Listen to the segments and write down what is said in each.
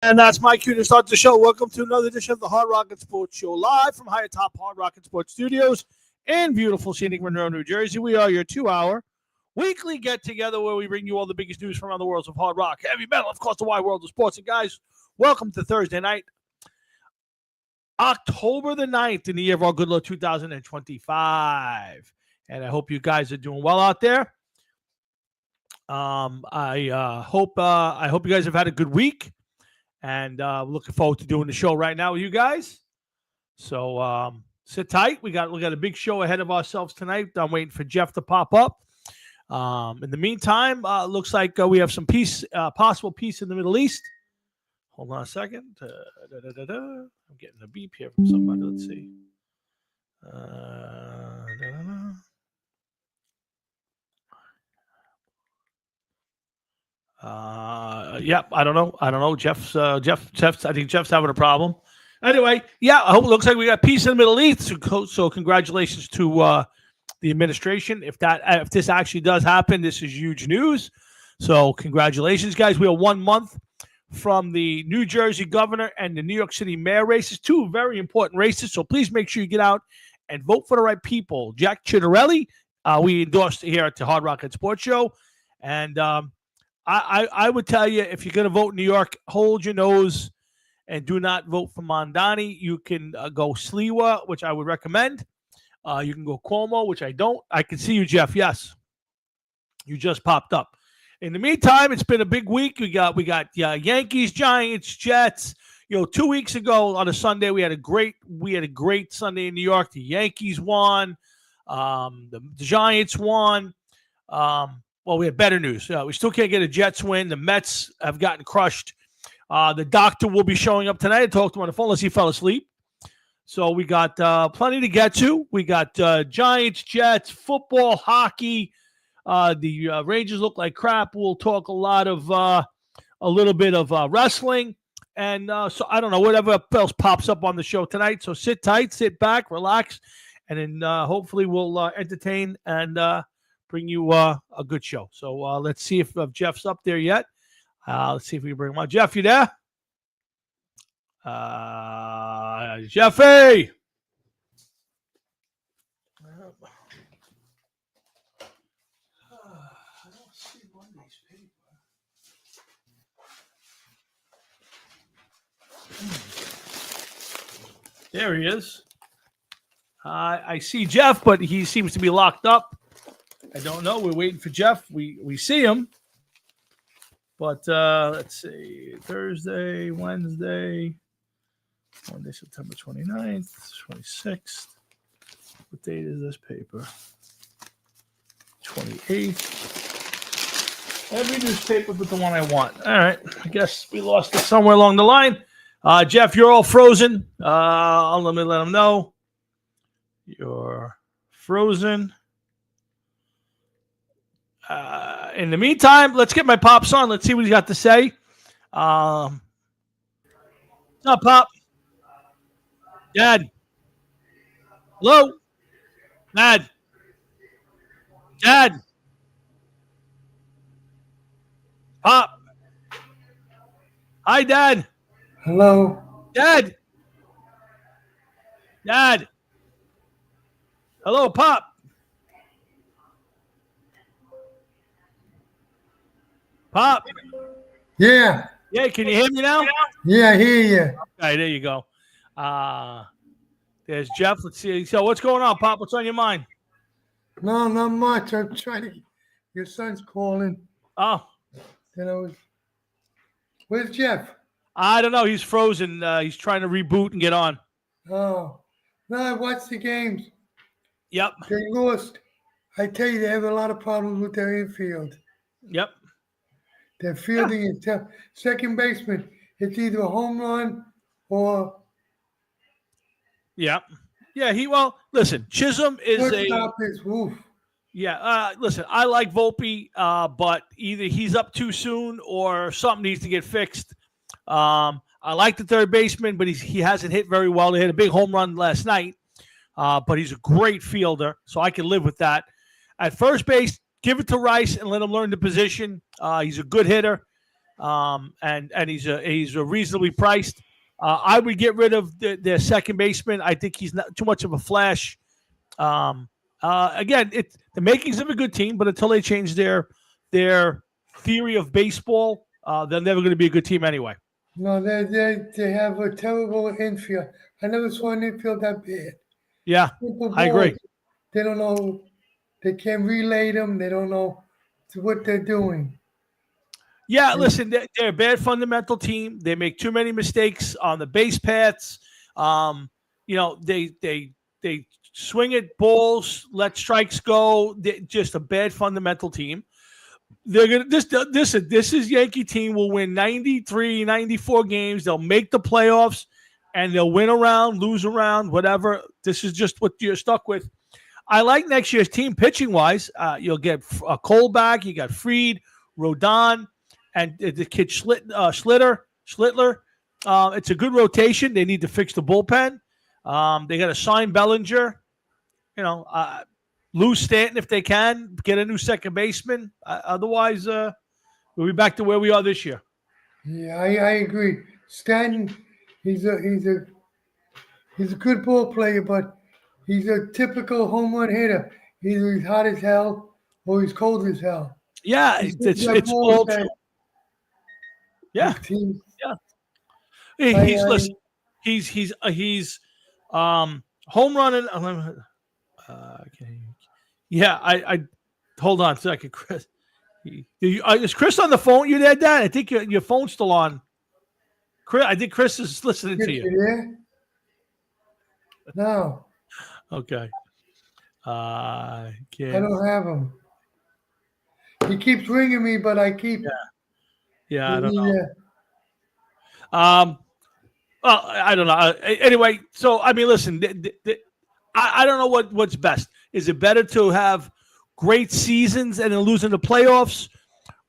And that's my cue to start the show. Welcome to another edition of the Hard Rocket Sports Show, live from High Top Hard Rocket Sports Studios in beautiful scenic Monroe, New Jersey. We are your 2-hour weekly get-together where we bring you all the biggest news from around the world of hard rock, heavy metal, of course, the wide world of sports. And guys, welcome to Thursday night, October the 9th in the year of our good Lord 2025. And I hope you guys are doing well out there. I hope you guys have had a good week. And looking forward to doing the show right now with you guys. So sit tight. We got a big show ahead of ourselves tonight. I'm waiting for Jeff to pop up. In the meantime, looks like we have some possible peace in the Middle East. Hold on a second. I'm getting a beep here from somebody. Let's see. Yep, I don't know. Jeff's I think Jeff's having a problem. Anyway, yeah, I hope it looks like we got peace in the Middle East. So congratulations to the administration. If this actually does happen, this is huge news. So congratulations, guys. We are 1 month from the New Jersey governor and the New York City mayor races, two very important races. So please make sure you get out and vote for the right people. Jack Chittarelli, we endorsed here at the Hard Rocket Sports Show. And I would tell you, if you're going to vote in New York, hold your nose and do not vote for Mondani. You can go Sliwa, which I would recommend. You can go Cuomo, which I don't. I can see you, Jeff. Yes, you just popped up. In the meantime, it's been a big week. We got Yankees, Giants, Jets. 2 weeks ago on a Sunday, we had a great Sunday in New York. The Yankees won. The Giants won. Well, we have better news. We still can't get a Jets win. The Mets have gotten crushed. The doctor will be showing up tonight. I talked to him on the phone unless he fell asleep. So we got plenty to get to. We got Giants, Jets, football, hockey. The Rangers look like crap. We'll talk a little bit of wrestling. And so I don't know, whatever else pops up on the show tonight. So sit tight, sit back, relax, and then hopefully we'll entertain and bring you a good show. So let's see if Jeff's up there yet. Let's see if we can bring him on. Jeff, you there? Jeffy! I don't see Monday's paper. There he is. I see Jeff, but he seems to be locked up. I don't know. We're waiting for Jeff. We see him. But let's see. Thursday, Wednesday, Monday, September 29th, 26th. What date is this paper? 28th. Every newspaper but the one I want. All right. I guess we lost it somewhere along the line. Jeff, you're all frozen. Let me let him know. You're frozen. In the meantime, let's get my pops on. Let's see what he's got to say. What's up, Pop? Dad. Hello? Dad. Dad. Pop. Hi, Dad. Hello. Dad. Dad. Hello, Pop. Pop. Yeah. Yeah, can you hear me now? Yeah, I hear you. Okay, there you go. There's Jeff. Let's see. So what's going on, Pop? What's on your mind? No, not much. I'm trying to. Your son's calling. Oh. Where's Jeff? I don't know. He's frozen. He's trying to reboot and get on. Oh. No, I watched the games. Yep. They lost. I tell you, they have a lot of problems with their infield. Yep. Their fielding is tough. Second baseman, it's either a home run or. Yeah. Yeah. Listen, Chisholm is listen, I like Volpe, but either he's up too soon or something needs to get fixed. I like the third baseman, but he hasn't hit very well. He had a big home run last night, but he's a great fielder, so I can live with that. At first base, give it to Rice and let him learn the position. He's a good hitter. and he's a reasonably priced. I would get rid of their second baseman. I think he's not too much of a flash. Again, it's the makings of a good team, but until they change their theory of baseball, they're never going to be a good team anyway. No, they have a terrible infield. I never saw an infield that bad. Yeah, Simple I agree. balls. They don't know. They can't relay them. They don't know what they're doing. Yeah, listen, they're a bad fundamental team. They make too many mistakes on the base paths. They swing at balls, let strikes go. They're just a bad fundamental team. They're gonna this is Yankee team will win 93, 94 games. They'll make the playoffs, and they'll win around, lose around, whatever. This is just what you're stuck with. I like next year's team pitching wise. You'll get Cole back. You got Fried, Rodon, and the kid Schlittler. It's a good rotation. They need to fix the bullpen. They got to sign Bellinger. Lose Stanton if they can. Get a new second baseman. Otherwise, we'll be back to where we are this year. Yeah, I agree. Stanton, he's a good ball player, but he's a typical home run hitter. Either he's hot as hell or he's cold as hell. Yeah, it's all true. Yeah, yeah. He's home running. Yeah, I hold on a second, Chris. Is Chris on the phone? You there, Dad? I think your phone's still on. Chris, I think Chris is listening to you. Yeah. No. Okay. I don't have him. He keeps ringing me, but I keep. Yeah, I don't know. Well, I don't know. Anyway, so I mean, listen. I don't know what's best. Is it better to have great seasons and then lose in the playoffs,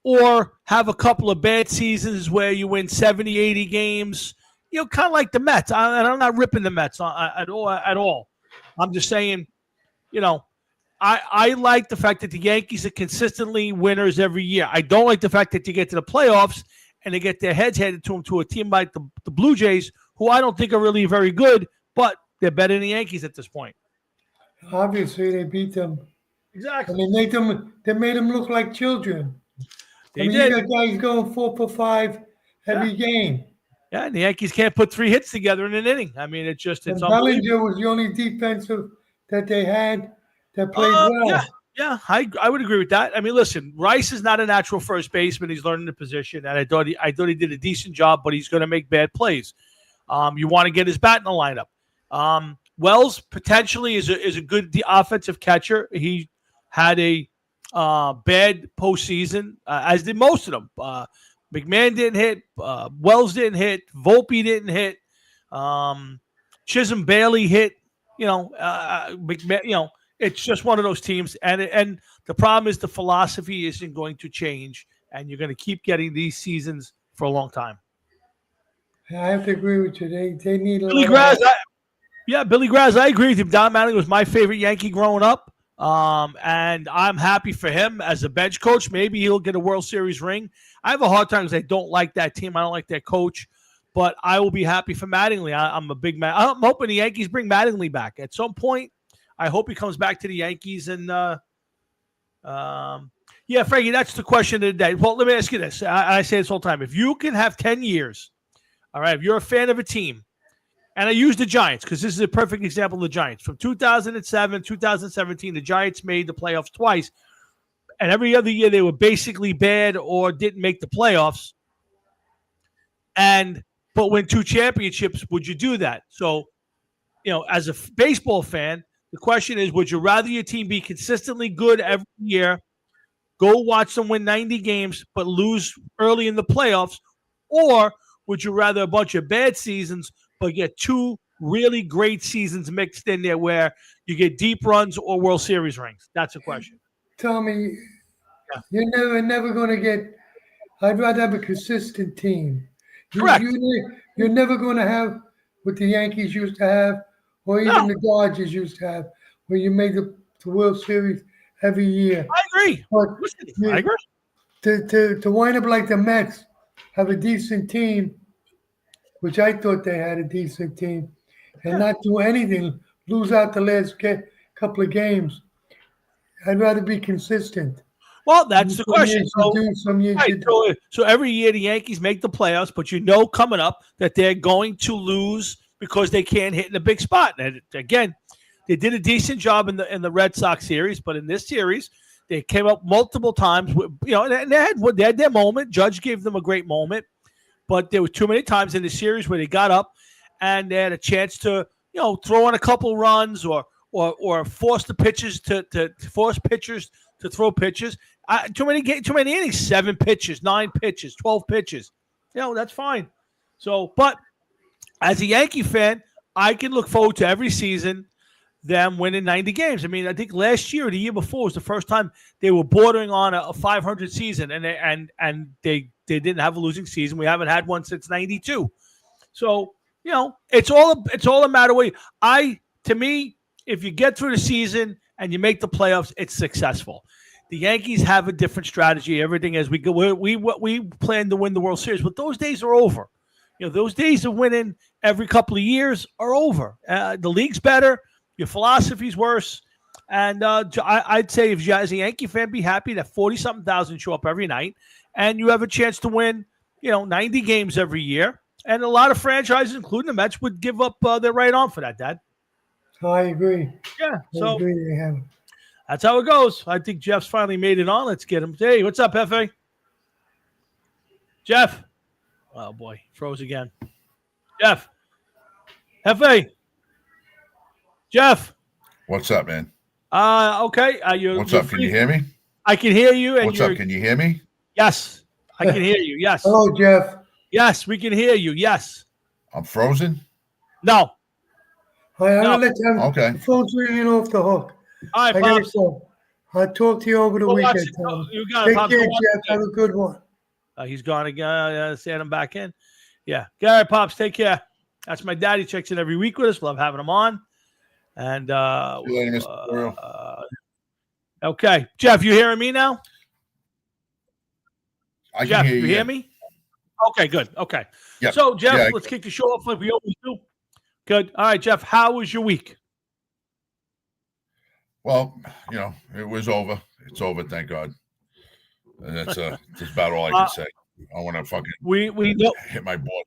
or have a couple of bad seasons where you win 70, 80 games? Kind of like the Mets. And I'm not ripping the Mets at all. I'm just saying, I like the fact that the Yankees are consistently winners every year. I don't like the fact that you get to the playoffs and they get their heads handed to them to a team like the Blue Jays, who I don't think are really very good, but they're better than the Yankees at this point. Obviously, they beat them. Exactly. And they made them look like children. They did. You got guys going 4 for 5 every game. Yeah, and the Yankees can't put 3 hits together in an inning. I mean, it's unbelievable. Bellinger was the only defensive that they had that played well. Yeah, I would agree with that. I mean, listen, Rice is not a natural first baseman. He's learning the position, and I thought he did a decent job, but he's going to make bad plays. You want to get his bat in the lineup. Wells potentially is a good offensive catcher. He had a bad postseason, as did most of them. McMahon didn't hit. Wells didn't hit. Volpe didn't hit. Chisholm barely hit. McMahon. It's just one of those teams, and the problem is the philosophy isn't going to change, and you're going to keep getting these seasons for a long time. I have to agree with you. They need a Billy Graz. Billy Graz. I agree with him. Don Mattingly was my favorite Yankee growing up, and I'm happy for him as a bench coach. Maybe he'll get a World Series ring. I have a hard time because I don't like that team. I don't like their coach, but I will be happy for Mattingly. I'm a big man. I'm hoping the Yankees bring Mattingly back at some point. I hope he comes back to the Yankees. And, Frankie, that's the question of the day. Well, let me ask you this. I say this all the time. If you can have 10 years, all right, if you're a fan of a team, and I use the Giants because this is a perfect example of the Giants. From 2007, 2017, the Giants made the playoffs twice. And every other year they were basically bad or didn't make the playoffs. But win 2 championships, would you do that? So, as a baseball fan, the question is, would you rather your team be consistently good every year, go watch them win 90 games, but lose early in the playoffs? Or would you rather a bunch of bad seasons, but get 2 really great seasons mixed in there where you get deep runs or World Series rings? That's the question. Tommy, you're never going to get – I'd rather have a consistent team. Correct. You're never going to have what the Yankees used to have or even the Dodgers used to have, where you made the World Series every year. I agree. But I agree. To wind up like the Mets, have a decent team, which I thought they had a decent team, and not do anything, lose out the last couple of games. I'd rather be consistent. Well, that's the Some question. years you So, do, some years right, you don't. so every year the Yankees make the playoffs, but you know coming up that they're going to lose because they can't hit in a big spot. And again, they did a decent job in the Red Sox series, but in this series, they came up multiple times. And they had their moment. Judge gave them a great moment, but there were too many times in the series where they got up and they had a chance to throw in a couple runs or force the pitchers to force pitchers to throw pitches. Too many innings, 7 pitches, 9 pitches, 12 pitches. That's fine. So, but as a Yankee fan, I can look forward to every season them winning 90 games. I mean, I think last year or the year before was the first time they were bordering on a 500 season, and they didn't have a losing season. We haven't had one since 92. So, it's all a matter of to me, if you get through the season and you make the playoffs, it's successful. The Yankees have a different strategy. Everything as we go, we plan to win the World Series, but those days are over. Those days of winning every couple of years are over. The league's better. Your philosophy's worse. And I'd say if you, as a Yankee fan, be happy that 40-something thousand show up every night, and you have a chance to win, 90 games every year. And a lot of franchises, including the Mets, would give up their right arm for that, Dad. I agree. Yeah, I agree they have. That's how it goes. I think Jeff's finally made it on. Let's get him. Hey, what's up, Hefe? Jeff. Oh, boy. Froze again. Jeff. Hefe. Jeff. What's up, man? Okay. What's up? Can you hear me? I can hear you. And What's up? Can you hear me? Yes. I can hear you. Yes. Hello, Jeff. Yes, we can hear you. Yes. I'm frozen? No. I'm going to let you have Okay. the phone's ringing off the hook. All right, I got to Pops. go. I'll talk to you over the Go watch weekend, it. Tom. You got it, Take Pops. care, Go watch Jeff. it. Have a good one. He's gone again. Send him back in. Yeah. All right, Pops. Take care. That's my daddy. Checks in every week with us. Love having him on. And See you later, Mr. Burrow. Okay. Jeff, you hearing me now? I Jeff, can hear you you. hear me? Okay, good. Okay. Yep. So, Jeff, Yeah. let's kick the show off like we always do. Good. All right, Jeff, how was your week? Well, it was over. It's over, thank God. And that's about all I can say. I want to fucking We know hit my board.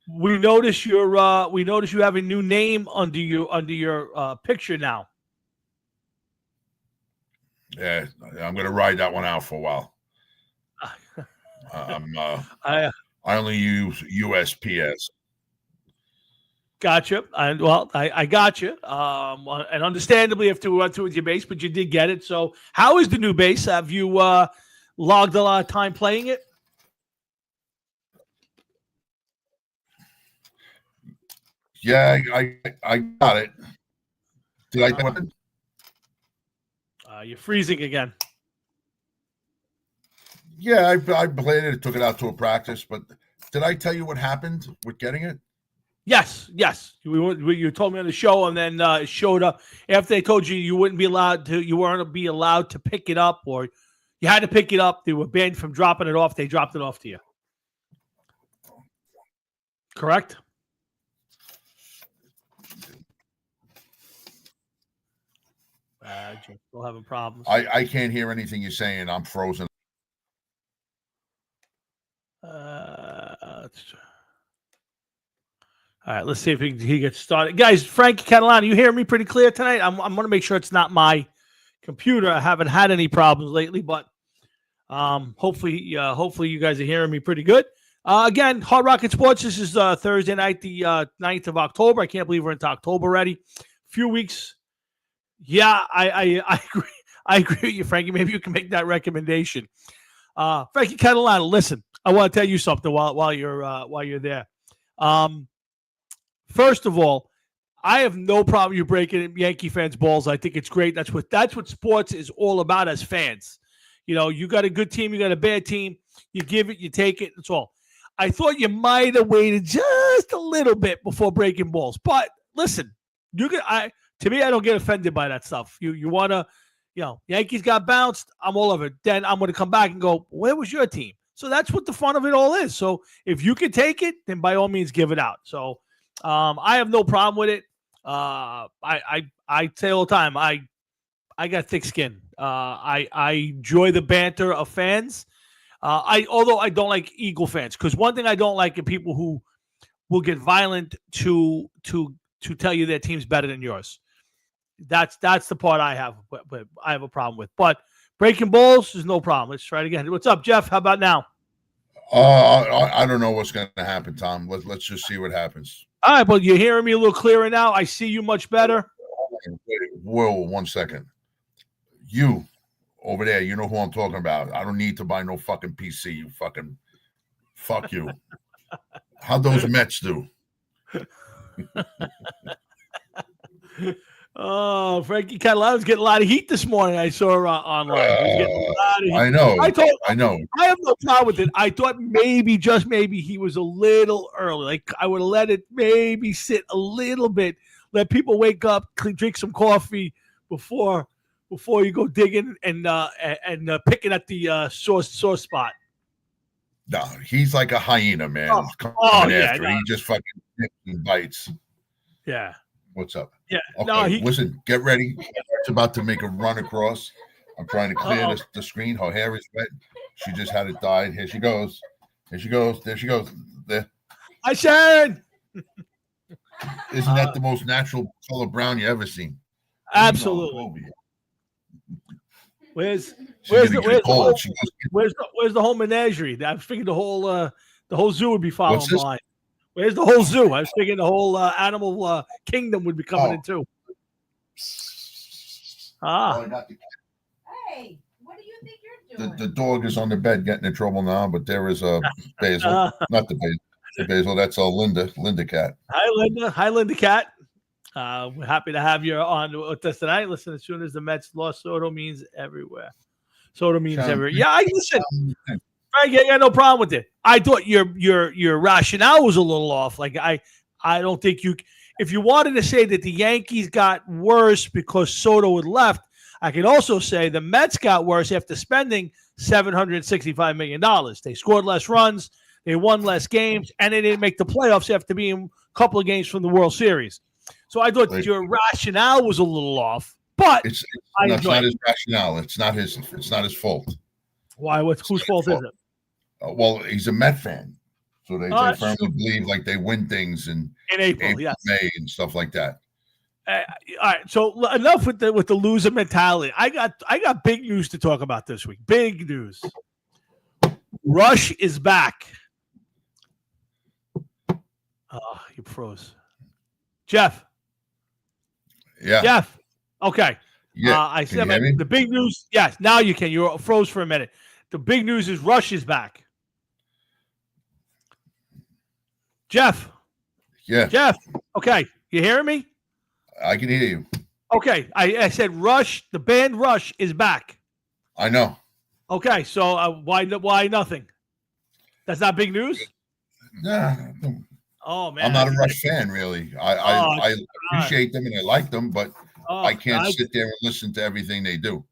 we notice you have a new name under your picture now. Yeah, I'm gonna ride that one out for a while. I only use USPS. Gotcha. I got you. And understandably, you have to run through with your base, but you did get it. So, how is the new base? Have you logged a lot of time playing it? Yeah, I got it. Did I do it? You're freezing again. Yeah, I played it. Took it out to a practice. But did I tell you what happened with getting it? Yes. You told me on the show, and then it showed up after they told you you weren't allowed to pick it up, or you had to pick it up. They were banned from dropping it off. They dropped it off to you. Correct? You're still having problems. I can't hear anything you're saying. I'm frozen. All right, let's see if he gets started. Guys, Frank Catalano, you hear me pretty clear tonight? I'm going to make sure it's not my computer. I haven't had any problems lately, but hopefully you guys are hearing me pretty good. Again, Hard Rocket Sports, this is Thursday night, the 9th of October. I can't believe we're into October already. Few weeks. Yeah, I agree. I agree with you, Frankie. Maybe you can make that recommendation. Frankie Catalano, listen, I want to tell you something while you're there. First of all, I have no problem you breaking Yankee fans' balls. I think it's great. That's what sports is all about as fans. You got a good team, you got a bad team. You give it, you take it. That's all. I thought you might have waited just a little bit before breaking balls. But listen, to me, I don't get offended by that stuff. You want to, Yankees got bounced. I'm all over it. Then I'm going to come back and go, where was your team? So that's what the fun of it all is. So if you can take it, then by all means give it out. So I have no problem with it. I say all the time, I got thick skin. I enjoy the banter of fans. Although I don't like Eagle fans, because one thing I don't like are people who will get violent to tell you their team's better than yours. That's the part I have a problem with. But breaking balls is no problem. Let's try it again. What's up, Jeff? How about now? I don't know what's going to happen, Tom. Let's just see what happens. All right, but you're hearing me a little clearer now. I see you much better. Whoa, 1 second. You over there, you know who I'm talking about. I don't need to buy no fucking PC. You fucking fuck you. How'd those Mets do? Oh, Frankie Catalano's getting a lot of heat this morning. I saw online. He's getting a lot of heat. I know. I know. I have no problem with it. I thought maybe, just maybe, he was a little early. Like, I would have let it maybe sit a little bit, let people wake up, drink some coffee before you go digging and picking at the sore spot. No, he's like a hyena, man. He just fucking bites. Yeah. What's up? Yeah. Okay, listen, get ready. It's about to make a run across. I'm trying to clear the screen. Her hair is wet. She just had it dyed. Here she goes. There she goes. There. Hi, Sharon. Isn't that the most natural color brown you ever seen? Absolutely. Where's the whole menagerie? I was figuring the whole zoo would be following behind. Where's the whole zoo? I was thinking the whole animal kingdom would be coming in too. Hey, what do you think you're doing? The dog is on the bed getting in trouble now, but there is a Basil, not the Basil. The Basil, that's a Linda cat. Hi, Linda cat. We're happy to have you on with us tonight. Listen, as soon as the Mets lost, Soto means everywhere. Everywhere. Yeah, I listen. Frank, I got no problem with it. I thought your rationale was a little off. Like I don't think if you wanted to say that the Yankees got worse because Soto had left, I can also say the Mets got worse after spending $765 million. They scored less runs, they won less games, and they didn't make the playoffs after being a couple of games from the World Series. So I thought your rationale was a little off. But it's not his rationale. It's not his fault. Why? Whose fault is it? Well, he's a Met fan, so they firmly believe like they win things in April, yes. May, and stuff like that. All right, so enough with the loser mentality. I got big news to talk about this week. Big news. Rush is back. Oh, you froze, Jeff. Yeah, Jeff. Okay. Yeah. I said the big news. Yes, now you can. You froze for a minute. The big news is Rush is back. Jeff. Yeah. Jeff. Okay. You hearing me? I can hear you. Okay. I said Rush, the band Rush is back. I know. Okay. So why nothing? That's not big news? Nah. Oh, man. I'm not a Rush fan, really. I appreciate them and I like them, but I can't sit there and listen to everything they do.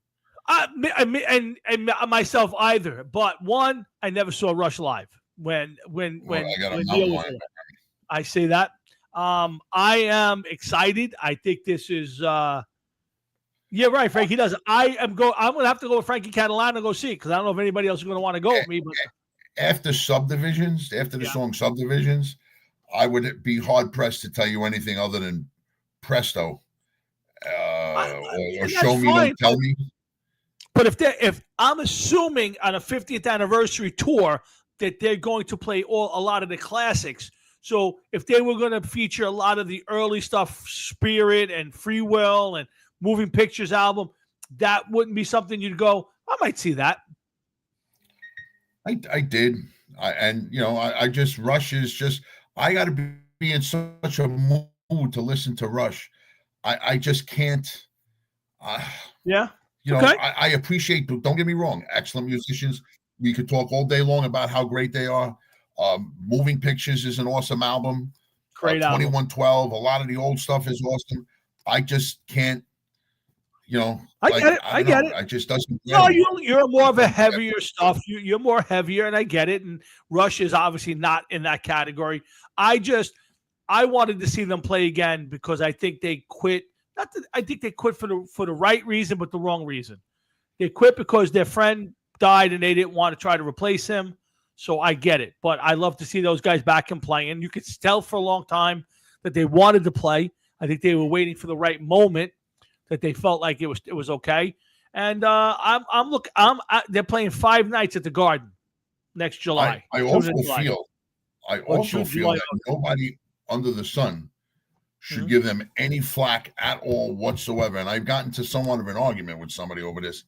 And myself either. But one, I never saw Rush live. When I say that, I am excited. I think this is yeah, right, Frank. He does. I'm gonna have to go with Frankie Catalano and go see it because I don't know if anybody else is gonna want to go with me. But after the song Subdivisions, I would be hard pressed to tell you anything other than Presto. Or Show Me, Don't Tell Me. But if I'm assuming on a 50th anniversary tour that they're going to play a lot of the classics, so if they were going to feature a lot of the early stuff, Spirit and Free Will and Moving Pictures album, that wouldn't be something you'd go, I might see that. I did. I just Rush is just, I got to be in such a mood to listen to Rush. I just can't. Yeah. I appreciate, don't get me wrong, excellent musicians. We could talk all day long about how great they are. Moving Pictures is an awesome album. Great album. 2112, a lot of the old stuff is awesome. I just can't You know, I like, get it. I I don't get know. it. I just doesn't. No, Get me. you're more of a Doesn't get me. heavier stuff. You're more heavier, and I get it. And Rush is obviously not in that category. I wanted to see them play again because I think they quit. I think they quit for the right reason, but the wrong reason. They quit because their friend died and they didn't want to try to replace him. So I get it, but I love to see those guys back and playing. You could tell for a long time that they wanted to play. I think they were waiting for the right moment that they felt like it was okay. And they're playing 5 nights at the Garden next July. I June also and July. feel I Or also June, feel July. that nobody under the sun should Mhm. give them any flack at all whatsoever. And I've gotten to somewhat of an argument with somebody over this,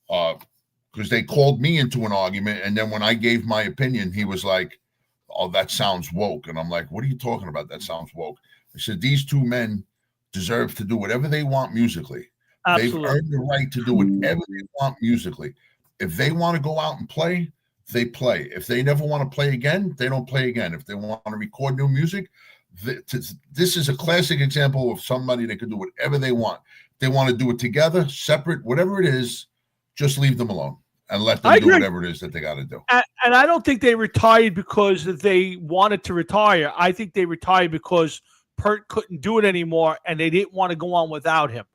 because they called me into an argument, and then when I gave my opinion, he was like, "Oh, that sounds woke," and I'm like, "What are you talking about? That sounds woke." I said, "These two men deserve to do whatever they want musically. They've Absolutely. earned the right to do whatever they want musically. If they want to go out and play, they play. If they never want to play again, they don't play again. If they want to record new music, this is a classic example of somebody that can do whatever they want. They want to do it together, separate, whatever it is, just leave them alone and let them do whatever it is that they got to do." And I don't think they retired because they wanted to retire. I think they retired because Pert couldn't do it anymore, and they didn't want to go on without him.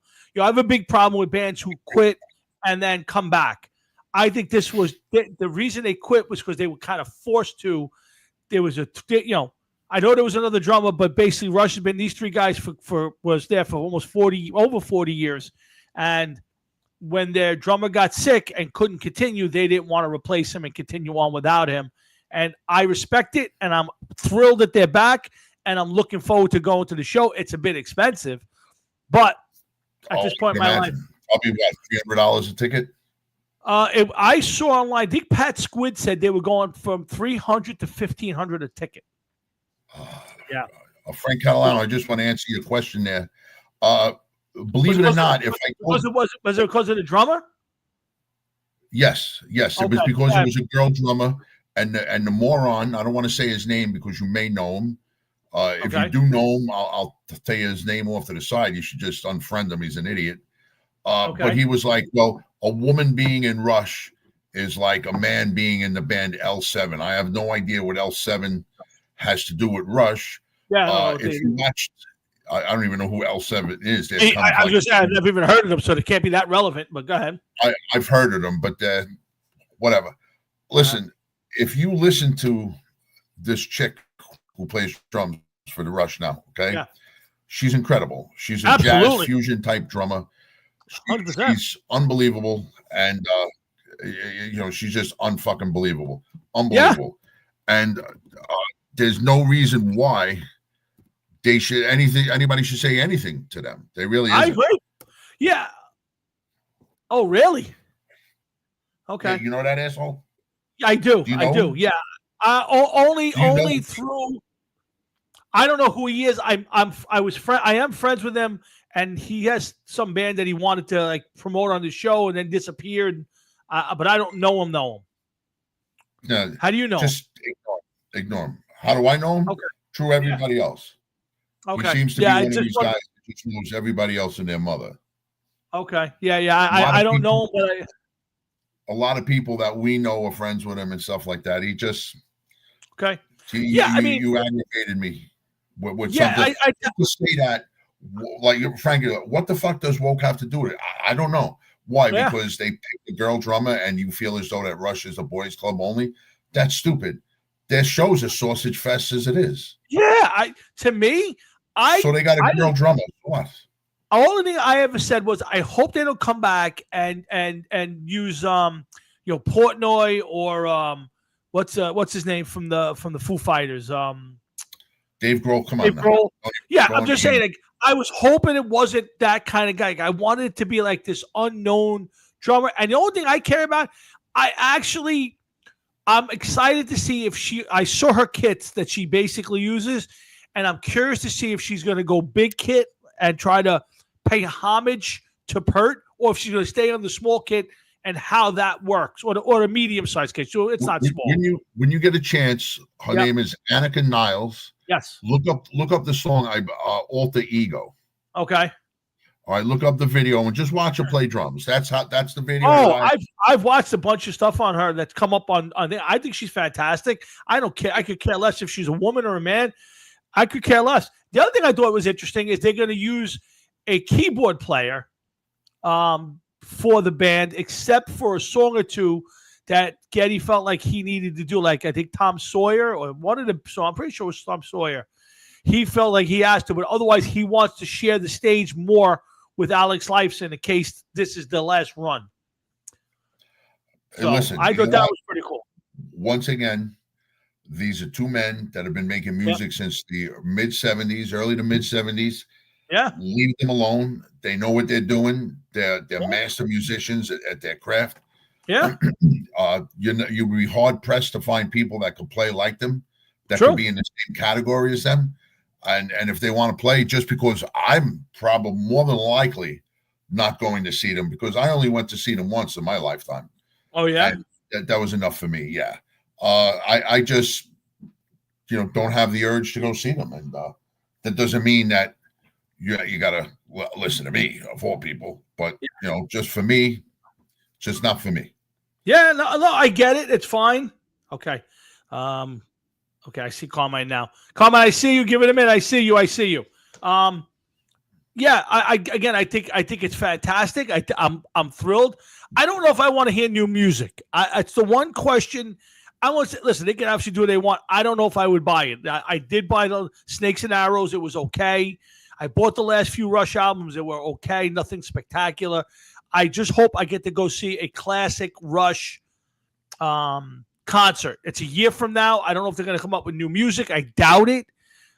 I have a big problem with bands who quit and then come back. I think this was the reason they quit was because they were kind of forced to. There was I know there was another drummer, but basically Rush has been these 3 guys was there for almost over 40 years, and when their drummer got sick and couldn't continue, they didn't want to replace him and continue on without him. And I respect it, and I'm thrilled that they're back, and I'm looking forward to going to the show. It's a bit expensive, but at this point in my life, probably about $300 a ticket. I saw online, I think Pat Squid said they were going from $300 to $1,500 a ticket. Yeah. Frank Catalano, I just want to answer your question there. Believe it or not, was it because of the drummer? Yes, it was because it was a girl drummer, and the moron. I don't want to say his name because you may know him. If you do know him, I'll tell you his name off to the side. You should just unfriend him. He's an idiot. But he was like, well, a woman being in Rush is like a man being in the band L7. I have no idea what L7 has to do with Rush. Yeah, if you watched, I don't even know who L7 is. I've never even heard of them, so they can't be that relevant. But go ahead. I've heard of them, but whatever. Listen, if you listen to this chick who plays drums for the Rush now, okay, she's incredible. She's a jazz fusion type drummer. She's unbelievable, and she's just unfucking believable, unbelievable. And there's no reason why anybody should say anything to them. They really isn't. I agree. Yeah. Oh, really? Okay. Yeah, you know that asshole? I do. I do. Him? Yeah. Only through. I don't know who he is. I am friends with him, and he has some band that he wanted to like promote on the show, and then disappeared. But I don't know him. No. How do you know? Just ignore him. How do I know him? Okay. Through everybody else. Okay. He seems to be one of these guys that just knows everybody else and their mother. Okay. Yeah. I don't know him, but a lot of people that we know are friends with him and stuff like that. He just you aggravated me with something. People say that, like, frankly, what the fuck does woke have to do with it? I don't know. Why? Yeah. Because they picked a girl drummer and you feel as though that Rush is a boys club only? That's stupid. Their show's a sausage fest as it is. Yeah, so they got a girl drummer. What? The only thing I ever said was I hope they don't come back and use Portnoy or what's his name from the Foo Fighters Dave Grohl. Come on, Dave Grohl. Yeah, I'm just saying. Like, I was hoping it wasn't that kind of guy. I wanted it to be like this unknown drummer. And the only thing I care about, I'm excited to see if I saw her kits that she basically uses, and I'm curious to see if she's going to go big kit and try to pay homage to Pert, or if she's going to stay on the small kit and how that works, or a medium-sized kit. So it's not small. When you get a chance, her name is Annika Niles. Yes. Look up the song Alter Ego. Okay. All right, look up the video and just watch her play drums. That's the video. Oh, I've watched a bunch of stuff on her that's come up on there. I think she's fantastic. I don't care. I could care less if she's a woman or a man. I could care less. The other thing I thought was interesting is they're going to use a keyboard player for the band, except for a song or two that Geddy felt like he needed to do. Like I think Tom Sawyer or one of the songs. I'm pretty sure it was Tom Sawyer. He felt like he asked to, but otherwise he wants to share the stage more with Alex Lifeson in case this is the last run. So listen, I thought that was pretty cool. Once again, these are two men that have been making music since the mid-'70s, early to mid-'70s. Yeah. Leave them alone. They know what they're doing. They're master musicians at their craft. Yeah. You'd be hard-pressed to find people that could play like them, that True. could be in the same category as them. And if they want to play, just because I'm probably more than likely not going to see them, because I only went to see them once in my lifetime. Oh, yeah? And that was enough for me, yeah. I just, don't have the urge to go see them. And that doesn't mean that you got to listen to me, of all people. But, just for me, just not for me. Yeah, no, I get it. It's fine. Okay. Okay, I see Carmine now. Carmine, I see you. Give it a minute. I see you. Yeah, I think it's fantastic. I'm thrilled. I don't know if I want to hear new music. It's the one question I want to listen. They can actually do what they want. I don't know if I would buy it. I did buy the Snakes and Arrows. It was okay. I bought the last few Rush albums. They were okay. Nothing spectacular. I just hope I get to go see a classic Rush concert. It's a year from now. I don't know if they're going to come up with new music. I doubt it.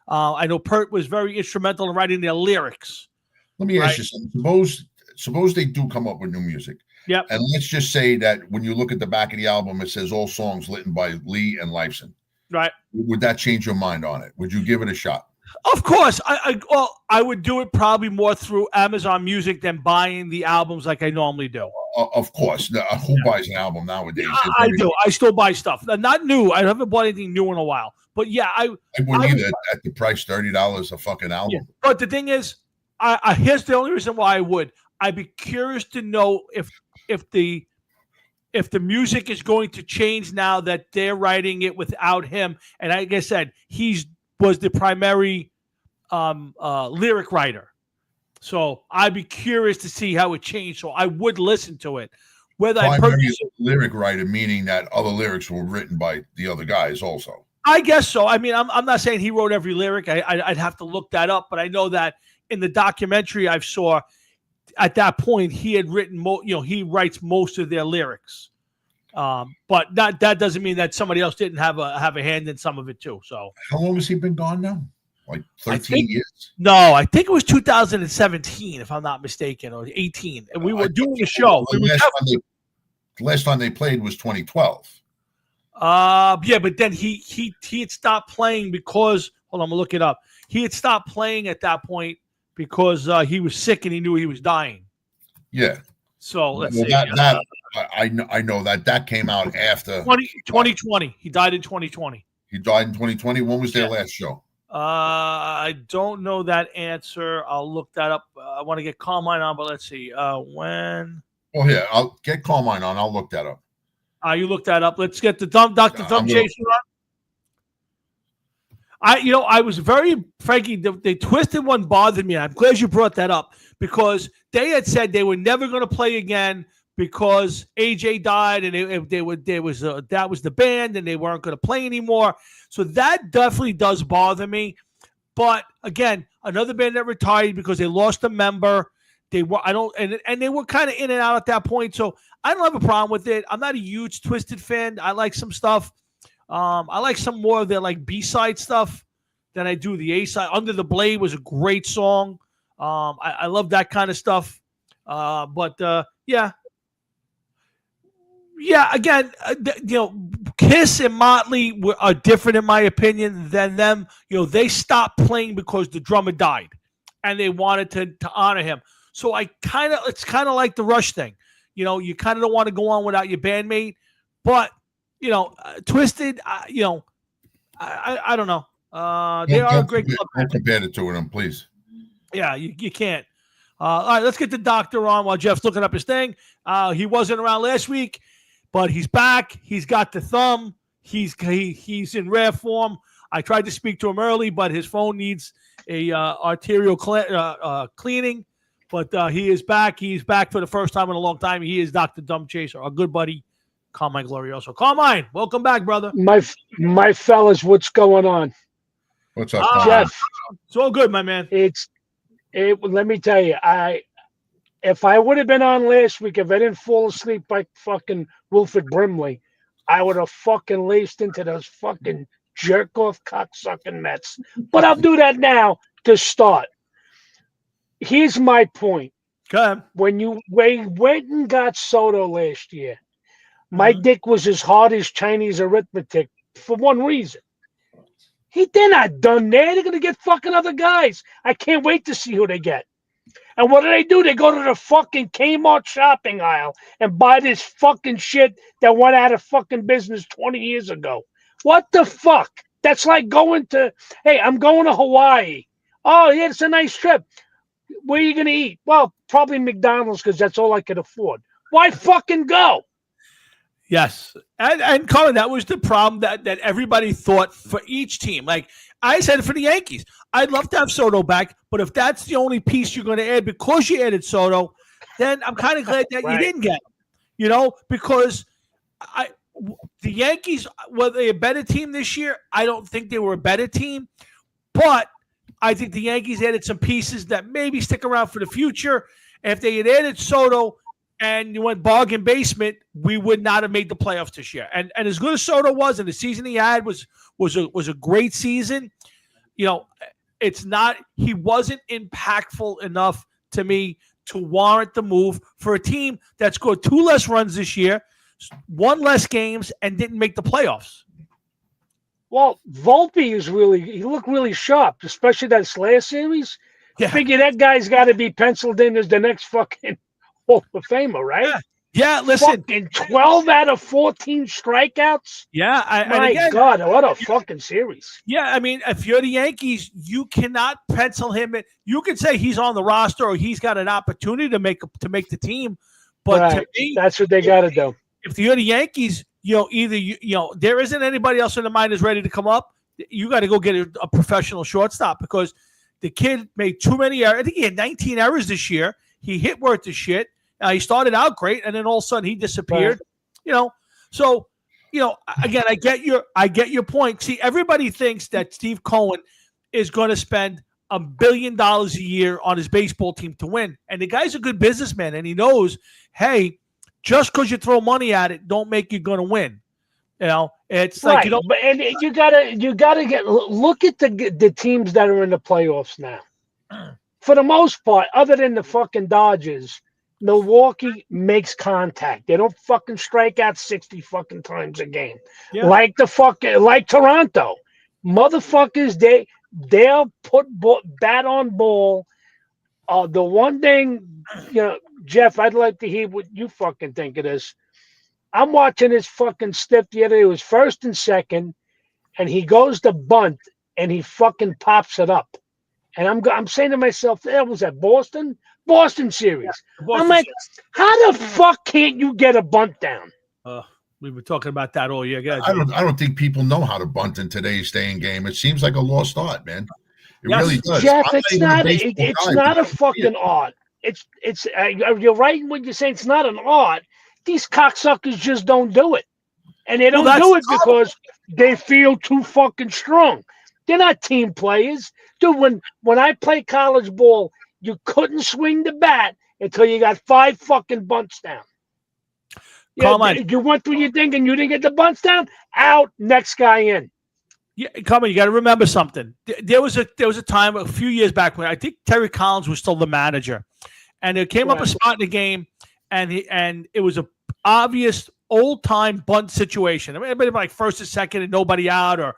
I know Pert was very instrumental in writing their lyrics. Let me ask you something. Suppose they do come up with new music. Yep. And let's just say that when you look at the back of the album, it says all songs written by Lee and Lifeson. Right. Would that change your mind on it? Would you give it a shot? Of course. I would do it probably more through Amazon Music than buying the albums like I normally do. Of course. Who buys an album nowadays? I do. I still buy stuff. Not new. I haven't bought anything new in a while. But yeah, I wouldn't either at the price $30 a fucking album. Yeah. But the thing is, here's the only reason why I would. I'd be curious to know if the music is going to change now that they're writing it without him. And like I said, was the primary lyric writer. So I'd be curious to see how it changed. So I would listen to it. Whether I purchase it, lyric writer, meaning that other lyrics were written by the other guys also. I guess so. I mean, I'm not saying he wrote every lyric. I'd have to look that up, but I know that in the documentary I saw at that point he had written, he writes most of their lyrics. But that doesn't mean that somebody else didn't have a hand in some of it too. So how long has he been gone now? Like 13 years? No, I think it was 2017, if I'm not mistaken, or 18. And we were doing a show. Last time they played was 2012. Yeah, but then he had stopped playing because hold on, I'm gonna look it up. He had stopped playing at that point because he was sick and he knew he was dying. Yeah. So let's see. I know that came out after 2020. He died in 2020. He died in 2020. When was their last show? I don't know that answer. I'll look that up. I want to get Carmine on, but let's see. When? Oh, yeah. I'll get Carmine on. I'll look that up. You look that up. Let's get the Dr. Thumb Chaser on. I was very, Frankie, the Twisted one bothered me. I'm glad you brought that up because they had said they were never going to play again because AJ died and that was the band and they weren't going to play anymore. So that definitely does bother me. But again, another band that retired because they lost a member. They were and they were kind of in and out at that point. So I don't have a problem with it. I'm not a huge Twisted fan. I like some stuff. I like some more of their like B-side stuff than I do the A-side. Under the Blade was a great song. I love that kind of stuff. Yeah. Again, Kiss and Motley are different in my opinion than them. They stopped playing because the drummer died, and they wanted to honor him. So it's kind of like the Rush thing. You kind of don't want to go on without your bandmate, but Twisted. I don't know. They are a great club. Don't compare it to them, please. Yeah, you can't. All right, let's get the doctor on while Jeff's looking up his thing. He wasn't around last week, but he's back. He's got the thumb. He's in rare form. I tried to speak to him early, but his phone needs a arterial cleaning. But he is back. He's back for the first time in a long time. He is Dr. Dumb Chaser, our good buddy, Carmine Glorioso. Carmine, welcome back, brother. My fellas, what's going on? What's up, Jeff? It's all good, my man. Let me tell you, if I would have been on last week, if I didn't fall asleep like fucking Wilford Brimley, I would have fucking laced into those fucking jerk off cocksucking Mets. But I'll do that now to start. Here's my point. Go ahead. When you went and got Soto last year, my dick was as hard as Chinese arithmetic for one reason. They're not done there. They're going to get fucking other guys. I can't wait to see who they get. And what do? They go to the fucking Kmart shopping aisle and buy this fucking shit that went out of fucking business 20 years ago. What the fuck? That's like going to, hey, I'm going to Hawaii. Oh, yeah, it's a nice trip. Where are you going to eat? Well, probably McDonald's because that's all I could afford. Why fucking go? Yes. And Colin, that was the problem that everybody thought for each team. Like I said for the Yankees, I'd love to have Soto back, but if that's the only piece you're going to add because you added Soto, then I'm kind of glad that you didn't get him, because the Yankees, were they a better team this year? I don't think they were a better team, but I think the Yankees added some pieces that maybe stick around for the future. And if they had added Soto and you went bargain basement, we would not have made the playoffs this year. And as good as Soto was, and the season he had was a great season. It's not. He wasn't impactful enough to me to warrant the move for a team that scored 2 less runs this year, 1 less games, and didn't make the playoffs. Well, Volpe he looked really sharp, especially that last series. Yeah. I figure that guy's got to be penciled in as the next fucking Hall of Famer, right? Yeah, listen. Fucking 12 out of 14 strikeouts. Yeah. My God, what a fucking series. Yeah, I mean, if you're the Yankees, you cannot pencil him in. You can say he's on the roster or he's got an opportunity to make the team. But to me, that's what they got to do. If you're the Yankees, either there isn't anybody else in the minors ready to come up. You got to go get a professional shortstop because the kid made too many errors. I think he had 19 errors this year. He hit worth the shit. He started out great, and then all of a sudden he disappeared. Right. So again, I get your point. See, everybody thinks that Steve Cohen is going to spend $1 billion a year on his baseball team to win, and the guy's a good businessman, and he knows, hey, just because you throw money at it, don't make you going to win. It's like and you gotta look at the teams that are in the playoffs now. For the most part, other than the fucking Dodgers, Milwaukee makes contact. They don't fucking strike out 60 fucking times a game. Yeah. Like Toronto. Motherfuckers, they'll put bat on ball. The one thing, Jeff, I'd like to hear what you fucking think of this. I'm watching this fucking stiff the other day. It was first and second, and he goes to bunt, and he fucking pops it up. And I'm saying to myself, that was that Boston series. Yeah, Boston I'm like, how the fuck can't you get a bunt down? We were talking about that all year. I don't think people know how to bunt in today's day and game. It seems like a lost art, man. It really does. Jeff, it's not a fucking art. It's you're right when you say it's not an art. These cocksuckers just don't do it. And they don't do it because they feel too fucking strong. They're not team players. Dude, when I played college ball, you couldn't swing the bat until you got 5 fucking bunts down. You went through your thing and you didn't get the bunts down, out, next guy in. Yeah, you got to remember something. There was a time a few years back when I think Terry Collins was still the manager. And there came up a spot in the game, and it was a obvious old-time bunt situation. I mean, everybody like first and second and nobody out, or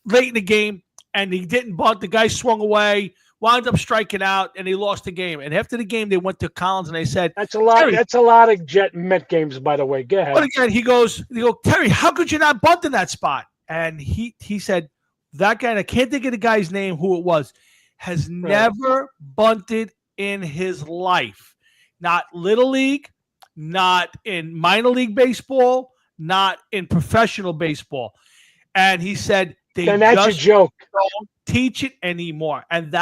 late in the game, and he didn't bunt. The guy swung away, wound up striking out, and he lost the game. And after the game, they went to Collins and they said, "That's a lot. That's a lot of Jet and Met games, by the way." Go ahead. But again, he goes, Terry, how could you not bunt in that spot? And he said, that guy, and I can't think of the guy's name, who it was, has never bunted in his life. Not Little League, not in minor league baseball, not in professional baseball. And he said they Then that's a just joke. don't teach it anymore. And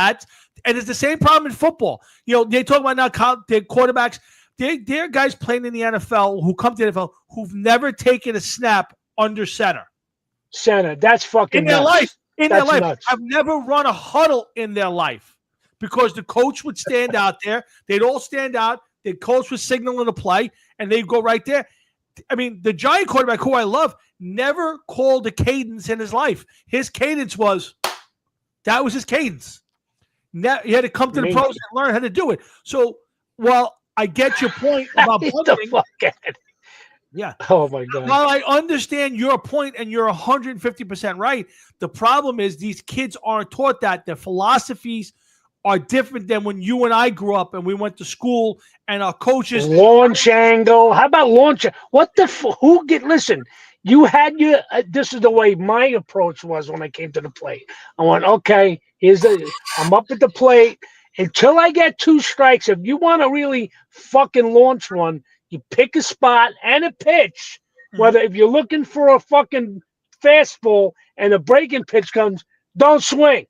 it's the same problem in football. They talk about now their quarterbacks. There are guys playing in the NFL who come to the NFL who've never taken a snap under center. That's fucking In their nuts. life. In That's their life. nuts. I've never run a huddle in their life because the coach would stand out there. They'd all stand out. The coach was signaling the play, and they'd go right there. I mean, the Giant quarterback, who I love, never called a cadence in his life. His cadence was his cadence. He had to come to the pros and learn how to do it. So while I get your point about bundling, yeah. Oh my God. While I understand your point and you're 150% right, the problem is these kids aren't taught that. Their philosophies are different than when you and I grew up and we went to school and our coaches. Launch angle. How about launch? What the listen, you had your, this is the way my approach was when I came to the plate. I went, okay, I'm up at the plate until I get 2 strikes. If you want to really fucking launch one, you pick a spot and a pitch. Whether if you're looking for a fucking fastball and a breaking pitch comes, don't swing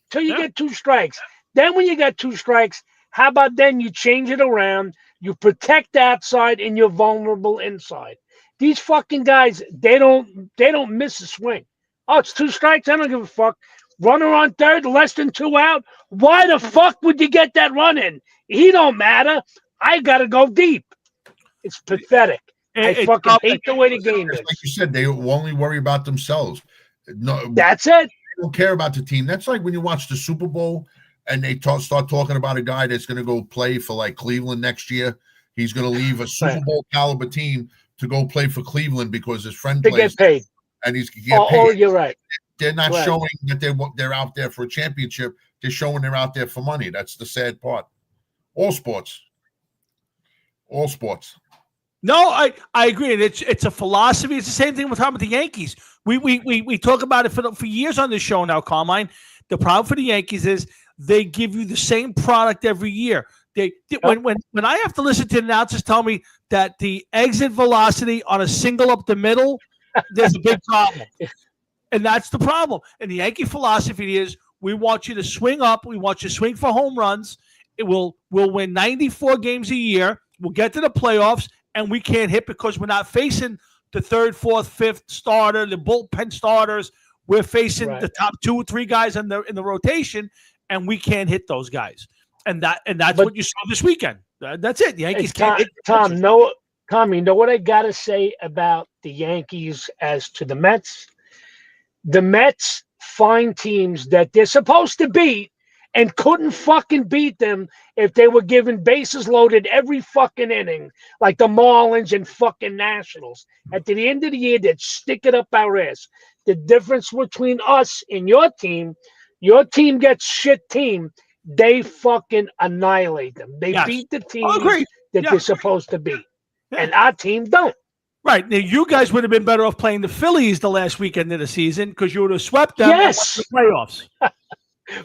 till you get 2 strikes. Then when you got 2 strikes, how about then you change it around, you protect that side and you're vulnerable inside. These fucking guys, they don't miss a swing. Oh, it's 2 strikes. I don't give a fuck. Runner on third, less than 2 out. Why the fuck would you get that run in? He don't matter. I gotta go deep. It's pathetic. I fucking hate the way the game is. Like you said, they only worry about themselves. No, that's it. They don't care about the team. That's like when you watch the Super Bowl and they start talking about a guy that's going to go play for like Cleveland next year. He's going to leave a Super Bowl caliber team to go play for Cleveland because his friend plays. Get paid. And he's get paid. Oh, you're right. They're not showing that they're out there for a championship. They're showing they're out there for money. That's the sad part. All sports. No, I agree. And it's a philosophy. It's the same thing with the Yankees. We talk about it for years on this show now, Carmine. The problem for the Yankees is they give you the same product every year. When I have to listen to announcers tell me that the exit velocity on a single up the middle, there's a big problem. And that's the problem. And the Yankee philosophy is we want you to swing up. We want you to swing for home runs. We'll win 94 games a year. We'll get to the playoffs, and we can't hit because we're not facing the 3rd, 4th, 5th starter, the bullpen starters. We're facing the top 2 or 3 guys in the rotation, and we can't hit those guys. And that's what you saw this weekend. That's it. The Yankees can't hit. Tom, you know what I got to say about the Yankees as to the Mets? The Mets find teams that they're supposed to beat and couldn't fucking beat them if they were given bases loaded every fucking inning, like the Marlins and fucking Nationals. At the end of the year, they'd stick it up our ass. The difference between us and your team gets shit team. They fucking annihilate them. They beat the team that they're supposed to beat. Yeah. And our team don't. Right. Now, you guys would have been better off playing the Phillies the last weekend of the season because you would have swept them in the playoffs.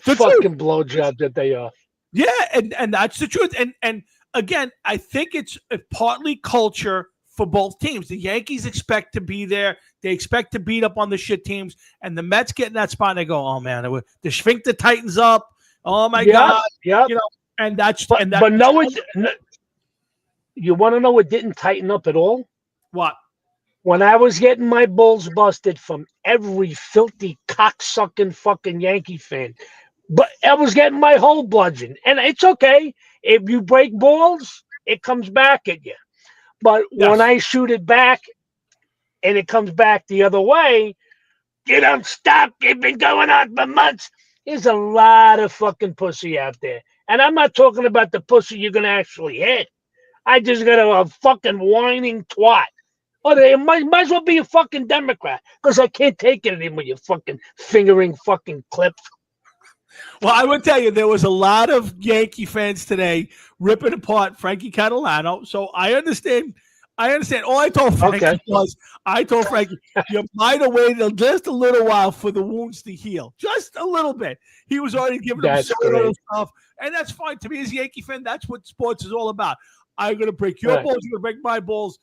Fucking blowjobs that they are. Yeah, and that's the truth. And again, I think it's partly culture for both teams. The Yankees expect to be there. They expect to beat up on the shit teams. And the Mets get in that spot and they go, oh, man, the sphincter tightens up. Oh, my God. Yeah. You know, and that's – But you want to know it didn't tighten up at all? What? When I was getting my balls busted from every filthy cocksucking fucking Yankee fan, but I was getting my whole bludgeon. And it's okay. If you break balls, it comes back at you. But when I shoot it back and it comes back the other way, you don't stop. It's been going on for months. There's a lot of fucking pussy out there. And I'm not talking about the pussy you're going to actually hit. I just got a fucking whining twat. Or they might as well be a fucking Democrat because I can't take it anymore, you fucking fingering fucking clips. Well, I would tell you, there was a lot of Yankee fans today ripping apart Frankie Catalano. So I understand I understand. All I told Frankie was, you might have waited just a little while for the wounds to heal. Just a little bit. He was already giving them some stuff. And that's fine. To me, as a Yankee fan, that's what sports is all about. I'm going to break your balls. You're going to break my balls.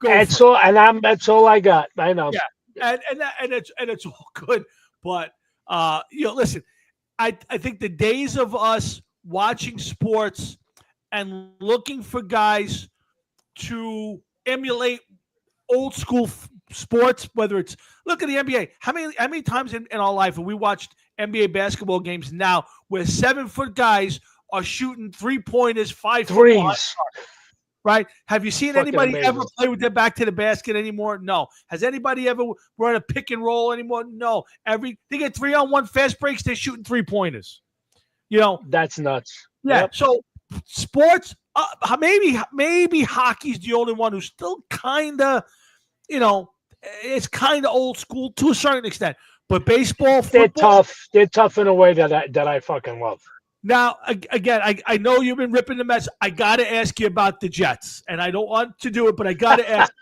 That's all I got. I know. Yeah. And it's all good. But, listen, I think the days of us watching sports and looking for guys to emulate old school sports, whether it's look at the NBA. How many times in our life have we watched NBA basketball games now where 7-foot guys are shooting 3-pointers, 5 threes? Right? Have you seen anybody ever play with their back to the basket anymore? No. Has anybody ever run a pick and roll anymore? No. They get 3-on-1 fast breaks. They're shooting 3-pointers. That's nuts. Yeah. Yep. So sports, maybe hockey's the only one who's still kind of, it's kind of old school to a certain extent. But baseball, football, they're tough in a way that I fucking love. Now, again, I know you've been ripping the Mets. I got to ask you about the Jets, and I don't want to do it, but I got to ask.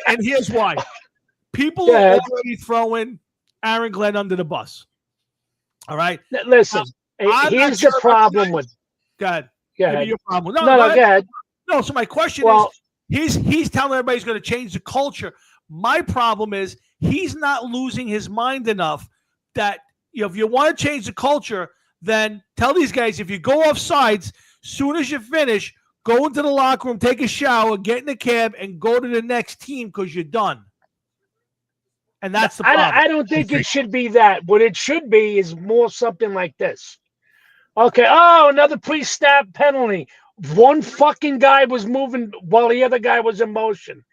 And here's why: people are already throwing Aaron Glenn under the bus. All right. Listen, here's the problem with. Go ahead. Your problem. No, go ahead. No. So my question is, he's telling everybody he's going to change the culture. My problem is he's not losing his mind enough that if you want to change the culture, then tell these guys if you go off sides, soon as you finish, go into the locker room, take a shower, get in the cab, and go to the next team because you're done. And that's the problem. I don't think it should be that. What it should be is more something like this. Okay, another pre-snap penalty. One fucking guy was moving while the other guy was in motion.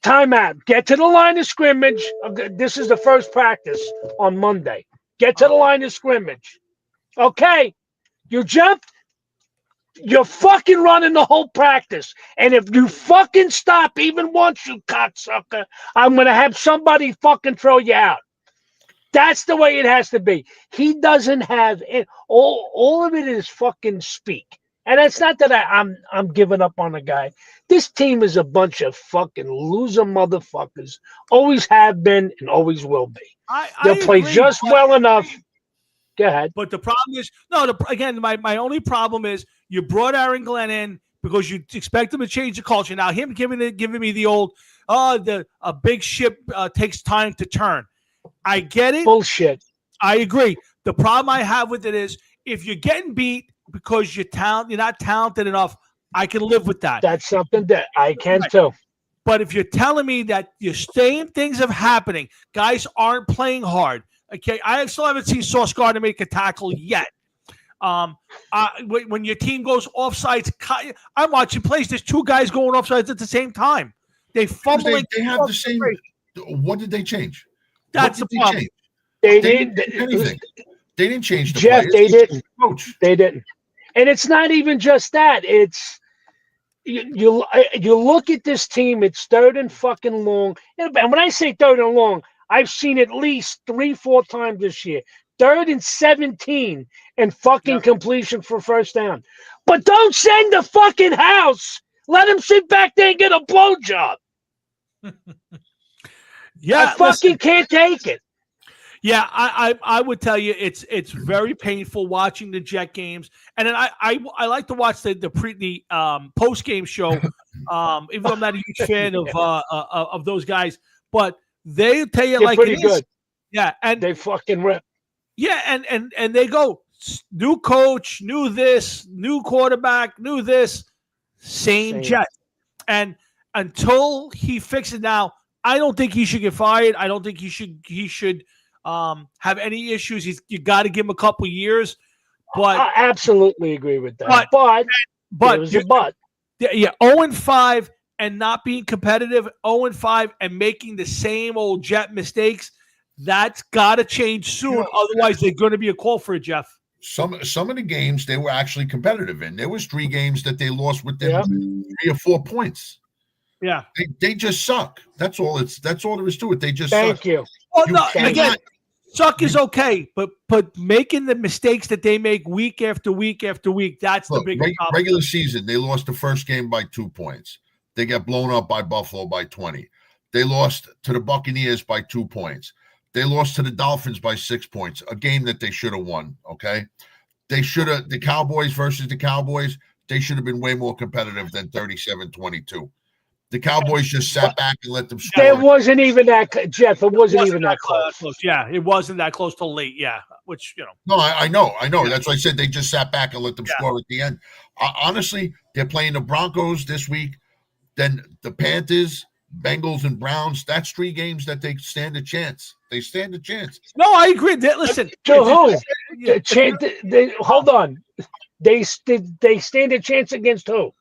Timeout. Get to the line of scrimmage. This is the first practice on Monday. Get to the line of scrimmage. Okay, you jumped. You're fucking running the whole practice. And if you fucking stop even once, you cocksucker, I'm going to have somebody fucking throw you out. That's the way it has to be. He doesn't have it. All of it is fucking speak. And it's not that I'm giving up on the guy. This team is a bunch of fucking loser motherfuckers. Always have been and always will be. They'll play just well enough. Go ahead. But the problem is, my only problem is you brought Aaron Glenn in because you expect him to change the culture. Now, him giving me the old, a big ship takes time to turn. I get it. Bullshit. I agree. The problem I have with it is if you're getting beat because you're not talented enough, I can live with that. That's something that I can too. But if you're telling me that you're saying things are happening, guys aren't playing hard. Okay, I still haven't seen Sauce Gardner make a tackle yet. When your team goes offsides, I'm watching plays. There's 2 guys going offsides at the same time. They fumble. They have the same. What did they change? That's the problem. They didn't anything. They didn't change the Jeff, players. they didn't. Coach. They didn't. And it's not even just that. It's you look at this team. It's 3rd and fucking long. And when I say 3rd and long, I've seen at least 3-4 times this year. 3rd and 17 and fucking completion for first down. But don't send the fucking house. Let him sit back there and get a blowjob. I fucking can't take it. Yeah, I would tell you it's very painful watching the Jet games, and then I like to watch the post game show, even though I'm not a huge fan of those guys, but they tell you They're like pretty it is. good. Yeah, and they fucking rip. Yeah, and they go new coach, new this, new quarterback, new this, same Jet, and until he fixes now, I don't think he should get fired. I don't think he should have any issues. You got to give him a couple years. But I absolutely agree with that. But there's a but. Yeah, 0-5 and not being competitive, 0-5 and making the same old Jet mistakes. That's got to change soon. Otherwise, they're going to be a call for it, Jeff. Some of the games they were actually competitive in. There was 3 games that they lost within 3 or 4 points. Yeah, they just suck. That's all there is to it. They just Thank suck. you. Well, no, again, suck is okay, but making the mistakes that they make week after week after week, that's the big problem. Regular season, they lost the first game by 2 points. They get blown up by Buffalo by 20. They lost to the Buccaneers by 2 points. They lost to the Dolphins by 6 points, a game that they should have won, okay? The Cowboys versus the Cowboys, they should have been way more competitive than 37-22. The Cowboys just sat back and let them score. It wasn't even that, Jeff. It wasn't even that close. Yeah, it wasn't that close till late. Yeah, which No, I know. That's why I said they just sat back and let them score at the end. Honestly, they're playing the Broncos this week, then the Panthers, Bengals, and Browns. That's 3 games that they stand a chance. They stand a chance. No, I agree. Listen, to who? Hold on. They stand a chance against who?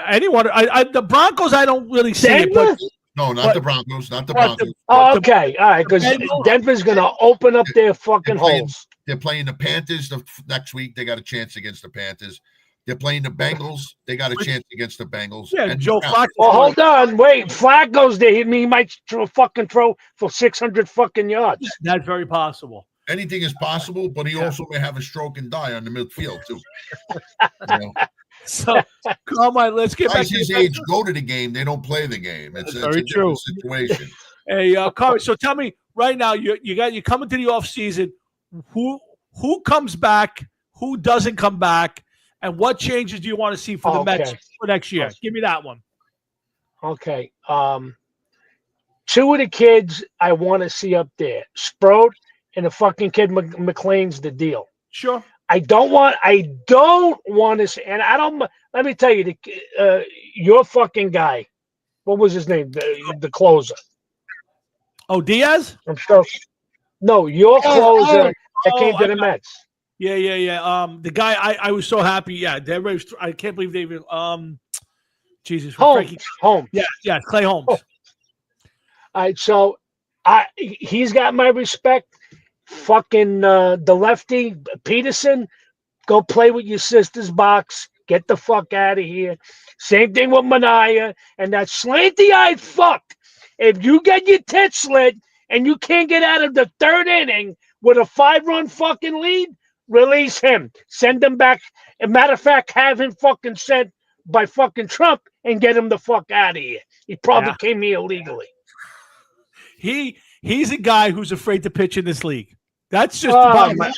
Anyone? The Broncos, I don't really see it, but No, not the Broncos. Not the Broncos. Okay, all right, because Denver's going to open up their fucking holes. They're playing the Panthers next week. They got a chance against the Panthers. They're playing the Bengals. They got a chance against the Bengals. Yeah, and Joe Flacco. Well, hold on, wait. Flacco's there. He might throw for 600 fucking yards. That's very possible. Anything is possible, but he also may have a stroke and die on the midfield too. So come on, let's get back Guys to his age go to the game. They don't play the game. It's a true situation. Hey, Corey, so tell me right now, you coming to the off season. Who comes back? Who doesn't come back? And what changes do you want to see for the Mets for next year? Give me that one. Okay. 2 of the kids I want to see up there, Sprout and the fucking kid McLean's the deal. Sure. I don't want to see, and I don't. Let me tell you, your fucking guy. What was his name? The closer. Oh, Diaz. I'm sure. No, your closer that came to the Mets. Yeah. The guy I was so happy. Yeah, I can't believe they even. Jesus. Holmes. Yeah, Clay Holmes. Oh. All right, so he's got my respect. Fucking the lefty Peterson, go play with your sister's box. Get the fuck out of here. Same thing with Mania and that slanty-eyed fuck. If you get your tits slit and you can't get out of the 3rd inning with a 5-run fucking lead, release him. Send him back. As a matter of fact, have him fucking sent by fucking Trump and get him the fuck out of here. He probably came here illegally. He's a guy who's afraid to pitch in this league. That's just the bottom line.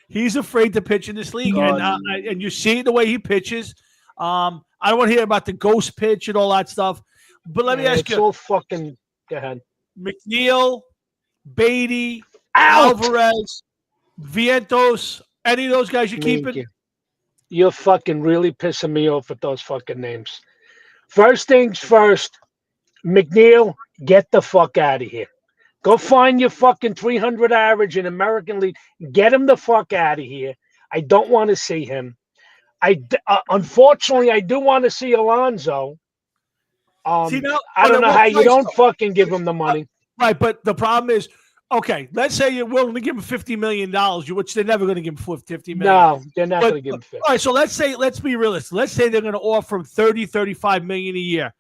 He's afraid to pitch in this league, and you see the way he pitches. I don't want to hear about the ghost pitch and all that stuff. But let me ask you: so fucking go ahead. McNeil, Beatty, Alvarez, Vientos, any of those guys you keeping? You're fucking really pissing me off with those fucking names. First things first, McNeil, get the fuck out of here. Go find your fucking 300 average in American League. Get him the fuck out of here. I don't want to see him. Unfortunately, I do want to see Alonso. I don't know how you don't fucking give him the money. Right, but the problem is, okay, let's say you're willing to give him $50 million, which they're never going to give him $50 million. No, they're not going to give him 50. All right, so let's be realistic. Let's say they're going to offer him $30-35 million a year.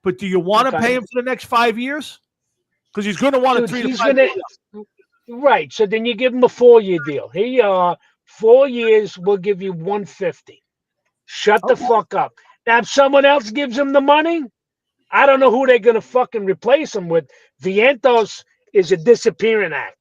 But do you want to pay him for the next 5 years? Because he's going to want a 3 to 5 years. Right. So then you give him a 4-year deal. Here you are, 4 years, we'll give you $150. Shut the fuck up. Now, if someone else gives him the money, I don't know who they're going to fucking replace him with. Vientos is a disappearing act.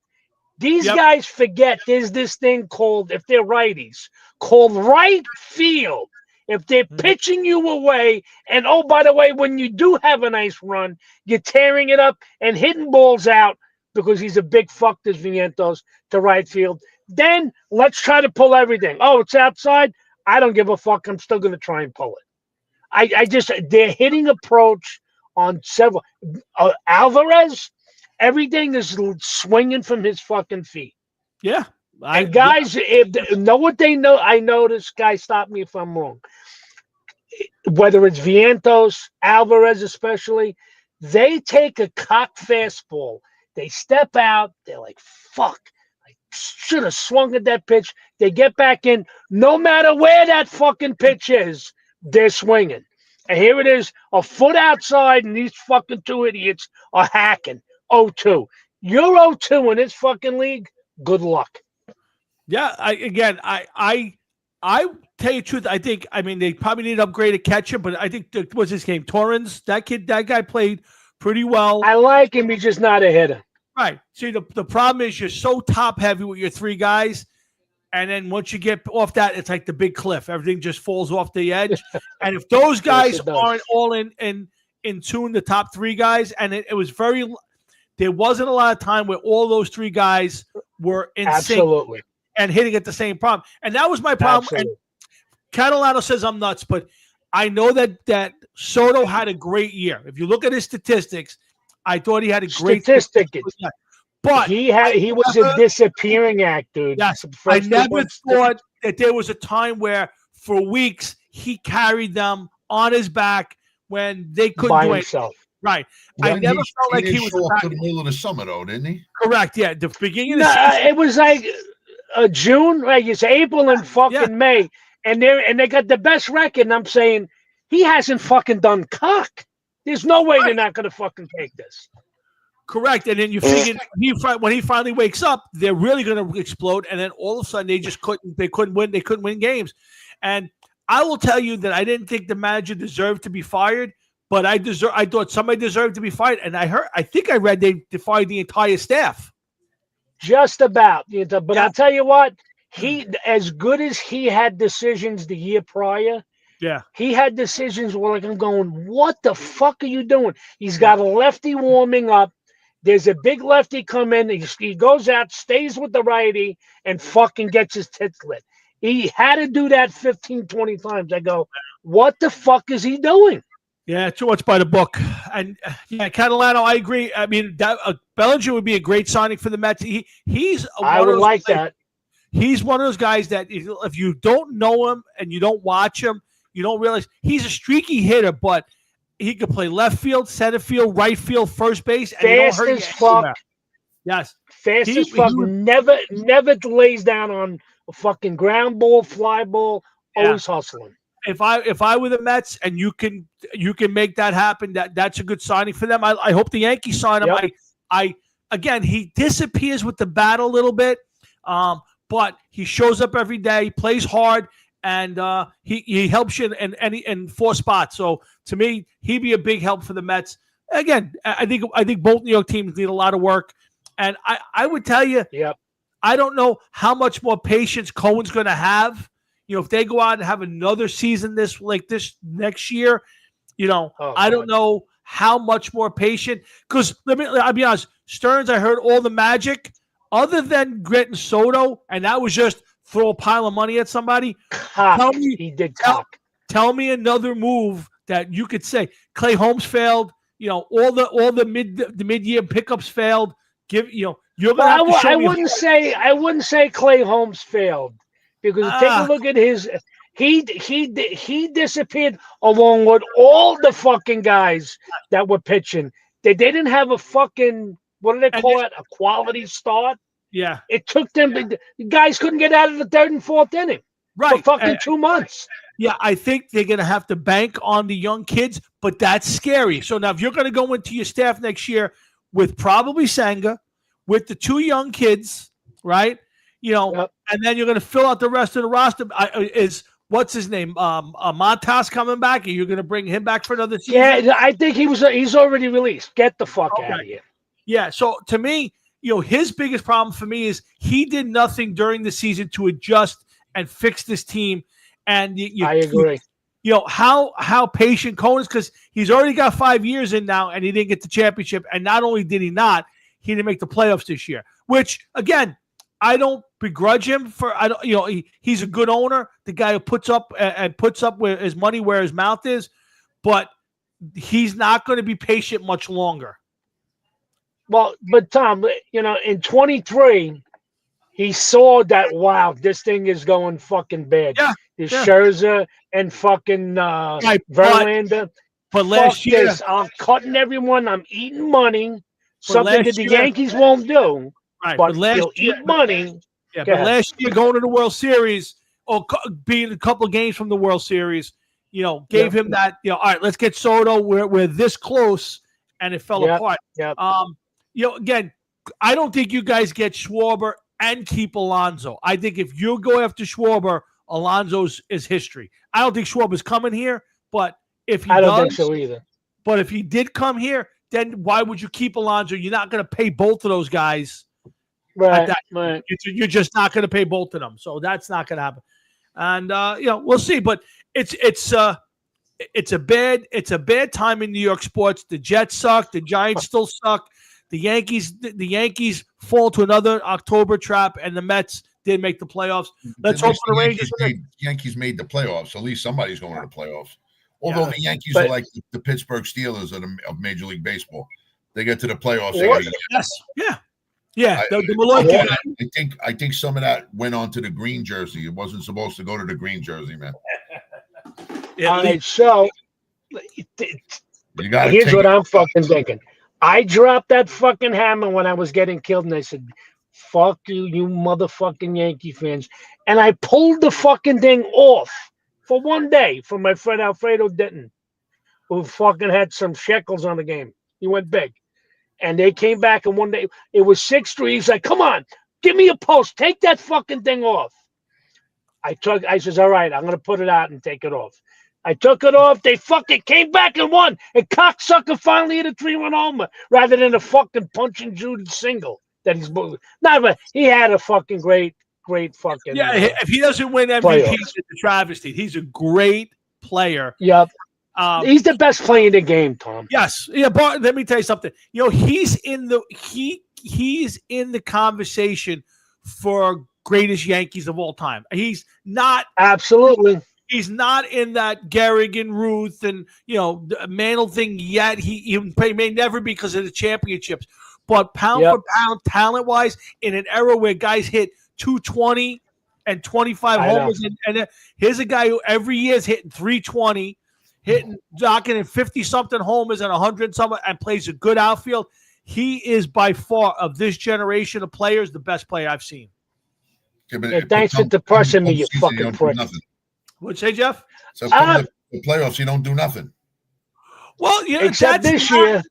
These guys forget there's this thing called, if they're righties, called right field. If they're pitching you away, and oh, by the way, when you do have a nice run, you're tearing it up and hitting balls out because he's a big fuck, this Vientos, to right field, then let's try to pull everything. Oh, it's outside? I don't give a fuck. I'm still going to try and pull it. They're hitting approach on several. Alvarez, everything is swinging from his fucking feet. Yeah. And guys, know what they know. I noticed, guys, stop me if I'm wrong. Whether it's Vientos, Alvarez especially, they take a cock fastball. They step out. They're like, fuck. I should have swung at that pitch. They get back in. No matter where that fucking pitch is, they're swinging. And here it is, a foot outside, and these fucking 2 idiots are hacking. 0-2. You're 0-2 in this fucking league. Good luck. Yeah, I I tell you the truth. I mean, they probably need to upgrade a catcher, but I think what's his name? Torrens. That guy played pretty well. I like him. He's just not a hitter. Right. See, the problem is you're so top heavy with your three guys. And then once you get off that, it's like the big cliff. Everything just falls off the edge. And if those guys aren't all in tune, the top three guys, and it was there wasn't a lot of time where all those three guys were in Absolutely. sync and hitting at the same problem. And that was my problem. Absolutely. And Catalano says I'm nuts, but I know that Soto had a great year. If you look at his statistics, I thought he had a great statistic. But he was a disappearing act, dude. Yes, I never thought that there was a time where for weeks he carried them on his back when they couldn't by do himself. Anything. Right. I never felt like he was show up to the middle of the summer, though, didn't he? Correct. Yeah, the beginning of the season. It was like June, like it's April and fucking May, and they got the best record. And I'm saying he hasn't fucking done cock. There's no way they're not going to fucking take this. Correct, and then you figured when he finally wakes up, they're really going to explode, and then all of a sudden they just couldn't win games. And I will tell you that I didn't think the manager deserved to be fired, but I thought somebody deserved to be fired, and I think I read they fired the entire staff. Just about, but I'll tell you what, he as good as he had decisions the year prior. Yeah, he had decisions where like I'm going, what the fuck are you doing? He's got a lefty warming up. There's a big lefty come in. He goes out, stays with the righty, and fucking gets his tits lit. He had to do that 15, 20 times. I go, what the fuck is he doing? Yeah, too much by the book. And Catalano, I agree. I mean, Bellinger would be a great signing for the Mets. I would like that. He's one of those guys that if you don't know him and you don't watch him, you don't realize he's a streaky hitter, but he could play left field, center field, right field, first base. And fast as fuck. Yes. Fast as fuck. Never lays down on a fucking ground ball, fly ball, always hustling. If I were the Mets and you can make that happen, that's a good signing for them. I hope the Yankees sign him. Yep. Again, he disappears with the bat a little bit, but he shows up every day, plays hard, and he helps you in four spots. So to me, he'd be a big help for the Mets. Again, I think both New York teams need a lot of work, and I would tell you, I don't know how much more patience Cohen's going to have. If they go out and have another season this next year, I don't know how much more patient. Because I'll be honest, Stearns, I heard all the magic other than Grit and Soto, and that was just throw a pile of money at somebody. He did cock. Tell me another move that you could say. Clay Holmes failed. All the mid-year pickups failed. You're gonna have to show me. I wouldn't say Clay Holmes failed. Because take a look at his, he disappeared along with all the fucking guys that were pitching. They didn't have a fucking, what do they call it? A quality start. Yeah. It took them. The guys couldn't get out of the third and fourth inning. Right. For fucking 2 months. Yeah, I think they're going to have to bank on the young kids, but that's scary. So now if you're going to go into your staff next year with probably Senga, with the two young kids, right? And then you're going to fill out the rest of the roster. What's his name? Montas coming back? Are you going to bring him back for another season? Yeah, I think he's already released. Get the fuck out of here. Yeah, so to me, his biggest problem for me is he did nothing during the season to adjust and fix this team. And I agree. How patient Cohen is, because he's already got 5 years in now, and he didn't get the championship. And not only did he not, he didn't make the playoffs this year. Which again, I don't begrudge him for. I don't. He's a good owner. The guy who puts up with his money where his mouth is, but he's not going to be patient much longer. Well, but Tom, in 23, he saw that, wow, this thing is going fucking bad. Yeah. Scherzer and fucking Verlander. But last year, I'm cutting everyone. I'm eating money. Something that the Yankees won't do. Right, but he'll eat money. Yeah, but last year going to the World Series or being a couple of games from the World Series, gave him that. All right, let's get Soto. We're this close, and it fell apart. Yep. Again, I don't think you guys get Schwarber and keep Alonso. I think if you go after Schwarber, Alonso's is history. I don't think Schwab is coming here, but if he I don't does, think so either. but if he did come here, then why would you keep Alonso? You're not going to pay both of those guys. Right, that, right. You're just not going to pay both of them. So that's not going to happen. And we'll see. But it's a bad time in New York sports. The Jets suck. The Giants still suck. The Yankees fall to another October trap, and the Mets did make the playoffs. Let's hope for the Rangers. Yankees made the playoffs. At least somebody's going to the playoffs. Although the Yankees are like the Pittsburgh Steelers of Major League Baseball. They get to the playoffs. Yes. Yeah. The Malloy. I think some of that went on to the green jersey. It wasn't supposed to go to the green jersey, man. All right, so here's what I'm fucking thinking. I dropped that fucking hammer when I was getting killed, and I said, fuck you, you motherfucking Yankee fans. And I pulled the fucking thing off for one day from my friend Alfredo Denton, who fucking had some shekels on the game. He went big. And they came back, and one day, it was 6-3. He's like, come on, give me a post. Take that fucking thing off. I says, all right, I'm going to put it out and take it off. I took it off. They fucking came back and won. And cocksucker finally hit a 3-1 homer rather than a fucking punch and Judy single that he's bullied. No, but he had a fucking great fucking. Yeah, if he doesn't win MVP, it's a travesty. He's a great player. Yep. He's the best player in the game, Tom. Yes. Yeah, but let me tell you something. He's in the conversation for greatest Yankees of all time. He's not absolutely. He's not in that Gehrig and Ruth and Mantle thing yet. He may never be because of the championships. But pound for pound, talent wise, in an era where guys hit 220 and 25 homers, and here's a guy who every year is hitting 320, knocking in 50 something homers and 100 something, and plays a good outfield. He is by far of this generation of players the best player I've seen. Thanks for depressing me, you fucking prick. What'd you say, Jeff? So the playoffs, you don't do nothing. Well, except this year.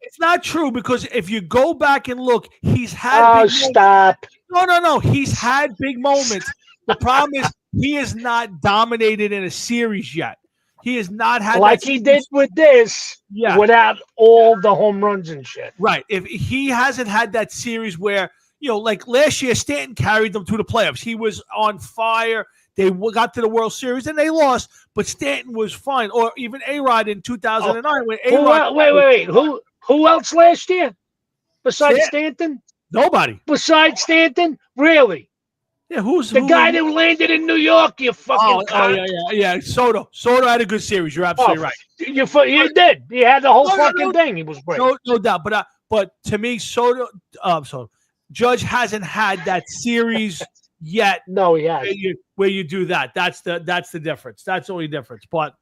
It's not true because if you go back and look, he's had. Stop. No. He's had big moments. The problem is he has not dominated in a series yet. He has not had like he did with this. Yeah. Without all the home runs and shit. Right. If he hasn't had that series where like last year, Stanton carried them to the playoffs. He was on fire. They got to the World Series and they lost, but Stanton was fine. Or even A-Rod in 2009 when A-Rod. Wait. Who else last year besides Stanton? Nobody. Besides Stanton? Really? Yeah, who's the guy that landed in New York? You fucking yeah. Soto had a good series. You're absolutely right. You did. He had the whole fucking thing. He was great. No doubt. But to me, Judge hasn't had that series yet. No, he hasn't. Where you do that. That's the difference. That's the only difference. But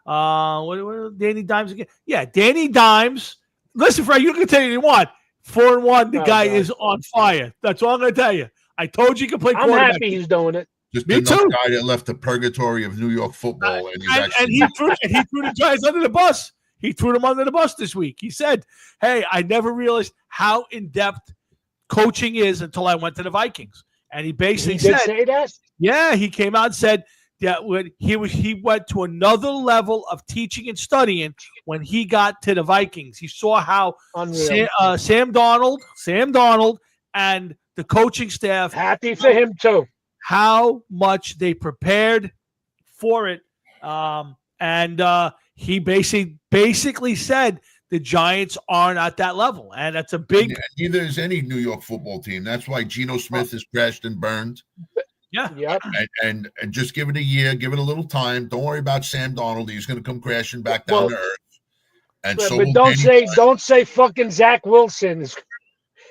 what Danny Dimes again? Yeah, Danny Dimes. Listen, Frank, you can tell you what. 4-1, the guy is on fire. That's all I'm going to tell you. I told you he could play quarterback. I'm happy he's doing it. Just another guy that left the purgatory of New York football. And he threw the Giants under the bus. He threw them under the bus this week. He said, hey, I never realized how in-depth coaching is until I went to the Vikings. And he basically did say that? Yeah, he came out and said that when he went to another level of teaching and studying when he got to the Vikings. He saw how Sam Darnold and the coaching staff, happy for him too, how much they prepared for it. And he basically said the Giants aren't at that level, and that's a big. Neither is any New York football team. That's why Geno Smith is crashed and burned. Yeah. Yep. And just give it a year, give it a little time. Don't worry about Sam Darnold. He's going to come crashing back down to earth. And but don't say fucking Zach Wilson is.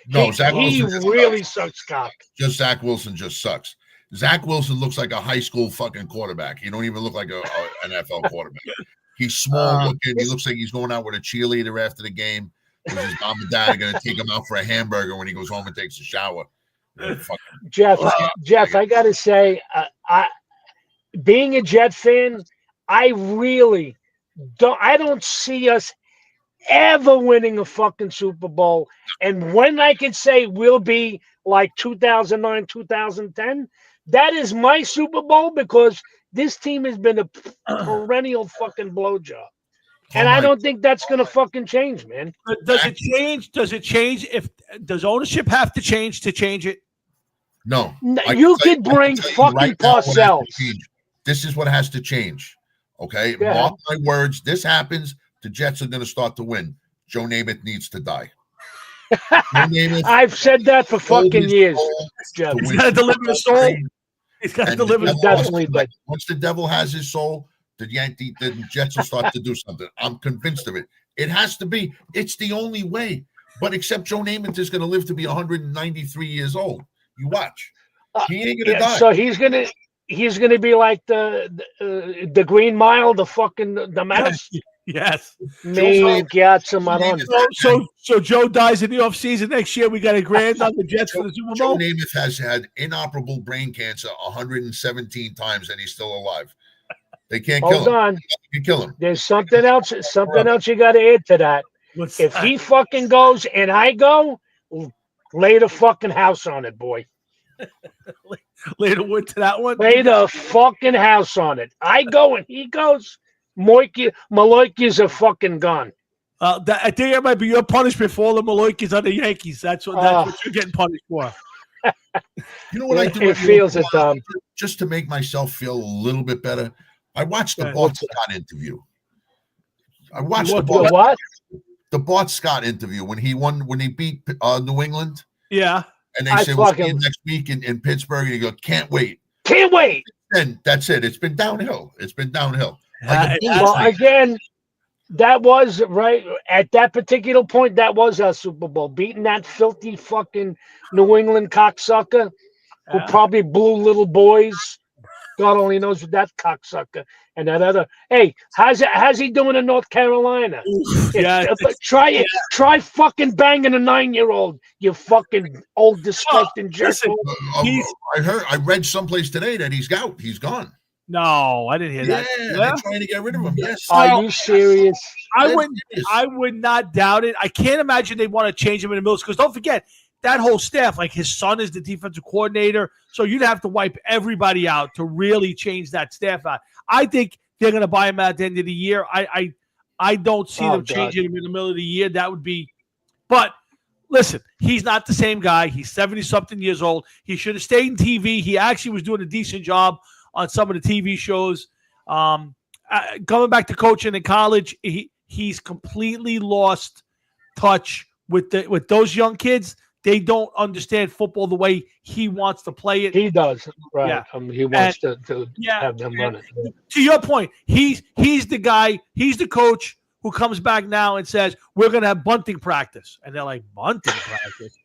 No, Zach Wilson. He really sucks cock. Just Zach Wilson just sucks. Zach Wilson looks like a high school fucking quarterback. He don't even look like an NFL quarterback. He's small looking. He looks like he's going out with a cheerleader after the game. Because his mom and dad are going to take him out for a hamburger when he goes home and takes a shower. Jeff, I got to say, being a Jet fan, I really don't see us ever winning a fucking Super Bowl. And when I can say we'll be like 2009, 2010, That is my Super Bowl because this team has been a perennial fucking blowjob. And I don't think that's going to fucking change, man. Does it change? Does it change? Does ownership have to change it? No. You could bring fucking Parcells. This is what has to change. Okay? Yeah. Mark my words. This happens. The Jets are going to start to win. Joe Namath needs to die. I've said that for fucking years. Jeff. He's got to deliver the soul. He's got to deliver the soul. Definitely. Once the devil has his soul, the Jets will start to do something. I'm convinced of it. It has to be. It's the only way. But except Joe Namath is going to live to be 193 years old. You watch. He ain't going to die. So he's gonna be like the Green Mile, the mouse. Yes. So Joe dies in the offseason next year. We got a grand on the Jets for the Super Bowl. Joe Namath has had inoperable brain cancer 117 times, and he's still alive. They can't kill him. Hold on. You can kill him. There's something else. Something else you got to add to that. If he fucking goes and I go, lay the fucking house on it, boy. Lay the wood to that one. Lay the fucking house on it. I go and he goes. Maloiki's a fucking gun. I think that might be your punishment for all the Maloikis on the Yankees. That's what you're getting punished for. You know what I do? It feels it, Tom. Just to make myself feel a little bit better. I watched the Bart Scott interview. I watched the Bart Scott interview when he beat New England. Yeah. And they said, we'll see you next week in Pittsburgh. And he goes, can't wait. Can't wait. And that's it. It's been downhill. Again, that was right at that particular point. That was our Super Bowl, beating that filthy fucking New England cocksucker who probably blew little boys. God only knows what that cocksucker and that other. Hey, how's he doing in North Carolina? Try fucking banging a 9-year-old. You fucking old disgusting jerk. I read someplace today that he's out. He's gone. No, I didn't hear that. Yeah, they're trying to get rid of him. Yes. Are you serious? I would not doubt it. I can't imagine they want to change him in the middle because don't forget that whole staff. Like his son is the defensive coordinator, so you'd have to wipe everybody out to really change that staff out. I think they're going to buy him at the end of the year. I don't see them changing him in the middle of the year. That would be, but. Listen, he's not the same guy. He's 70-something years old. He should have stayed in TV. He actually was doing a decent job on some of the TV shows. Going back to coaching in college, he's completely lost touch with those young kids. They don't understand football the way he wants to play it. He does, right? Yeah. He wants to have them run it. To your point, he's the guy. He's the coach who comes back now and says, we're going to have bunting practice. And they're like, bunting practice?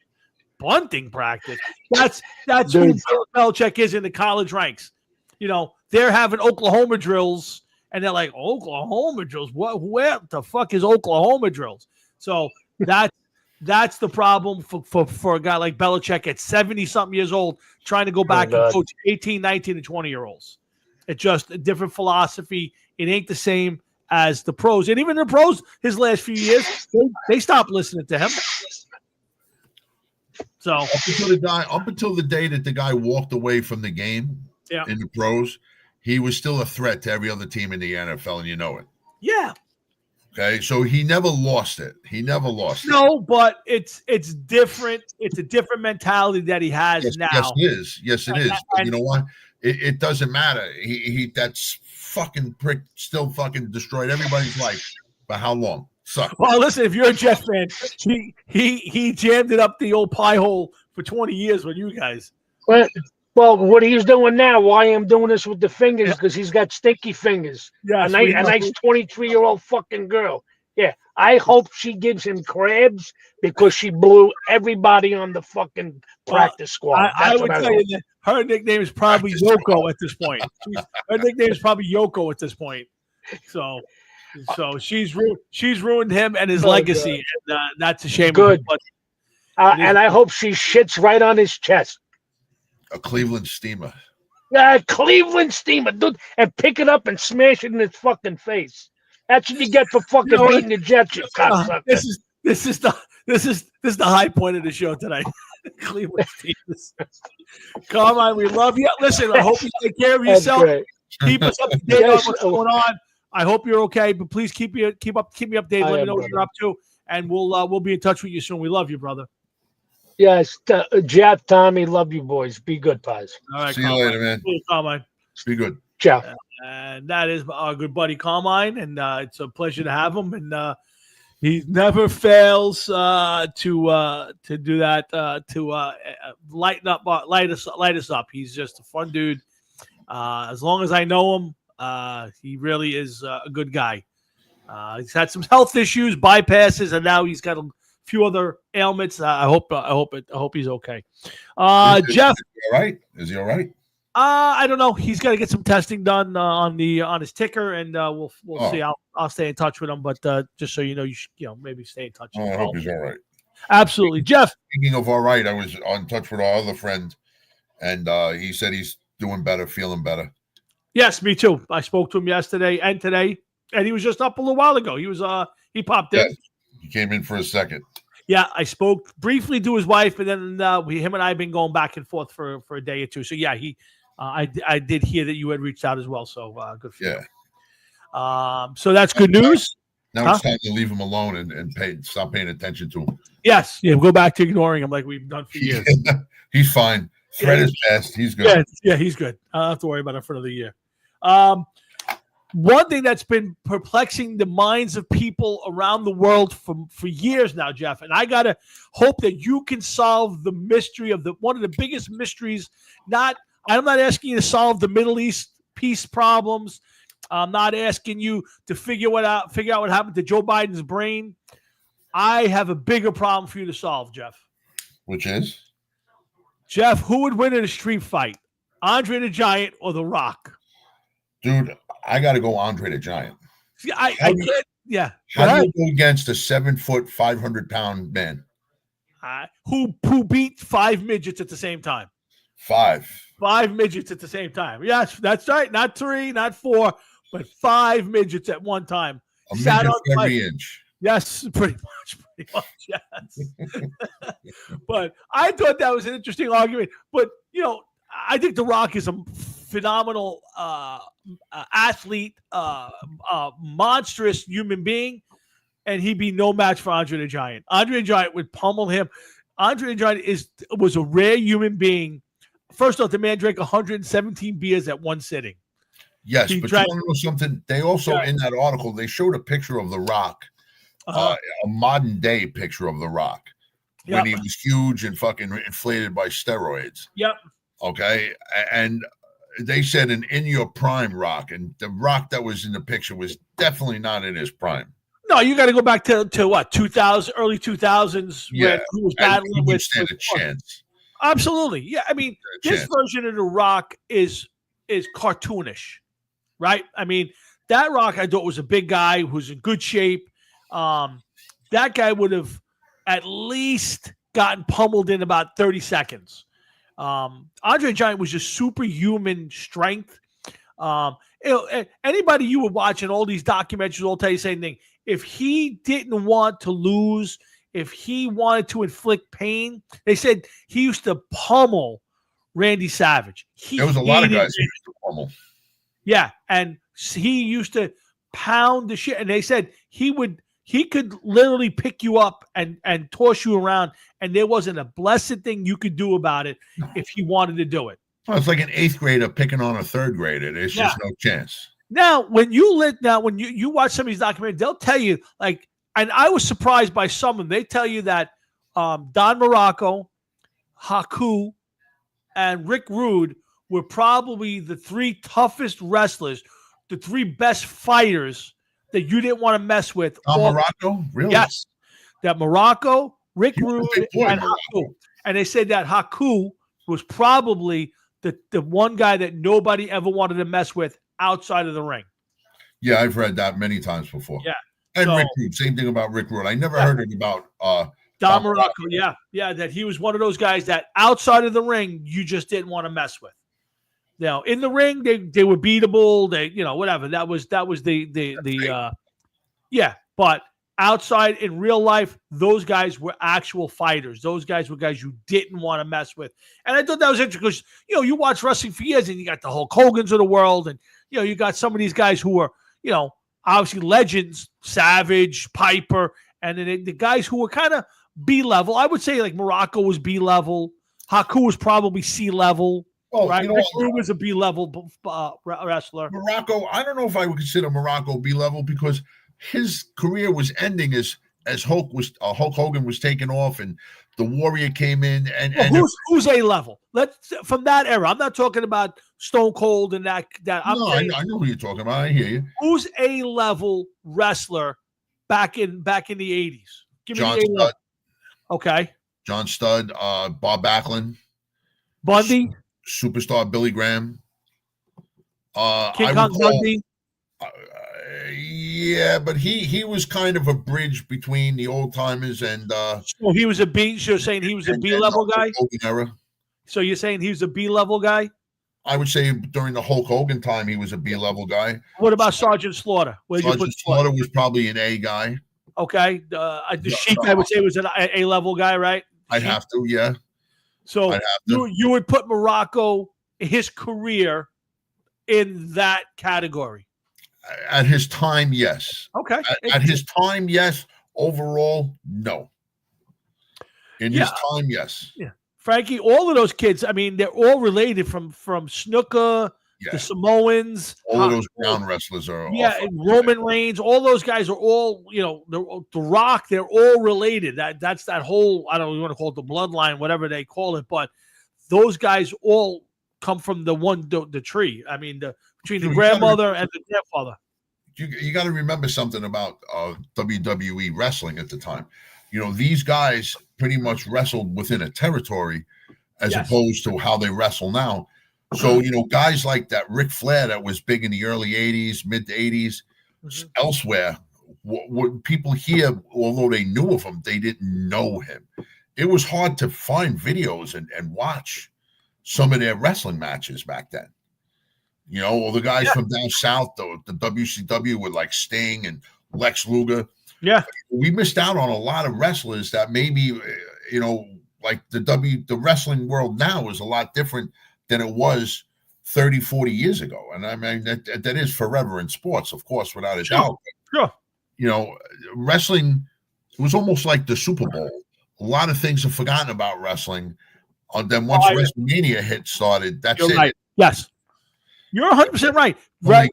Bunting practice? That's who Bill Belichick is in the college ranks. You know, they're having Oklahoma drills, and they're like, Oklahoma drills? Where the fuck is Oklahoma drills? So that's the problem for a guy like Belichick at 70-something years old trying to go back and coach 18, 19, and 20-year-olds. It's just a different philosophy. It ain't the same as the pros. And even the pros, his last few years, they stopped listening to him. So up until the day that the guy walked away from the game in the pros, he was still a threat to every other team in the NFL, and you know it. Yeah. Okay, so he never lost it. No, but it's different. It's a different mentality that he has now. Yes, it is. But you know what? It doesn't matter. He that's fucking prick still fucking destroyed everybody's life. For how long? Suck. Well, listen, if you're a Jets fan, he jammed it up the old pie hole for 20 years with you guys. Well, what he's doing now, why I'm doing this with the fingers, because he's got stinky fingers. Yeah, a nice 23-year-old fucking girl. Yeah, I hope she gives him crabs because she blew everybody on the fucking practice squad. I would tell you that her nickname is probably Yoko at this point. Her nickname is probably Yoko at this point. So she's ruined him and his legacy. And, that's a shame. Good. And I hope she shits right on his chest. A Cleveland steamer. Cleveland steamer, dude, and pick it up and smash it in his fucking face. That's what you get for fucking beating the Jets, you cocksucker. This is the high point of the show tonight. Cleveland Steelers. Carmine, we love you. Listen, I hope you take care of That's yourself. great. Keep us up to date Yes, on what's going on. I hope you're okay, but please keep me updated. I Let me am, know what you're brother. up to, and we'll be in touch with you soon. We love you, brother. Yes, Jeff, Tommy, love you boys. Be good, guys. All right, See you Carmine. later, man. See you, Carmine. Be good. Ciao. And that is our good buddy Carmine, and it's a pleasure to have him. And he never fails to do that to light us up. He's just a fun dude. As long as I know him, he really is a good guy. He's had some health issues, bypasses, and now he's got a few other ailments. I hope he's okay. Jeff, All right? Is he all right? I don't know. He's got to get some testing done on his ticker, and we'll see. I'll stay in touch with him, but just so you know, maybe stay in touch. Oh, I hope he's all right. Absolutely, Jeff. Speaking of all right, I was on touch with our other friend, and he said he's doing better, feeling better. Yes, me too. I spoke to him yesterday and today, and he was just up a little while ago. He popped in. Yes, he came in for a second. Yeah, I spoke briefly to his wife, and then him and I have been going back and forth for a day or two. So yeah, I did hear that you had reached out as well. So good for you. So that's good news. Now it's time to leave him alone and stop paying attention to him. Yes, yeah, go back to ignoring him like we've done for years. He's fine. Threat is past. He's good. Yeah, he's good. I don't have to worry about it for another year. One thing that's been perplexing the minds of people around the world for years now, Jeff, and I gotta hope that you can solve the mystery of one of the biggest mysteries. I'm not asking you to solve the Middle East peace problems. I'm not asking you to figure out what happened to Joe Biden's brain. I have a bigger problem for you to solve, Jeff. Which is? Jeff, who would win in a street fight? Andre the Giant or The Rock? Dude, I got to go Andre the Giant. See, I can't. Yeah. How do you go against a 7 foot, 500-pound man? Who beat 5 midgets at the same time? 5 midgets at the same time. Yes, that's right. Not 3, not 4, but 5 midgets at one time. A midget for every inch. Yes, pretty much, yes. But I thought that was an interesting argument. But, I think The Rock is a phenomenal athlete, monstrous human being, and he'd be no match for Andre the Giant. Andre the Giant would pummel him. Andre the Giant was a rare human being. First off, the man drank 117 beers at one sitting. Yes, but you want to know something? They also, in that article, they showed a picture of The Rock, a modern day picture of The Rock, when he was huge and fucking inflated by steroids. Yep. Okay. And they said an in your prime Rock, and the Rock that was in the picture was definitely not in his prime. No, you got to go back to what, 2000, early 2000s, Yeah, when he was battling with stand a chance. Absolutely. Yeah. I mean, this version of The Rock is cartoonish, right? I mean, that Rock I thought was a big guy who's in good shape. That guy would have at least gotten pummeled in about 30 seconds. Andre the Giant was just superhuman strength. Anybody you would watch in all these documentaries will tell you the same thing. If he didn't want to lose, if he wanted to inflict pain, they said he used to pummel Randy Savage. There was a lot of guys who used to pummel. Yeah, and he used to pound the shit. And they said he could literally pick you up and toss you around, and there wasn't a blessed thing you could do about it if he wanted to do it. Well, it's like an 8th grader picking on a 3rd grader. There's just no chance. Now, when you watch some of these documentaries, they'll tell you, like, and I was surprised by some of them. They tell you that Don Morocco, Haku, and Rick Rude were probably the 3 toughest wrestlers, the 3 best fighters that you didn't want to mess with. Morocco? Really? Yes. That Morocco, Rick Rude, and Haku. And they said that Haku was probably the one guy that nobody ever wanted to mess with outside of the ring. Yeah, I've read that many times before. Yeah. And Rick Rude, same thing about Rick Rude. I never heard it about Don Morocco. Yeah, that he was one of those guys that outside of the ring you just didn't want to mess with. Now in the ring they were beatable. They whatever. That was the but outside in real life, those guys were actual fighters. Those guys were guys you didn't want to mess with. And I thought that was interesting because, you watch wrestling for years and you got the Hulk Hogan's of the world. And, you got some of these guys who are, obviously legends, Savage, Piper, and then the guys who were kind of B-level. I would say like Morocco was B-level. Haku was probably C-level. Oh, right? Rick Rude was a B-level wrestler. Morocco, I don't know if I would consider Morocco B-level because his career was ending as Hulk Hogan was taken off and the Warrior came in. Who's A-level? Let's from that era. I'm not talking about Stone Cold and that. I know who you're talking about. I hear you. Who's A-level wrestler back in the 80s? Give me John the A-level. Studd. Okay. John Studd, Bob Backlund, Bundy, superstar Billy Graham, King Kong Bundy. Yeah, but he was kind of a bridge between the old timers and. So he was a B. So you're saying he was a B-level guy? Era. So you're saying he was a B-level guy? I would say during the Hulk Hogan time, he was a B-level guy. What about Sergeant Slaughter? Sergeant Slaughter was probably an A guy. Okay, the Sheik I would say was an A-level guy, right? I'd have to, yeah. So you would put Morocco, his career, in that category. At his time, yes. Okay. At his time, yes. Overall, no. In his time, yes. Yeah, Frankie, all of those kids. I mean, they're all related from Snuka. The Samoans, all of those ground wrestlers are. And Roman Reigns, all those guys are all, the Rock. They're all related. That's that whole. I don't know, you want to call it the bloodline, whatever they call it, but those guys all come from the tree. I mean, between the grandmother and the grandfather. You got to remember something about WWE wrestling at the time. These guys pretty much wrestled within a territory, as opposed to how they wrestle now. So, guys like that Ric Flair that was big in the early 80s, mid 80s, elsewhere, what people here, although they knew of him, they didn't know him. It was hard to find videos and watch some of their wrestling matches back then. All the guys from down south, the WCW with like Sting and Lex Luger. Yeah. We missed out on a lot of wrestlers that maybe, like the wrestling world now is a lot different than it was 30, 40 years ago. And I mean, that is forever in sports, of course, without a doubt. Sure. Wrestling was almost like the Super Bowl. A lot of things are forgotten about wrestling. Then once WrestleMania started, that's it. Right. Yes. You're 100% right. Right.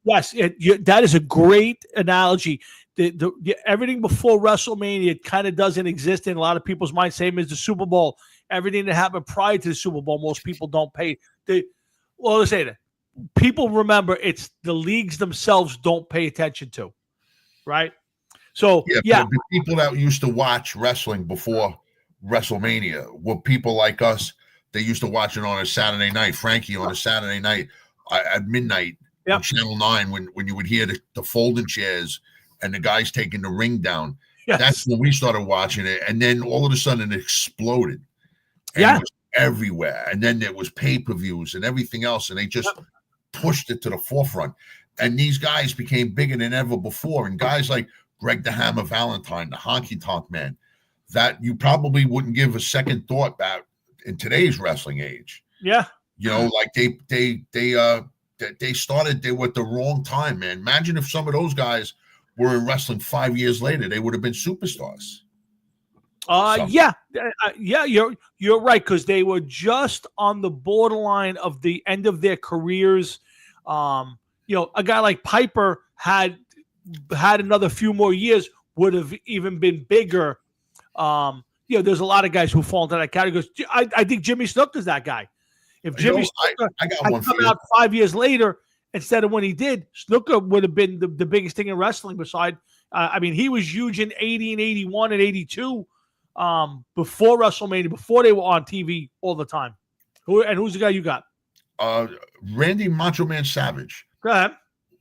Yes. That is a great analogy. Everything before WrestleMania kind of doesn't exist in a lot of people's minds, same as the Super Bowl. Everything that happened prior to the Super Bowl, most people don't pay. Let's say that. People remember it's the leagues themselves don't pay attention to, right? So, the people that used to watch wrestling before WrestleMania were people like us. They used to watch it on a Saturday night. Frankie on a Saturday night at midnight on Channel 9 when you would hear the folding chairs and the guys taking the ring down. Yes. That's when we started watching it. And then all of a sudden it exploded. And it was everywhere. And then there was pay-per-views and everything else. And they just pushed it to the forefront. And these guys became bigger than ever before. And guys like Greg the Hammer Valentine, the Honky Tonk Man, that you probably wouldn't give a second thought about in today's wrestling age. Yeah. Like they started there with the wrong time, man. Imagine if some of those guys were in wrestling 5 years later, they would have been superstars. You're right, because they were just on the borderline of the end of their careers. A guy like Piper had another few more years, would have even been bigger. There's a lot of guys who fall into that category. I think Jimmy Snuka's that guy. If Jimmy Snuka had come out 5 years later instead of when he did, Snuka would have been the biggest thing in wrestling. Beside, he was huge in 80 and 81 and 82 before WrestleMania, before they were on TV all the time. Who's the guy you got? Randy Macho Man Savage. Go ahead.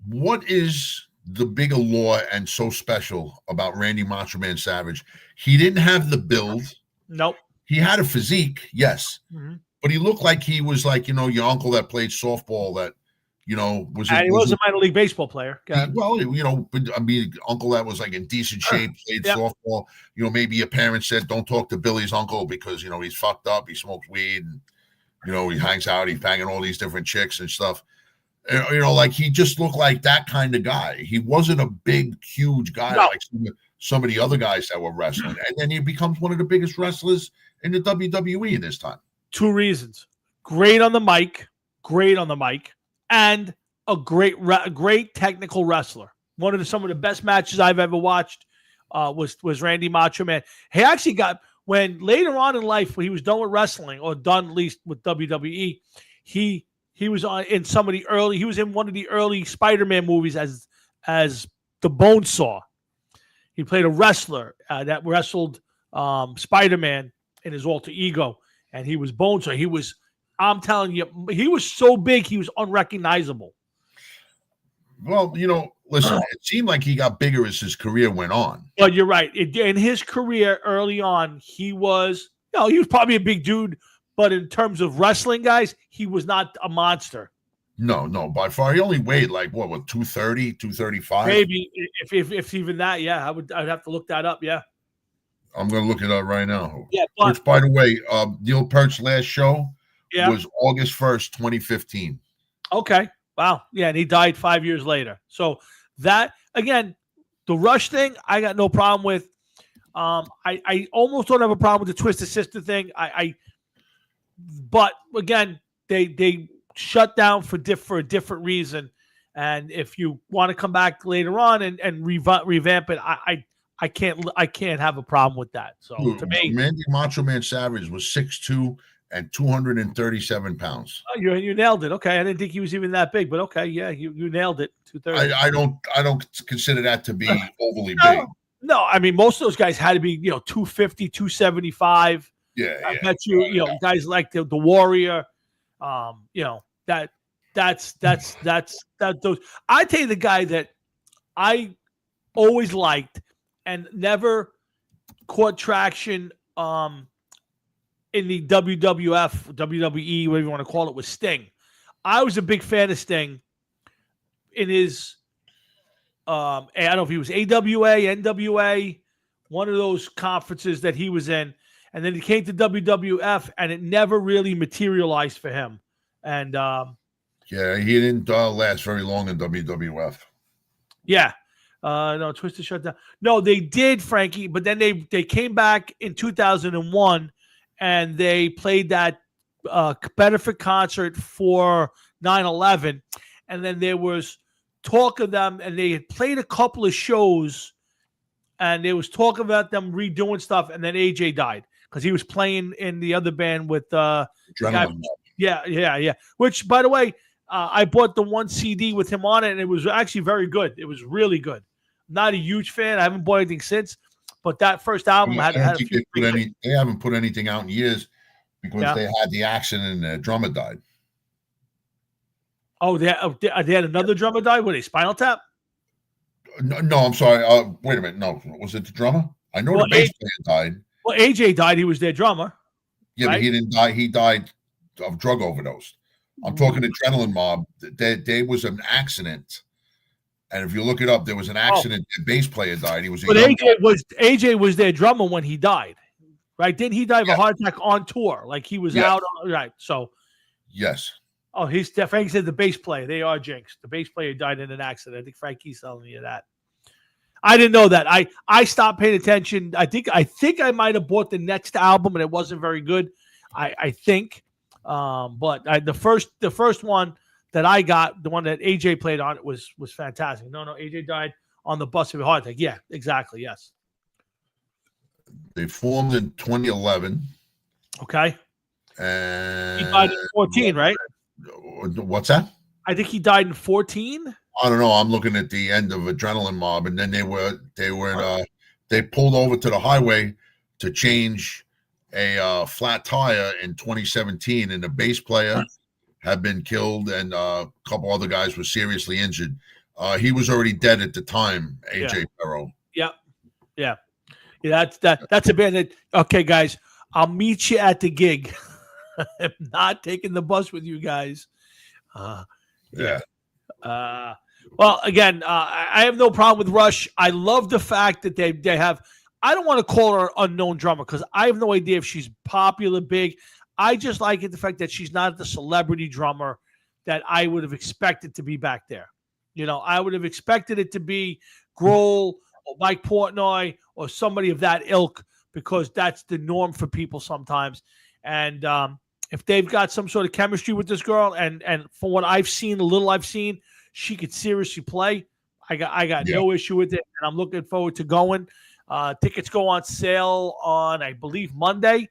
What is the big allure and so special about Randy Macho Man Savage? He didn't have the build. Nope. He had a physique, yes. Mm-hmm. But he looked like he was like, your uncle that played softball that, Was And it? he was a minor league baseball player. Go ahead. Well, but I mean, uncle that was like in decent shape, played Yep. softball. Maybe your parents said, "Don't talk to Billy's uncle because he's fucked up. He smokes weed, and he hangs out. He's banging all these different chicks and stuff." Like he just looked like that kind of guy. He wasn't a big, huge guy No. like some of the other guys that were wrestling, and then he becomes one of the biggest wrestlers in the WWE this time. 2 reasons: great on the mic, and a great technical wrestler. Some of the best matches I've ever watched was Randy Macho Man. He actually when later on in life, when he was done with wrestling, or done at least with WWE, he was in some of the early. He was in one of the early Spider-Man movies as the Bonesaw. He played a wrestler that wrestled Spider-Man in his alter ego, and he was Bonesaw. I'm telling you, he was so big, he was unrecognizable. Well, listen, it seemed like he got bigger as his career went on. But you're right. In his career early on, he was probably a big dude, but in terms of wrestling guys, he was not a monster. No, by far. He only weighed like what 230, 235? Maybe if even that, yeah. I'd have to look that up, yeah. I'm gonna look it up right now. Yeah, which by the way, Neil Peart's last show was August 1st, 2015. Okay. Wow. Yeah, and he died 5 years later. So that, again, the Rush thing, I got no problem with. I almost don't have a problem with the Twisted Sister thing. But again, they shut down for a different reason. And if you want to come back later on and revamp it, I can't have a problem with that. So to me, Randy Macho Man Savage was 6'2" and 237 pounds. Oh, you nailed it. Okay, I didn't think he was even that big, but okay, yeah, you nailed it. 230. I don't consider that to be overly big. No, I mean most of those guys had to be 250, 275. Yeah, I bet guys like the Warrior. That's those. I tell you the guy that I always liked and never caught traction in the WWF, WWE, whatever you want to call it, was Sting. I was a big fan of Sting in his, I don't know if he was AWA, NWA, one of those conferences that he was in. And then he came to WWF, and it never really materialized for him. And he didn't last very long in WWF. Yeah. No, Twisted shut down. No, they did, Frankie, but then they came back in 2001, and they played that benefit concert for 9/11, and then there was talk of them, and they had played a couple of shows, and there was talk about them redoing stuff, and then AJ died because he was playing in the other band with Adrenaline. Yeah. Which, by the way, I bought the one CD with him on it, and it was actually very good. It was really good. Not a huge fan. I haven't bought anything since, but that first album had a few. They haven't put anything out in years because they had the accident and the drummer died. Oh, they had another drummer die? Were they Spinal Tap? No, I'm sorry. Wait a minute. No, was it the drummer? I know the bass player died. Well, AJ died. He was their drummer. Yeah, right? But he didn't die. He died of drug overdose. I'm talking Adrenaline Mob. There was an accident. And if you look it up, there was an accident. The bass player died. He was. But AJ was their drummer when he died, right? Didn't he die of a heart attack on tour? Like he was out, right? So, yes. Oh, Frank said the bass player. They are jinxed. The bass player died in an accident. I think Frankie's telling you that. I didn't know that. I stopped paying attention. I think I might have bought the next album and it wasn't very good. I think, but the first one that I got, the one that AJ played on, it was fantastic. No, AJ died on the bus of a heart attack. Yeah, exactly. Yes. They formed in 2011. Okay. And he died in 14, right? What's that? I think he died in 14. I don't know. I'm looking at the end of Adrenaline Mob, and then they pulled over to the highway to change a flat tire in 2017, and the bass player had been killed, and a couple other guys were seriously injured. He was already dead at the time. AJ Perro. Yeah. That's a band that. Okay, guys, I'll meet you at the gig. I'm not taking the bus with you guys. Well, again, I have no problem with Rush. I love the fact that they have. I don't want to call her an unknown drummer because I have no idea if she's popular, big. I just like it the fact that she's not the celebrity drummer that I would have expected to be back there. You know, I would have expected it to be Grohl or Mike Portnoy or somebody of that ilk because that's the norm for people sometimes. And if they've got some sort of chemistry with this girl, and from what I've seen, a little I've seen, she could seriously play. I got no issue with it, and I'm looking forward to going. Tickets go on sale on, I believe, Monday.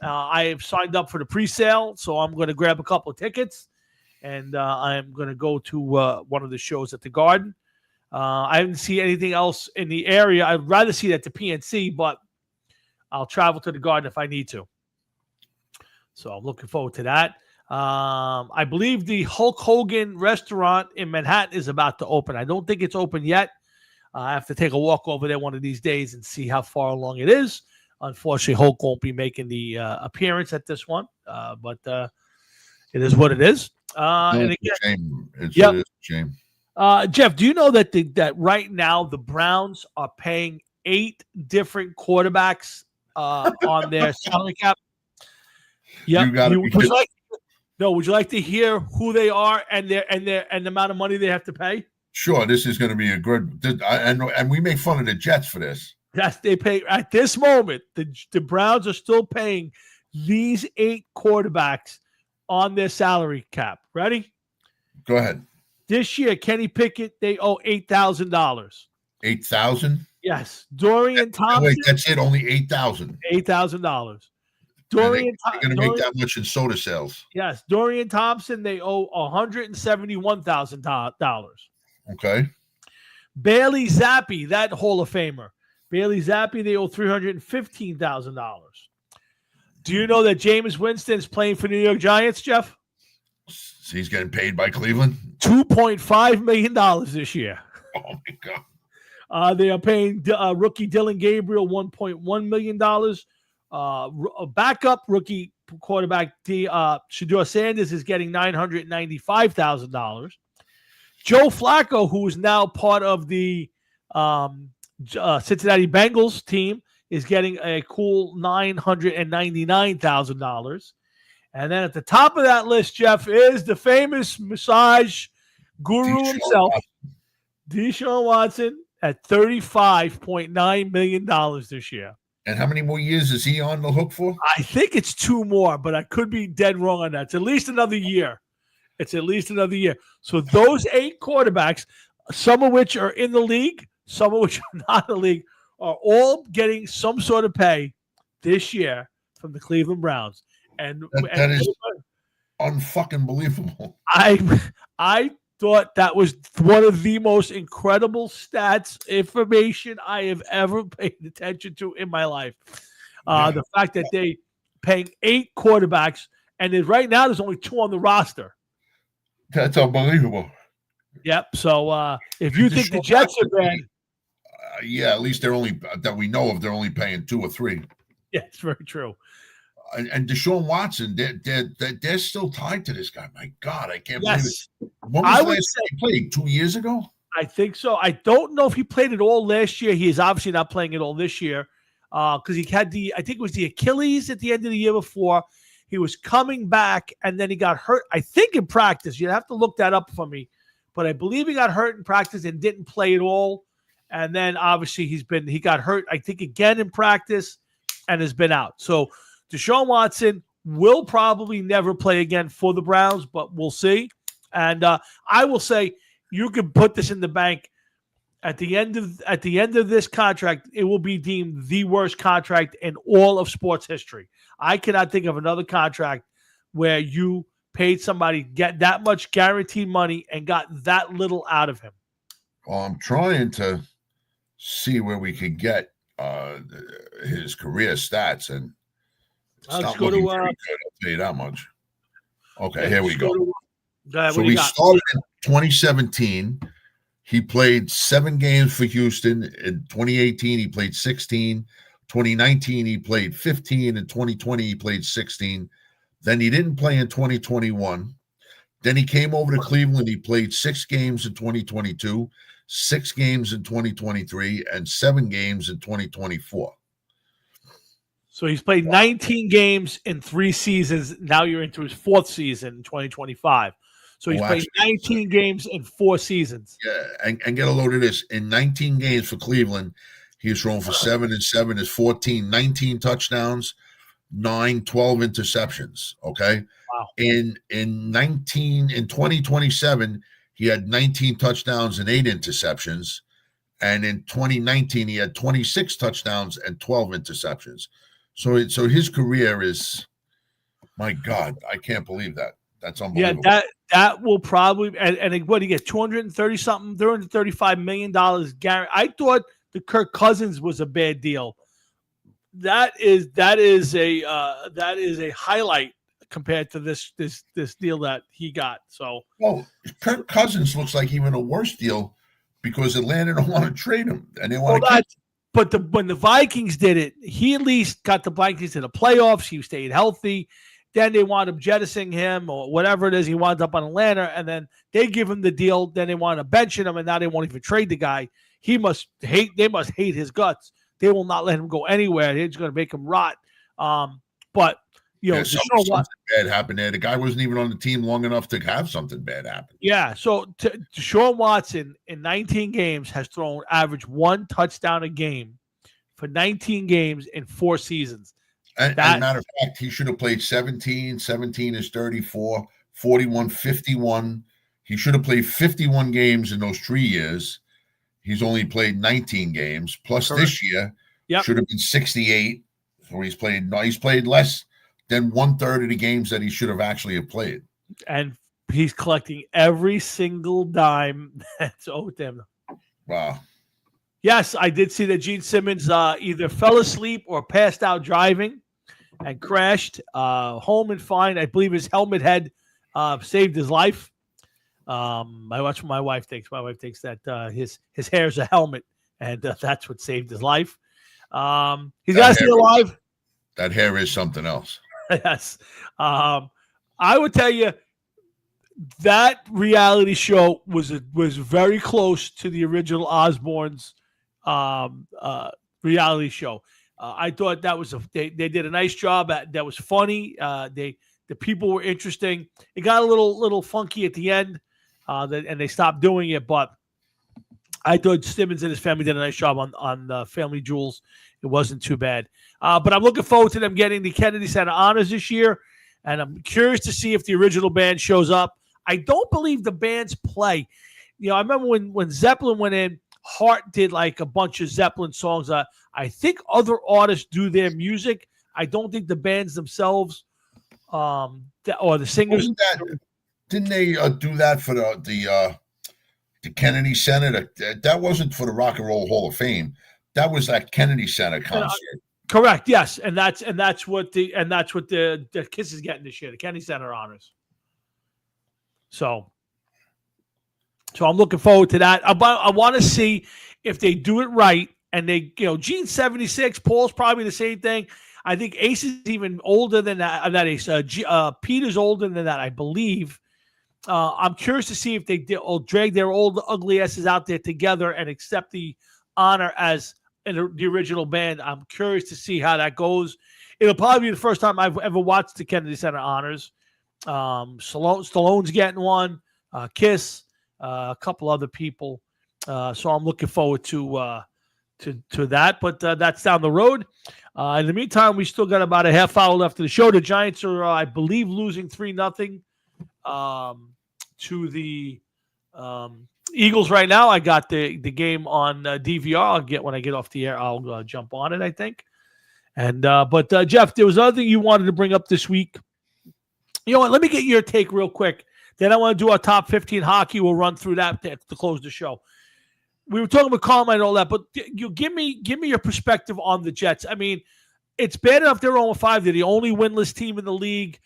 I have signed up for the pre-sale, so I'm going to grab a couple of tickets, and I'm going to go to one of the shows at the Garden. I haven't seen anything else in the area. I'd rather see it at the PNC, but I'll travel to the Garden if I need to. So I'm looking forward to that. I believe the Hulk Hogan restaurant in Manhattan is about to open. I don't think it's open yet. I have to take a walk over there one of these days and see how far along it is. Unfortunately, Hulk won't be making the appearance at this one, but it is what it is. And it's a shame. It's Yep. a shame. Jeff, do you know that that right now the Browns are paying 8 different quarterbacks on their salary cap? Yeah. Would you like to hear who they are and the amount of money they have to pay? Sure, this is going to be a good, and we make fun of the Jets for this. Yes, they pay at this moment. The Browns are still paying these 8 quarterbacks on their salary cap. Ready? Go ahead. This year, Kenny Pickett, they owe $8,000. 8,000. Yes, Dorian Thompson. Wait, that's it. Only 8,000. $8,000. Dorian, they're going to make that much in soda sales. Yes, Dorian Thompson, they owe $171,000. Okay. Bailey Zappi, that Hall of Famer. Bailey Zappi, they owe $315,000. Do you know that Jameis Winston is playing for New York Giants, Jeff? So he's getting paid by Cleveland? $2.5 million this year. Oh, my God. They are paying rookie Dylan Gabriel $1.1 million. A backup rookie quarterback Shedeur Sanders is getting $995,000. Joe Flacco, who is now part of the Cincinnati Bengals team, is getting a cool $999,000. And then at the top of that list, Jeff, is the famous massage guru himself, Deshaun Watson, at $35.9 million this year. And how many more years is he on the hook for? I think it's 2 more, but I could be dead wrong on that. It's at least another year. So those 8 quarterbacks, some of which are in the league, some of which are not in the league, are all getting some sort of pay this year from the Cleveland Browns. And that is unfucking believable. I thought that was one of the most incredible stats information I have ever paid attention to in my life. The fact that they paying 8 quarterbacks, and right now there's only 2 on the roster. That's unbelievable. Yep. So if you think the Jets are bad, at least they're only that we know of. They're only paying 2 or 3. Yeah, it's very true. And Deshaun Watson, they're still tied to this guy. My God, I can't believe it. When was the last time he played? 2 years ago? I think so. I don't know if he played it all last year. He is obviously not playing it all this year because he had I think it was the Achilles at the end of the year before. He was coming back, and then he got hurt, I think, in practice. You'd have to look that up for me. But I believe he got hurt in practice and didn't play at all. And then, obviously, he got hurt, I think, again in practice and has been out. So Deshaun Watson will probably never play again for the Browns, but we'll see. And I will say you can put this in the bank. At the end of this contract, it will be deemed the worst contract in all of sports history. I cannot think of another contract where you paid somebody get that much guaranteed money and got that little out of him. Well, I'm trying to see where we could get his career stats, and it's not looking very good. I'll tell you that much. Okay, here we go. So we started in 2017. He played 7 games for Houston. In 2018, he played 16. 2019, he played 15. In 2020, he played 16. Then he didn't play in 2021. Then he came over to Cleveland. He played 6 games in 2022, 6 games in 2023, and 7 games in 2024. So he's played 19 games in 3 seasons. Now you're into his 4th season in 2025. So he's played 19 games in 4 seasons. Yeah, and get a load of this. In 19 games for Cleveland, he's thrown for 7 and 7 is 14, 19 touchdowns, 12 interceptions. Okay. Wow. In 2027, he had 19 touchdowns and 8 interceptions. And in 2019, he had 26 touchdowns and 12 interceptions. So his career is, my God, I can't believe that. That's unbelievable. Yeah, that will probably and what do you get? $235 million guaranteed. I thought the Kirk Cousins was a bad deal. That is a highlight compared to this deal that he got. So, well, Kirk Cousins looks like even a worse deal because Atlanta don't want to trade him and they want to keep. But when the Vikings did it, he at least got the Vikings to the playoffs. He stayed healthy. Then they wound up jettisoning him or whatever it is. He wound up on Atlanta, and then they give him the deal. Then they want to bench him, and now they won't even trade the guy. They must hate his guts. They will not let him go anywhere. They're just going to make him rot. But something bad happened there. The guy wasn't even on the team long enough to have something bad happen. Yeah. So Deshaun Watson in 19 games has thrown average 1 touchdown a game for 19 games in 4 seasons. And matter of fact, he should have played 17 is 34, 41, 51. He should have played 51 games in those 3 years. He's only played 19 games. Plus Correct. This year should have been 68. So he's played less than 1/3 of the games that he should have actually have played. And he's collecting every single dime that's owed him. Wow. Yes, I did see that Gene Simmons either fell asleep or passed out driving and crashed home and fine. I believe his helmet head saved his life. That's what my wife thinks. My wife thinks that his hair is a helmet, and that's what saved his life. He's got to stay alive. That hair is something else. Yes. I would tell you that reality show was very close to the original Osbourne's reality show. I thought that was they did a nice job. That was funny. The people were interesting. It got a little funky at the end, and they stopped doing it. But I thought Simmons and his family did a nice job on Family Jewels. It wasn't too bad. But I'm looking forward to them getting the Kennedy Center Honors this year, and I'm curious to see if the original band shows up. I don't believe the bands play. I remember when Zeppelin went in, Hart did like a bunch of Zeppelin songs. I think other artists do their music. I don't think the bands themselves or the singers. Didn't they do that for the Kennedy Center? That wasn't for the Rock and Roll Hall of Fame. That was that Kennedy Center concert. Correct. Yes, and that's what the Kiss is getting this year, the Kennedy Center Honors. So I'm looking forward to that. I want to see if they do it right, and they, Gene's 76, Paul's probably the same thing. I think Ace is even older than that. Not Ace. Peter's older than that, I believe. I'm curious to see if they drag their old ugly asses out there together and accept the honor as the original band. I'm curious to see how that goes. It'll probably be the first time I've ever watched the Kennedy Center Honors. Stallone's getting one. Kiss, a couple other people. So I'm looking forward to that. But that's down the road. In the meantime, we still got about a half hour left of the show. The Giants are, I believe, losing 3-0 to the Eagles right now. I got the game on DVR. I'll get when I get off the air. I'll jump on it, I think. And but Jeff, there was another thing you wanted to bring up this week. You know what? Let me get your take real quick. Then I want to do our top 15 hockey. We'll run through that to close the show. We were talking about Carmine and all that, but you give me your perspective on the Jets. I mean, it's bad enough they're 0-5. They're the only winless team in the league.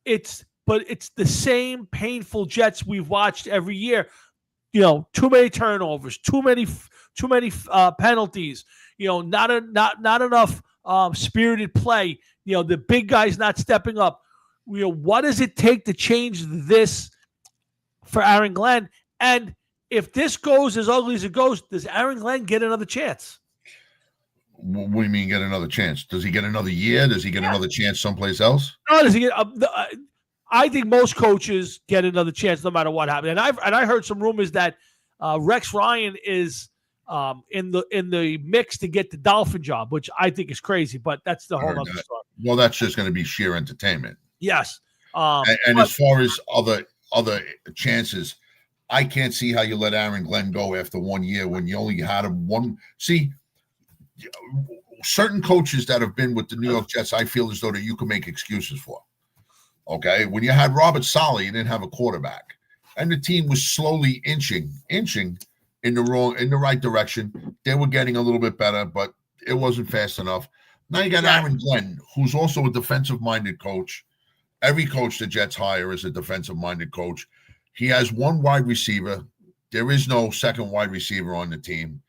It's the same painful Jets we've watched every year. Too many turnovers, too many penalties. Not enough spirited play. The big guys not stepping up. what does it take to change this for Aaron Glenn? And if this goes as ugly as it goes, does Aaron Glenn get another chance? What do you mean get another chance? Does he get another year? Does he get another chance someplace else? No, does he get? I think most coaches get another chance no matter what happens. And I heard some rumors that Rex Ryan is in the mix to get the Dolphin job, which I think is crazy. But that's the whole other story. Well, that's just going to be sheer entertainment. Yes. And as far as other chances, I can't see how you let Aaron Glenn go after 1 year when you only had him one. See, certain coaches that have been with the New York Jets, I feel as though that you can make excuses for. Okay, when you had Robert Saleh, you didn't have a quarterback, and the team was slowly inching in the right direction. They were getting a little bit better, but it wasn't fast enough. Now you got Aaron Glenn, who's also a defensive-minded coach. Every coach the Jets hire is a defensive-minded coach. He has one wide receiver. There is no second wide receiver on the team.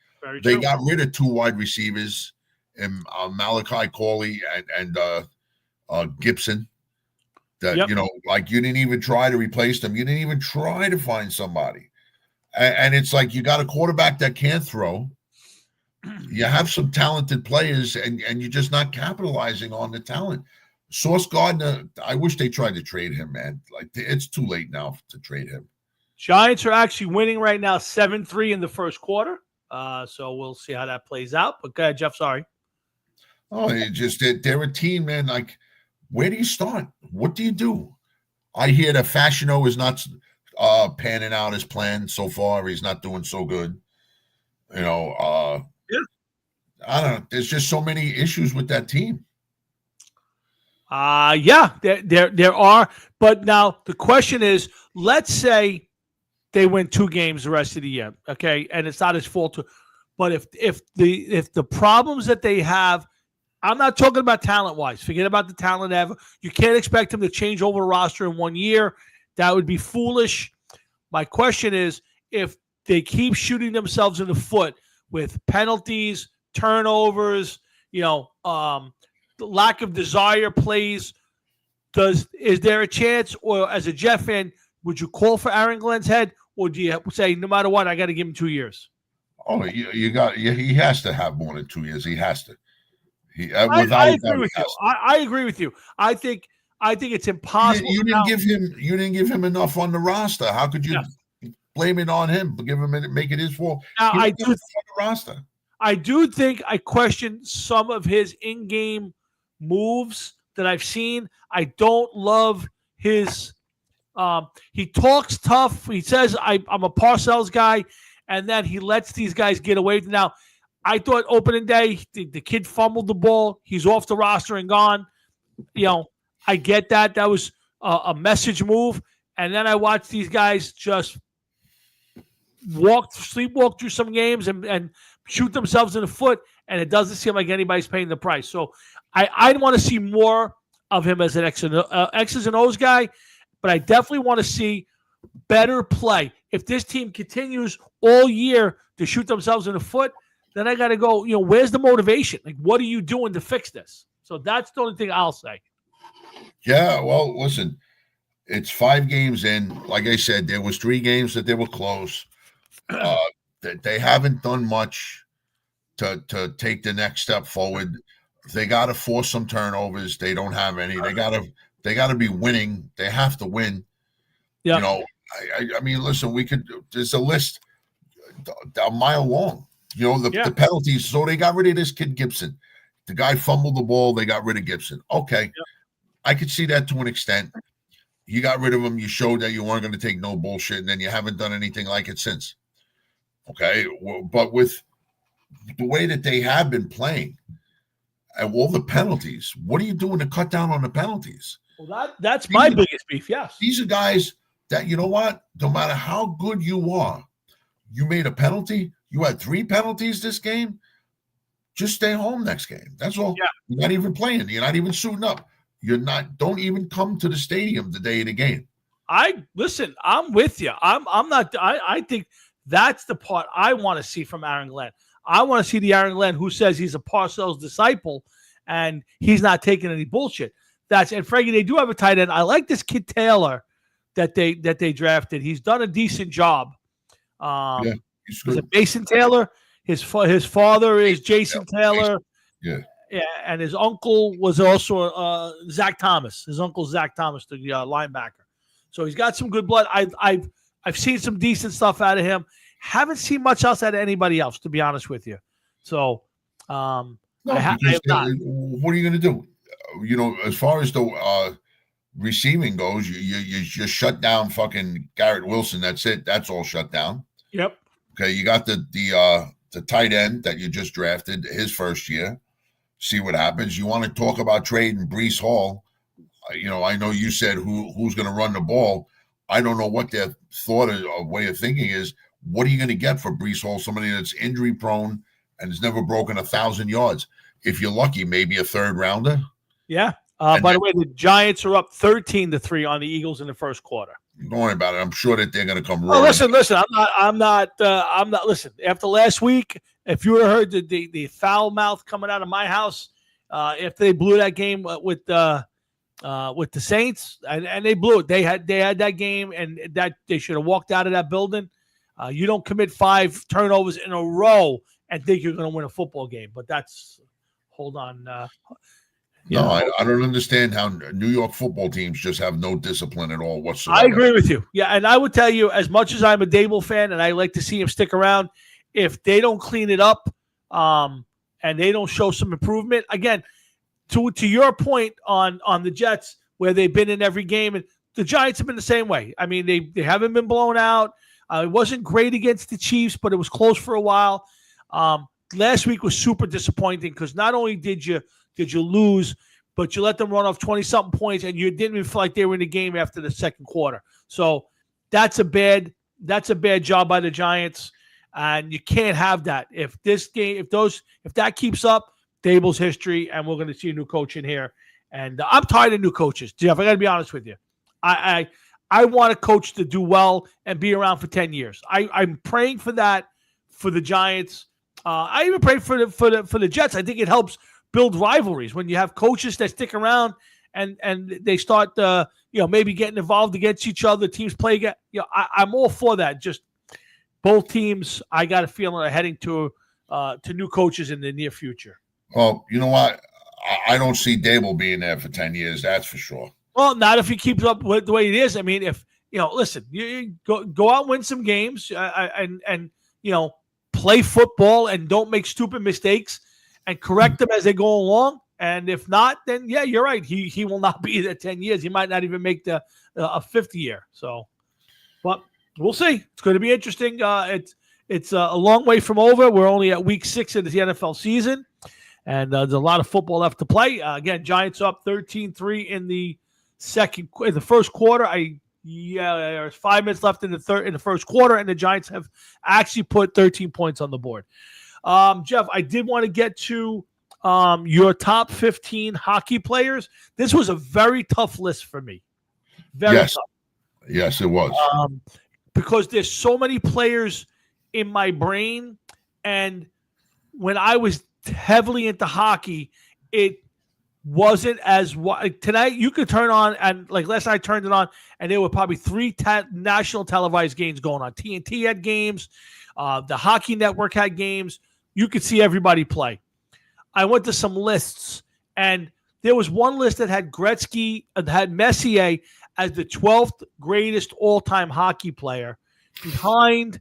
They got rid of two wide receivers, in Malachi Corley and Gibson. That you didn't even try to replace them. You didn't even try to find somebody. And it's like you got a quarterback that can't throw. You have some talented players, and you're just not capitalizing on the talent. Sauce Gardner, I wish they tried to trade him, man. Like, it's too late now to trade him. Giants are actually winning right now 7-3 in the first quarter. So we'll see how that plays out. But go ahead, Jeff. Sorry. Oh, they're a team, man. Like, where do you start? What do you do? I hear that Fashiono is not panning out his plan so far. He's not doing so good. I don't know. There's just so many issues with that team. There are. But now the question is, let's say they win 2 games the rest of the year, okay, and it's not his fault. But if the problems that they have, I'm not talking about talent-wise. Forget about the talent ever. You can't expect them to change over a roster in 1 year. That would be foolish. My question is, if they keep shooting themselves in the foot with penalties, turnovers, lack of desire plays, is there a chance, or as a Jet fan, would you call for Aaron Glenn's head, or do you say no matter what, I got to give him 2 years? Oh, he has to have more than 2 years. He has to. I agree with you. I agree with you. I think it's impossible. You didn't give him enough on the roster. How could you blame it on him? Make it his fault. Now, I do on the roster. I do think I question some of his in-game moves that I've seen. I don't love his. He talks tough. He says I'm a Parcells guy, and then he lets these guys get away with it. Now, I thought opening day, the kid fumbled the ball. He's off the roster and gone. I get that. That was a message move. And then I watched these guys just sleepwalk through some games and shoot themselves in the foot, and it doesn't seem like anybody's paying the price. So I want to see more of him as an X's and O's guy, but I definitely want to see better play. If this team continues all year to shoot themselves in the foot, then I got to go, where's the motivation? Like, what are you doing to fix this? So that's the only thing I'll say. Yeah, well, listen, it's 5 games in. Like I said, there was 3 games that they were close. They haven't done much to take the next step forward. They got to force some turnovers. They don't have any. They got to be winning. They have to win. Yeah. I mean, listen, there's a list a mile long. The penalties. So they got rid of this kid Gibson. The guy fumbled the ball. They got rid of Gibson. Okay. Yeah. I could see that to an extent. You got rid of him. You showed that you weren't going to take no bullshit, and then you haven't done anything like it since. Okay. But with the way that they have been playing and all the penalties, what are you doing to cut down on the penalties? Well, that's my biggest beef. Yes. These are guys that, you know what? No matter how good you are, you made a penalty. You had 3 penalties this game. Just stay home next game. That's all. Yeah. You're not even playing. You're not even suiting up. Don't even come to the stadium the day of the game. I'm with you. I'm not. I think that's the part I want to see from Aaron Glenn. I want to see the Aaron Glenn who says he's a Parcells disciple and he's not taking any bullshit. and Frankie, they do have a tight end. I like this kid Taylor that they drafted. He's done a decent job. Yeah, he's Was good. it Mason Taylor? His father is Jason Taylor. Yeah. Yeah, and his uncle was also Zach Thomas. His uncle Zach Thomas, the linebacker. So he's got some good blood. I've seen some decent stuff out of him. Haven't seen much else out of anybody else, to be honest with you. So, No, I have not. what are you going to do? As far as the receiving goes, you just shut down fucking Garrett Wilson. That's it. That's all shut down. Yep. Okay, you got the tight end that you just drafted his first year. See what happens. You want to talk about trading Breece Hall? I know you said who's going to run the ball. I don't know what their thought or way of thinking is. What are you going to get for Breece Hall? Somebody that's injury prone and has never broken 1,000 yards. If you're lucky, maybe a third rounder. Yeah. By the way, the Giants are up 13-3 on the Eagles in the first quarter. Don't worry about it. I'm sure that they're going to come Oh, roaring. listen. I'm not. Listen. After last week, if you would have heard the foul mouth coming out of my house, after they blew that game with the Saints, and they blew it. They had that game, and that they should have walked out of that building. You don't commit 5 turnovers in a row and think you're going to win a football game. But hold on. No, I don't understand how New York football teams just have no discipline at all whatsoever. I agree with you. Yeah, and I would tell you, as much as I'm a Dable fan and I like to see him stick around, if they don't clean it up and they don't show some improvement, again, to your point on the Jets, where they've been in every game, and the Giants have been the same way. I mean, they haven't been blown out. It wasn't great against the Chiefs, but it was close for a while. Last week was super disappointing because not only did you lose, but you let them run off 20-something points, and you didn't even feel like they were in the game after the second quarter. So that's a bad job by the Giants, and you can't have that. If that keeps up, Dable's history, and we're going to see a new coach in here. And I'm tired of new coaches, Jeff. I got to be honest with you. I want a coach to do well and be around for 10 years. I'm praying for that for the Giants. I even pray for the Jets. I think it helps build rivalries when you have coaches that stick around and they start maybe getting involved against each other. Teams play again. I'm all for that. Just both teams, I got a feeling, are heading to new coaches in the near future. Well, you know what? I don't see Dable being there for 10 years. That's for sure. Well, not if he keeps up with the way it is. I mean, if listen, you go out and win some games and play football and don't make stupid mistakes and correct them as they go along. And if not, then yeah, you're right. He will not be there 10 years. He might not even make a 50 year. So, but we'll see. It's going to be interesting. It's a long way from over. We're only at week 6 of the NFL season, and there's a lot of football left to play. Again, Giants up 13-3 in the first quarter. There's 5 minutes left in the first quarter, and the Giants have actually put 13 points on the board. Jeff, I did want to get to your top 15 hockey players. This was a very tough list for me. Very tough. Yes, it was. Because there's so many players in my brain, and when I was heavily into hockey, it wasn't as tonight. You could turn on, and like last night I turned it on, and there were probably 3 national televised games going on. TNT had games, the Hockey Network had games. You could see everybody play. I went to some lists, and there was one list that had Gretzky, had Messier as the 12th greatest all-time hockey player, behind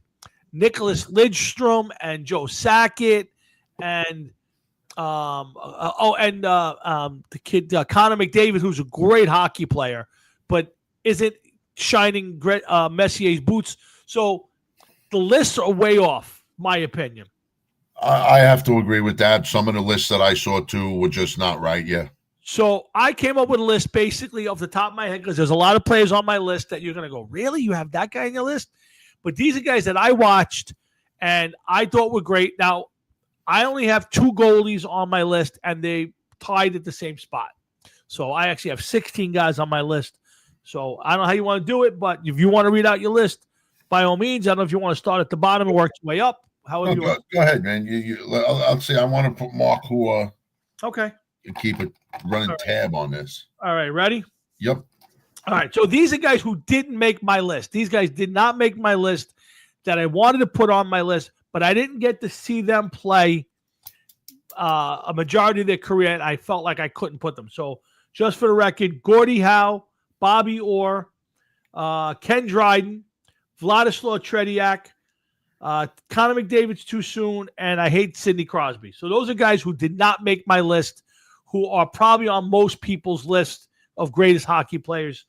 Nicholas Lidstrom and Joe Sakic and the kid Connor McDavid, who's a great hockey player, but isn't shining Messier's boots. So the lists are way off, my opinion. I have to agree with that. Some of the lists that I saw too were just not right. Yeah. So I came up with a list basically off the top of my head, because there's a lot of players on my list that you're going to go, really? You have that guy on your list? But these are guys that I watched and I thought were great. Now, I only have 2 goalies on my list, and they tied at the same spot. So I actually have 16 guys on my list. So I don't know how you want to do it, but if you want to read out your list, by all means. I don't know if you want to start at the bottom and work your way up. Go ahead, man. I'll say I want to put Mark, who okay, keep it running tab on this. All right, ready? Yep. All right, so these are guys who didn't make my list. These guys did not make my list that I wanted to put on my list, but I didn't get to see them play a majority of their career, and I felt like I couldn't put them. So just for the record, Gordie Howe, Bobby Orr, Ken Dryden, Vladislav Tretiak, Connor McDavid's too soon, and I hate Sidney Crosby. So those are guys who did not make my list, who are probably on most people's list of greatest hockey players,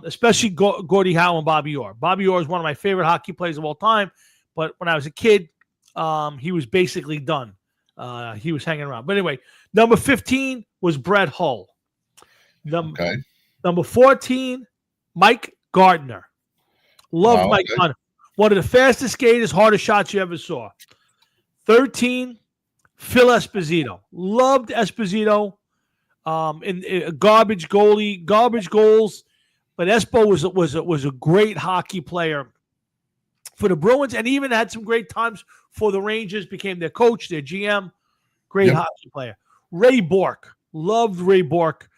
especially Gordie Howe and Bobby Orr. Bobby Orr is one of my favorite hockey players of all time, but when I was a kid, he was basically done. He was hanging around. But anyway, number 15 was Brett Hull. Number 14, Mike Gardner. Loved Mike Gardner. One of the fastest skaters, hardest shots you ever saw. 13, Phil Esposito. Loved Esposito. In garbage goalie, garbage goals. But Espo was a great hockey player for the Bruins, and even had some great times for the Rangers. Became their coach, their GM. Great hockey player. Ray Bourque. Loved Ray Bourque.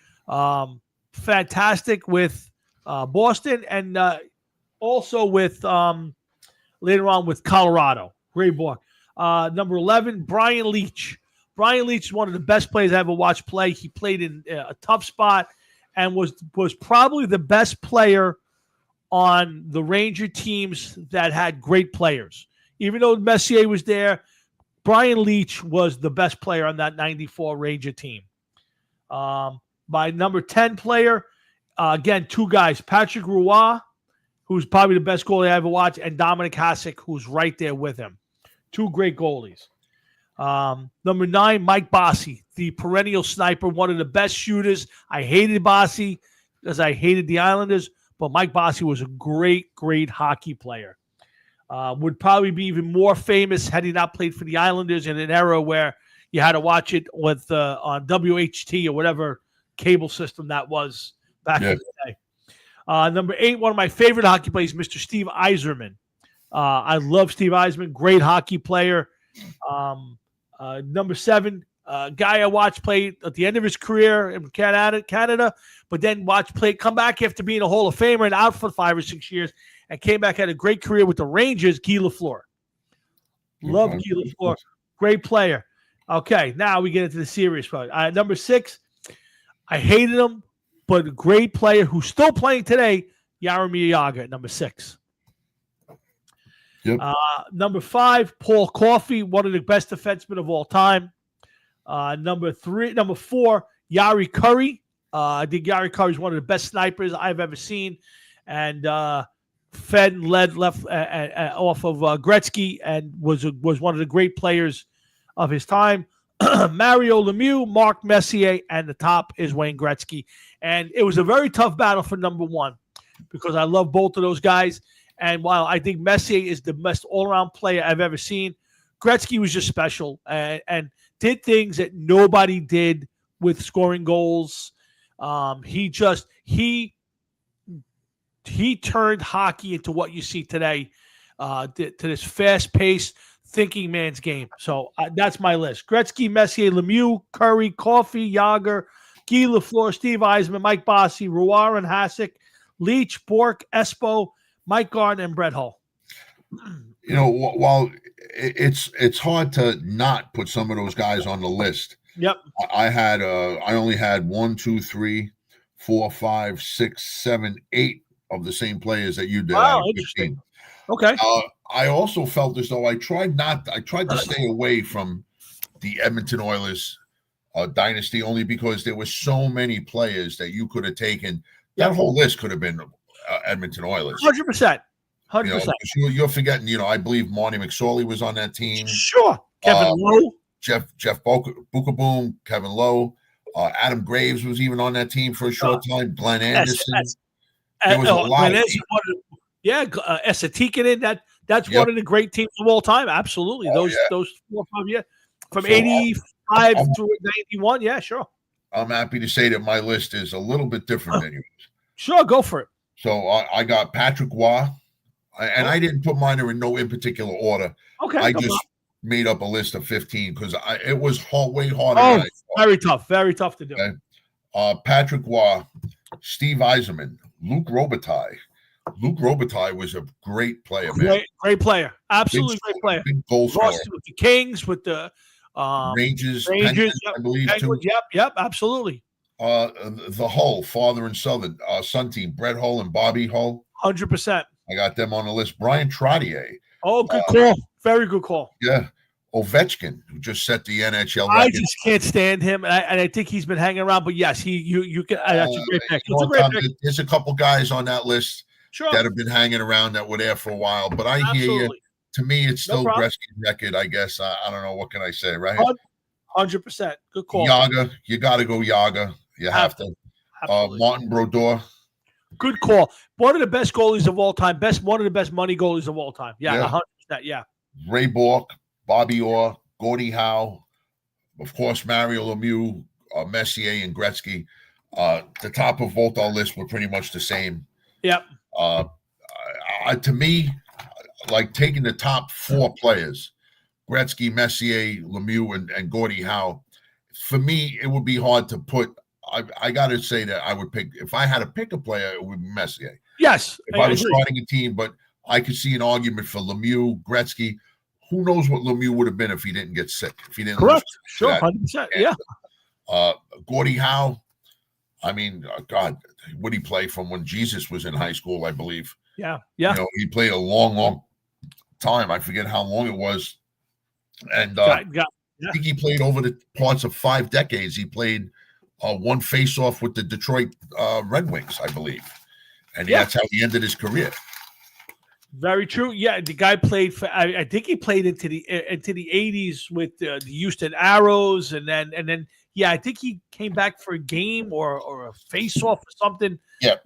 Fantastic with Boston, and also with later on with Colorado. Ray Bourque. Number 11, Brian Leetch. Brian Leetch is one of the best players I ever watched play. He played in a tough spot and was probably the best player on the Ranger teams that had great players. Even though Messier was there, Brian Leetch was the best player on that 94 Ranger team. My number 10 player, again, two guys, Patrick Roy, who's probably the best goalie I ever watched, and Dominic Hasek, who's right there with him. Two great goalies. Number 9, Mike Bossy, the perennial sniper, one of the best shooters. I hated Bossy because I hated the Islanders, but Mike Bossy was a great, great hockey player. Would probably be even more famous had he not played for the Islanders in an era where you had to watch it with on WHT or whatever cable system that was back in the day. Number 8, one of my favorite hockey players, Mr. Steve Yzerman. I love Steve Yzerman, great hockey player. Number 7, guy I watched play at the end of his career in Canada, but then watched play come back after being a Hall of Famer and out for 5 or 6 years, and came back, had a great career with the Rangers. Guy Lafleur. Love Guy Lafleur, great player. Okay, now we get into the serious part. Number 6, I hated him, but a great player who's still playing today, Jaromir Jagr at number 6. Yep. Number 5, Paul Coffey, one of the best defensemen of all time. Number 4, Yari Curry. I think Yari Curry is one of the best snipers I've ever seen, and fed and led left off of Gretzky, and was one of the great players of his time. Mario Lemieux, Mark Messier, and the top is Wayne Gretzky. And it was a very tough battle for number 1 because I love both of those guys. And while I think Messier is the best all-around player I've ever seen, Gretzky was just special and did things that nobody did with scoring goals. He turned hockey into what you see today, to this fast-paced thinking man's game. So that's my list. Gretzky, Messier, Lemieux, Curry, Coffey, Jagr, Guy Lafleur, Steve Yzerman, Mike Bossy, Roy and Hasek, Leach, Bourque, Espo, Mike Gardner, and Brett Hull. You know, while it's hard to not put some of those guys on the list. Yep. I only had 1, 2, 3, 4, 5, 6, 7, 8 of the same players that you did. Wow, interesting. Okay. I also felt as though I tried to stay away from the Edmonton Oilers dynasty, only because there were so many players that you could have taken. That whole list could have been Edmonton Oilers. 100%. 100%. You're forgetting, I believe Marty McSorley was on that team. Sure. Kevin Lowe. Jeff Bukaboom, Kevin Lowe. Adam Graves was even on that team for a short time. Glenn Anderson. There was a lot of people. Esa Tikkanen, that's one of the great teams of all time. Absolutely. Those 4 or 5 years. From 85 through 91. Yeah, sure. I'm happy to say that my list is a little bit different than yours. Sure, go for it. So I got Patrick Roy, and I didn't put mine in particular order. Okay. I just made up a list of 15 because it was way harder. Oh, very tough to do. Okay. Patrick Waugh, Steve Eiserman, Luke Robitaille. Luke Robitaille was a great player, man. Great player. Absolutely great player. Big goal scorer. Lost with the Kings, with the Rangers, Penguins, I believe, too. Yep, absolutely. The Hull, father and son team, Brett Hull and Bobby Hull. 100%. I got them on the list. Brian Trottier. Oh, good call. Very good call. Yeah. Ovechkin, who just set the NHL record. I just can't stand him, and I think he's been hanging around. But yes, you can. That's a great pick. It's a great pick. There's a couple guys on that list Sure. that have been hanging around that were there for a while. But I hear you. To me, it's still Gretzky's record, I guess. I don't know. What can I say, right? 100%. Good call. Yaga. You got to go Yaga. You have to. Martin Brodeur. Good call. One of the best goalies of all time. One of the best money goalies of all time. Yeah. 100%. Yeah. Ray Bork, Bobby Orr, Gordie Howe, of course, Mario Lemieux, Messier, and Gretzky. The top of both our lists were pretty much the same. Yep. To me, like taking the top four players, Gretzky, Messier, Lemieux, and Gordie Howe, for me, it would be hard to put. I got to say that I would pick, if I had to pick a player, it would be Messier. Yes. If I was starting a team, but I could see an argument for Lemieux, Gretzky. Who knows what Lemieux would have been if he didn't get sick? If he didn't. Correct. Sure. 100%. Yeah. Gordie Howe. I mean, God, would he play from when Jesus was in high school? I believe. Yeah. Yeah. You know, he played a long time. I forget how long it was. And I think he played over the parts of 5 decades. He played one face-off with the Detroit Red Wings, I believe, and that's how he ended his career. Very true. Yeah, the guy played for. I think he played into the 80s with the Houston Arrows, and then yeah, I think he came back for a game or a face-off or something. Yeah,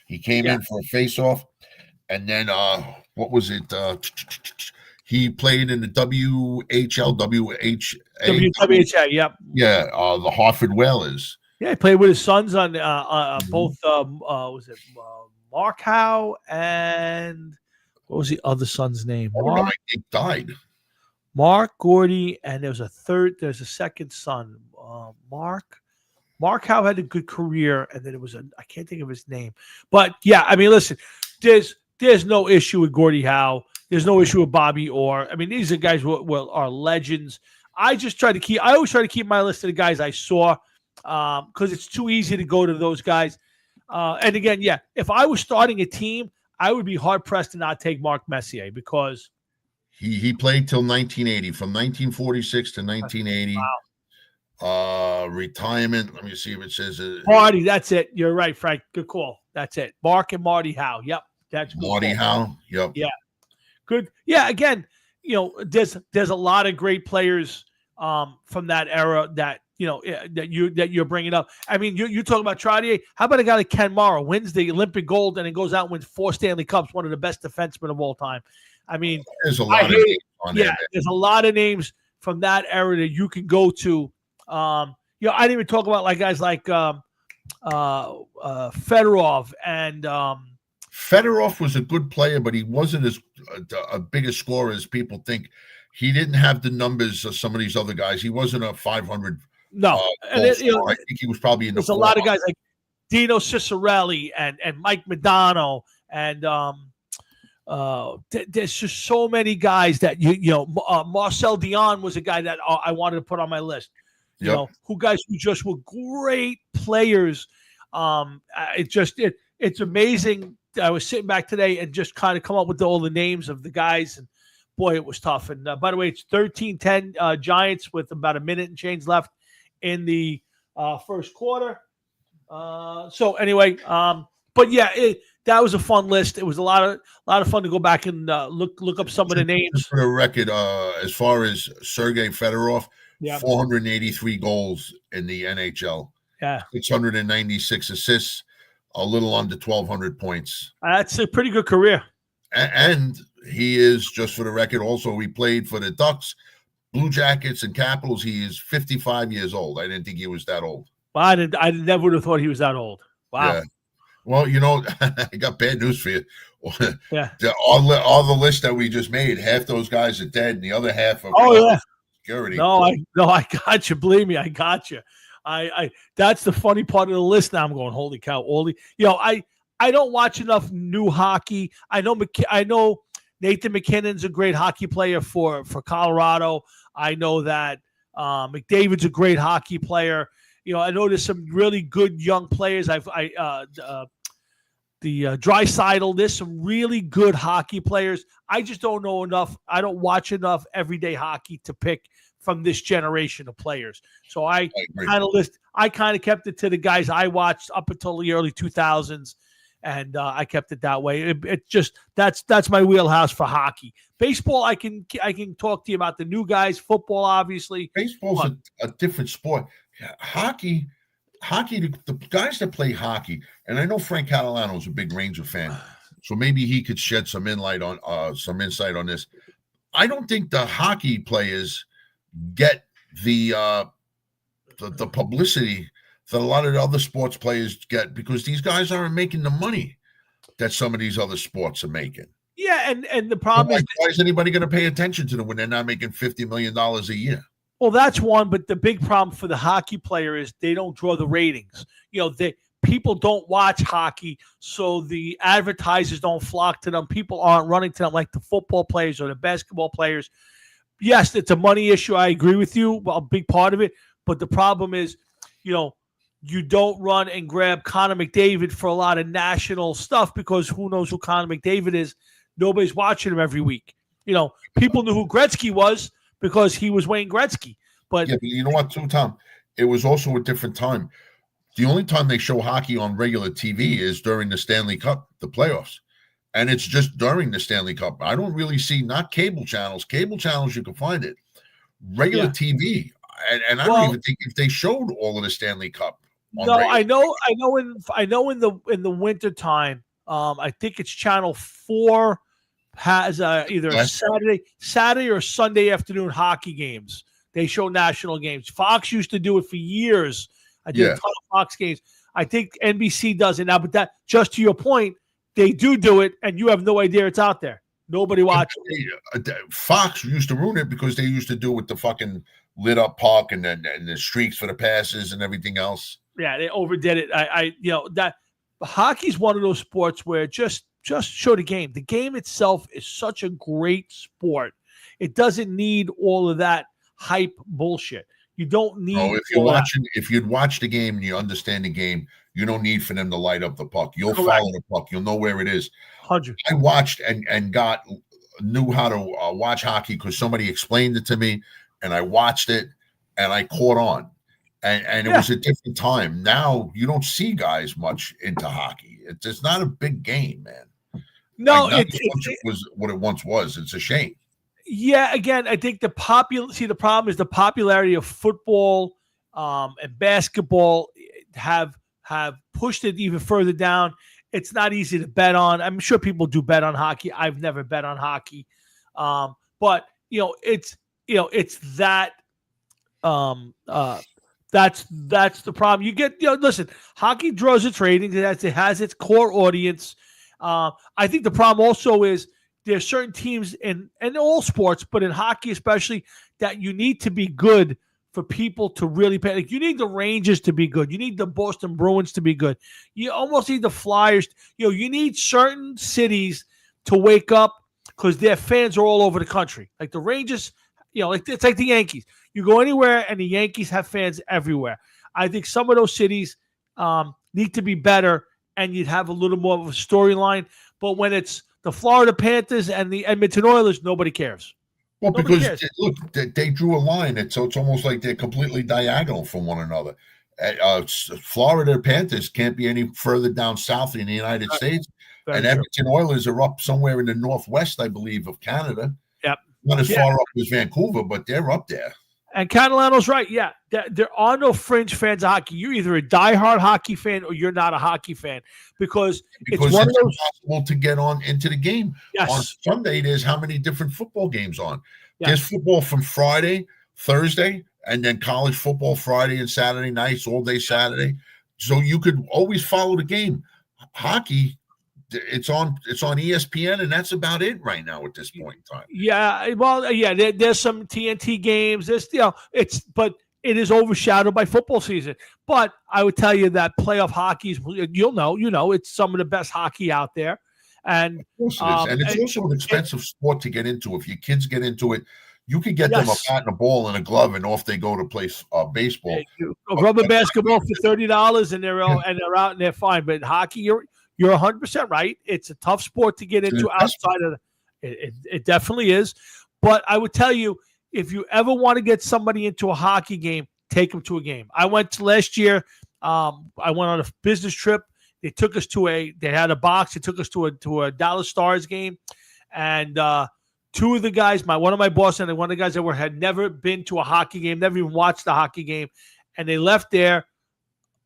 he came in for a face-off, and then what was it? He played in the WHL. Yep. Yeah, the Hartford Whalers. Yeah, he played with his sons on both. Was it Mark Howe and what was the other son's name? Mark, he died. Mark, Gordie, and there's a second son. Mark Howe had a good career, and then it was I can't think of his name. But yeah, I mean, listen, there's no issue with Gordie Howe. There's no issue with Bobby Orr. I mean, these are guys who are legends. I always try to keep my list of the guys I saw because it's too easy to go to those guys. And again, yeah, if I was starting a team, I would be hard pressed to not take Mark Messier because he played till 1980, from 1946 to 1980. Wow. Retirement. Let me see if it says Marty. That's it. You're right, Frank. Good call. That's it. Mark and Marty Howe. Yep, that's good. Marty Howe. Yep. Yeah. Good. Yeah. Again, you know, there's a lot of great players from that era that that you're bringing up. I mean, you talk about Trottier. How about a guy like Ken Mara wins the Olympic gold and then goes out and wins 4 Stanley Cups, one of the best defensemen of all time. I mean, there's a lot of names on there. There's a lot of names from that era that you can go to. I didn't even talk about like guys like Fedorov and. Fedorov was a good player, but he wasn't as a big a scorer as people think. He didn't have the numbers of some of these other guys. He wasn't a 500. No, I think he was probably in the. There's a lot of guys like Dino Cicerelli and Mike Modano and there's just so many guys that Marcel Dion was a guy that I wanted to put on my list. You know, who just were great players. It's amazing. I was sitting back today and just kind of come up with all the names of the guys, and boy, it was tough. And by the way, it's 13-10 Giants with about a minute and change left in the first quarter. So anyway, but yeah, that was a fun list. It was a lot of fun to go back and look up some of the names. Just for the record, as far as Sergei Fedorov, 483 goals in the NHL. Yeah, 696 assists. A little under 1,200 points. That's a pretty good career. And he is, just for the record, also he played for the Ducks, Blue Jackets, and Capitals. He is 55 years old. I didn't think he was that old. Well, I never would have thought he was that old. Wow. Yeah. Well, I got bad news for you. Yeah. All the list that we just made, half those guys are dead, and the other half are security. No, I got you. Believe me, I got you. I that's the funny part of the list. Now I'm going, holy cow, all the I don't watch enough new hockey. I know Nathan McKinnon's a great hockey player for Colorado. I know that McDavid's a great hockey player. I know there's some really good young players. Draisaitl, there's some really good hockey players. I just don't know enough. I don't watch enough everyday hockey to pick from this generation of players. So I kind of kept it to the guys I watched up until the early 2000s, and I kept it that way. It just that's my wheelhouse for hockey. Baseball, I can talk to you about the new guys. Football, obviously. Baseball's a different sport. Hockey, the guys that play hockey, and I know Frank Catalano's a big Ranger fan, so maybe he could shed some insight on this. I don't think the hockey players get the publicity that a lot of the other sports players get, because these guys aren't making the money that some of these other sports are making. Yeah, and the problem is, why is anybody going to pay attention to them when they're not making $50 million a year? Well, that's one, but the big problem for the hockey player is they don't draw the ratings. People don't watch hockey, so the advertisers don't flock to them. People aren't running to them like the football players or the basketball players. Yes, it's a money issue. I agree with you. Well, a big part of it. But the problem is, you don't run and grab Connor McDavid for a lot of national stuff, because who knows who Connor McDavid is? Nobody's watching him every week. People knew who Gretzky was because he was Wayne Gretzky. But you know what, too, Tom? It was also a different time. The only time they show hockey on regular TV is during the Stanley Cup, the playoffs. And it's just during the Stanley Cup. I don't really see, not cable channels. Cable channels, you can find it. Regular TV. And I don't even think if they showed all of the Stanley Cup. No, I know in the winter time, I think it's Channel 4 has either a Saturday or Sunday afternoon hockey games. They show national games. Fox used to do it for years. I did a ton of Fox games. I think NBC does it now, but that, just to your point, they do it, and you have no idea it's out there. Nobody watches. Fox used to ruin it because they used to do it with the fucking lit up puck and the streaks for the passes and everything else. Yeah, they overdid it. That hockey's one of those sports where just show the game. The game itself is such a great sport. It doesn't need all of that hype bullshit. You don't need. Oh, if you'd watch the game and you understand the game, you don't need for them to light up the puck. You'll follow the puck. You'll know where it is. 100. I watched and knew how to watch hockey because somebody explained it to me, and I watched it and I caught on. And it was a different time. Now you don't see guys much into hockey. It's not a big game, man. No, it was what it once was. It's a shame. Yeah, again, I think the problem is the popularity of football and basketball have pushed it even further down. It's not easy to bet on. I'm sure people do bet on hockey. I've never bet on hockey, but it's that. That's the problem. You get, listen, hockey draws its ratings. It has its core audience. I think the problem also is there's certain teams in all sports, but in hockey especially, that you need to be good for people to really pay. Like, you need the Rangers to be good. You need the Boston Bruins to be good. You almost need the Flyers. You need certain cities to wake up because their fans are all over the country. Like the Rangers, it's like the Yankees. You go anywhere and the Yankees have fans everywhere. I think some of those cities need to be better, and you'd have a little more of a storyline. But when it's the Florida Panthers and the Edmonton Oilers, nobody cares. Well, because look, they drew a line, so it's almost like they're completely diagonal from one another. Florida Panthers can't be any further down south in the United States, and Edmonton Oilers are up somewhere in the northwest, I believe, of Canada. Yep, not as far up as Vancouver, but they're up there. And Catalano's right. Yeah, there are no fringe fans of hockey. You're either a diehard hockey fan or you're not a hockey fan because it's one of those impossible to get on into the game. Yes. On Sunday, there's how many different football games on? Yes. There's football from Friday, Thursday, and then college football Friday and Saturday nights, all day Saturday. So you could always follow the game. Hockey, it's on ESPN, and that's about it right now at this point in time. Yeah, well, there's some TNT games. There's, but it is overshadowed by football season. But I would tell you that playoff hockey is, you know, it's some of the best hockey out there. And Of course it is. And it's also an expensive sport to get into. If your kids get into it, you could get them a bat and a ball and a glove, and off they go to play baseball. A rubber basketball for $30, and they're out and they're fine. But hockey, you're 100% right. It's a tough sport to get into outside of it definitely is. But I would tell you, if you ever want to get somebody into a hockey game, take them to a game. I went to last year. I went on a business trip. They took us they had a box. They took us to a Dallas Stars game. And two of the guys, one of my bosses and one of the guys that had never been to a hockey game, never even watched a hockey game. And they left there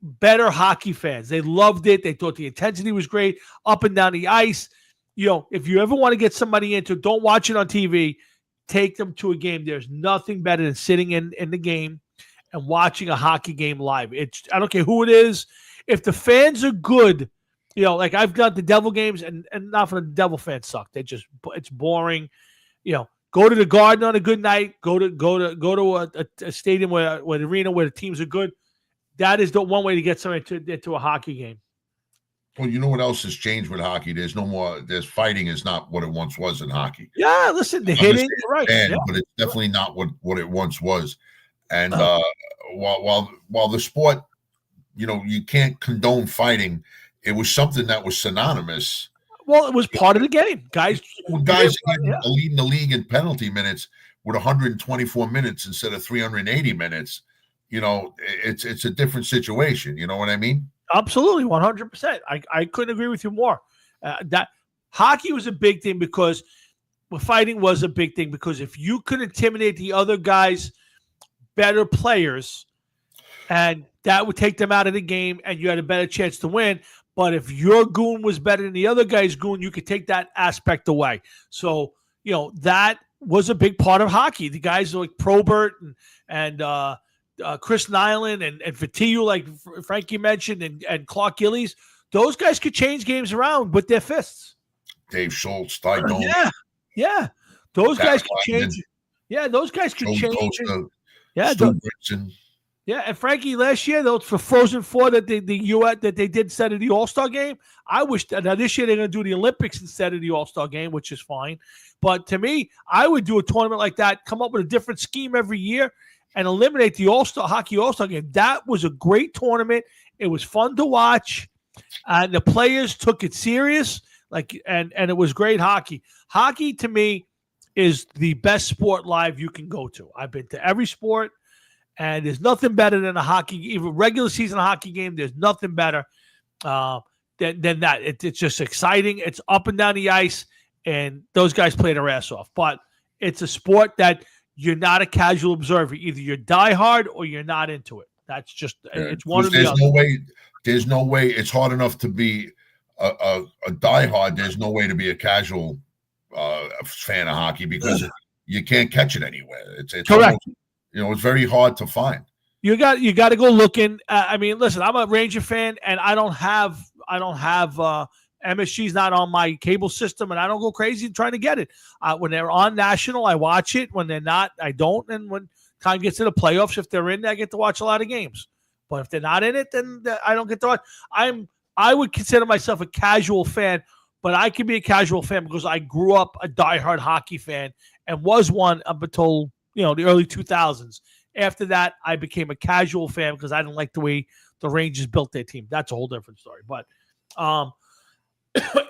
better hockey fans. They loved it. They thought the intensity was great up and down the ice. If you ever want to get somebody into it, don't watch it on TV. Take them to a game. There's nothing better than sitting in the game and watching a hockey game live. I don't care who it is. If the fans are good, like I've got the Devil games, and not for the Devil fans suck. It's boring. Go to the Garden on a good night. Go to a stadium where the arena where the teams are good. That is the one way to get somebody into a hockey game. Well, you know what else has changed with hockey? There's no more. There's fighting is not what it once was in hockey. Yeah, listen, the hitting, right? But it's definitely not what it once was. And while the sport, you can't condone fighting, it was something that was synonymous. Well, it was part of the game, guys. Leading the league in penalty minutes with 124 minutes instead of 380 minutes. It's a different situation. You know what I mean? Absolutely, 100%. I couldn't agree with you more. That hockey was a big thing because fighting was a big thing because if you could intimidate the other guys, better players, and that would take them out of the game, and you had a better chance to win. But if your goon was better than the other guy's goon, you could take that aspect away. So that was a big part of hockey. The guys like Probert and Chris Nyland and Fatiou, like Frankie mentioned, and Clark Gillies, those guys could change games around with their fists. Dave Schultz, Ty Doan. Yeah. Those guys could change. Yeah, those guys could change. Yeah, and Frankie, last year, those for Frozen Four that the U.S. that they did instead of the All-Star game, I wish now this year they're going to do the Olympics instead of the All-Star game, which is fine. But to me, I would do a tournament like that, come up with a different scheme every year, and eliminate the hockey All-Star game. That was a great tournament. It was fun to watch, and the players took it serious. And it was great hockey. Hockey to me is the best sport live you can go to. I've been to every sport, and there's nothing better than a hockey, even regular season hockey game. There's nothing better than that. It's just exciting. It's up and down the ice, and those guys play their ass off. But it's a sport that you're not a casual observer. Either you're diehard or you're not into it. That's just it's one or the other. There's no way. It's hard enough to be a diehard. There's no way to be a casual fan of hockey because you can't catch it anywhere. It's correct. Almost, it's very hard to find. You got to go looking. I mean, listen, I'm a Ranger fan, and I don't have MSG's not on my cable system, and I don't go crazy trying to get it. When they're on national, I watch it. When they're not, I don't. And when time gets to the playoffs, if they're in, I get to watch a lot of games. But if they're not in it, then I don't get to watch. I would consider myself a casual fan, but I can be a casual fan because I grew up a diehard hockey fan and was one up until the early 2000s. After that, I became a casual fan because I didn't like the way the Rangers built their team. That's a whole different story. But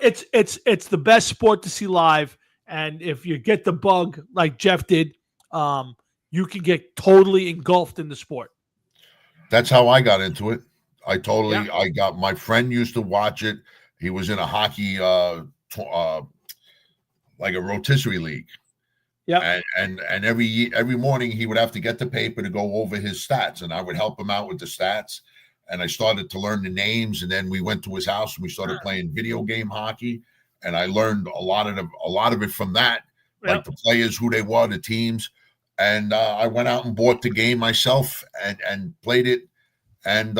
it's the best sport to see live, and if you get the bug like Jeff did, you can get totally engulfed in the sport. That's how I got into it. I got my friend used to watch it. He was in a hockey like a rotisserie league. Yeah, and every morning he would have to get the paper to go over his stats, and I would help him out with the stats. And I started to learn the names, and then we went to his house and we started playing video game hockey, and I learned a lot of it from that, like the players, who they were, the teams, and I went out and bought the game myself and played it, and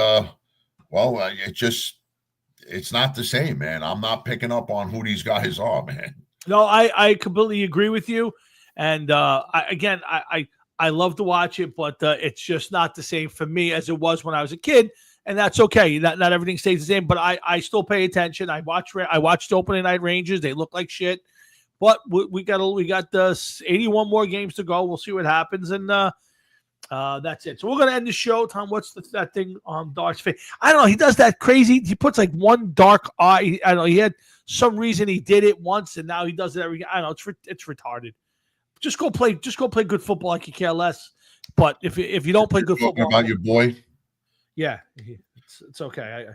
it's not the same, man. I'm not picking up on who these guys are, man. No, I completely agree with you. And I I love to watch it, but it's just not the same for me as it was when I was a kid, and that's okay. Not everything stays the same, but I still pay attention. I watched the opening night Rangers. They look like shit, but we got 81 more games to go. We'll see what happens, and that's it. So we're gonna end the show. Tom, what's that thing on Dark's face? I don't know. He does that crazy. He puts like one dark eye. I don't know. He had some reason he did it once, and now he does it every. I don't know. It's retarded. Just go play good football like you care less. But if you don't play good football, about your boy, yeah, it's okay.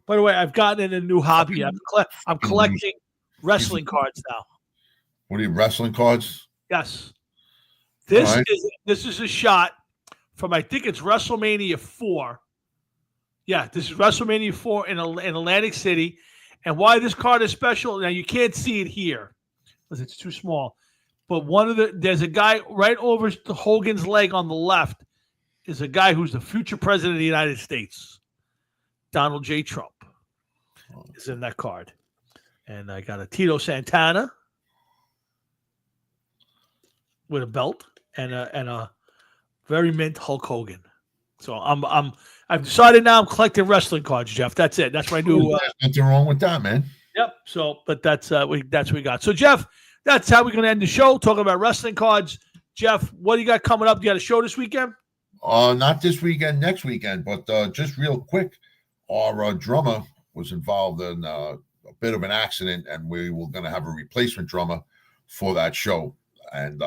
By the way, I've gotten in a new hobby. I'm collecting wrestling cards now. What are you, wrestling cards? Yes, this All right. is a shot from, I think it's WrestleMania 4. Yeah, this is WrestleMania 4 in Atlantic City. And why this card is special? Now you can't see it here because it's too small. But there's a guy right over Hogan's leg on the left is a guy who's the future president of the United States. Donald J. Trump is in that card. And I got a Tito Santana with a belt and a very mint Hulk Hogan. So I've decided now I'm collecting wrestling cards, Jeff. That's it. That's my new. There's nothing wrong with that, man. Yep. So, but that's what we got. So, Jeff, that's how we're going to end the show, talking about wrestling cards. Jeff, what do you got coming up? You got a show this weekend? Not this weekend, next weekend, but just real quick, our drummer was involved in a bit of an accident, and we were going to have a replacement drummer for that show. And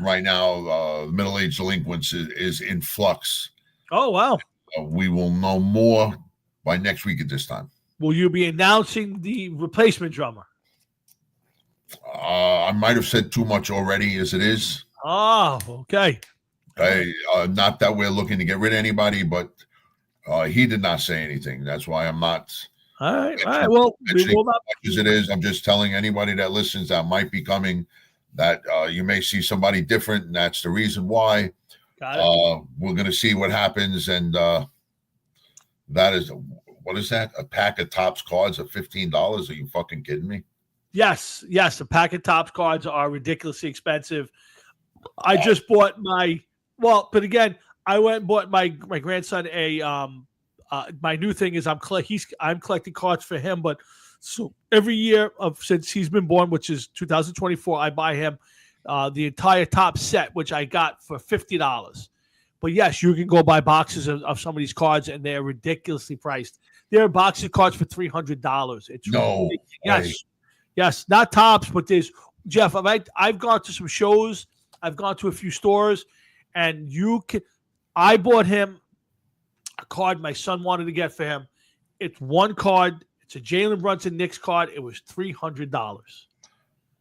right now, middle-aged delinquents is in flux. Oh, wow. We will know more by next week at this time. Will you be announcing the replacement drummer? I might have said too much already as it is. Oh, okay. Not that we're looking to get rid of anybody, but he did not say anything. That's why I'm not. All right. Well, we will not. As it is, I'm just telling anybody that listens that might be coming that you may see somebody different, and that's the reason why. Got it. We're going to see what happens, and that is, what is that? A pack of Topps cards at $15? Are you fucking kidding me? Yes. A pack of Topps cards are ridiculously expensive. I just bought but again, I went and bought my grandson my new thing is I'm collecting cards for him, but so every year since he's been born, which is 2024, I buy him the entire Topps set, which I got for $50. But yes, you can go buy boxes of some of these cards, and they're ridiculously priced. There are boxes of cards for $300. It's no, yes, not Topps, but there's Jeff. I've gone to some shows. I've gone to a few stores, and I bought him a card my son wanted to get for him. It's one card. It's a Jalen Brunson Knicks card. It was $300.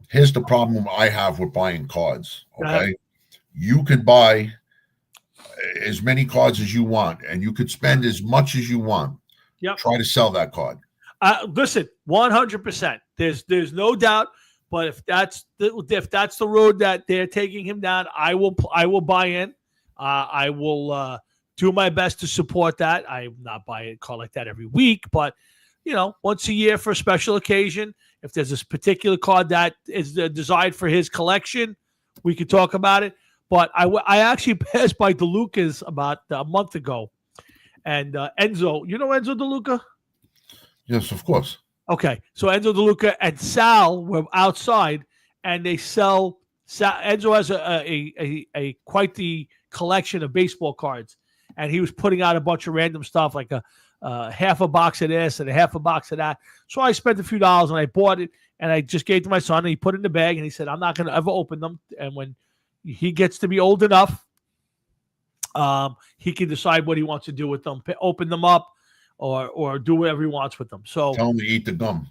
Here's the problem I have with buying cards. Okay, you could buy as many cards as you want, and you could spend as much as you want. Yep. Try to sell that card. Listen, 100%. There's no doubt. But if that's the road that they're taking him down, I will buy in. I will do my best to support that. I'm not buying a car like that every week, but once a year for a special occasion, if there's this particular card that is designed for his collection, we could talk about it. But I actually passed by DeLuca's about a month ago, and Enzo, you know Enzo DeLuca? Yes, of course. Okay, so Enzo DeLuca and Sal were outside, and they sell. Enzo has a quite the collection of baseball cards, and he was putting out a bunch of random stuff like a half a box of this and a half a box of that. So I spent a few dollars and I bought it, and I just gave it to my son, and he put it in the bag, and he said, "I'm not going to ever open them." And when he gets to be old enough, he can decide what he wants to do with them, open them up, or do whatever he wants with them. So tell him to eat the gum.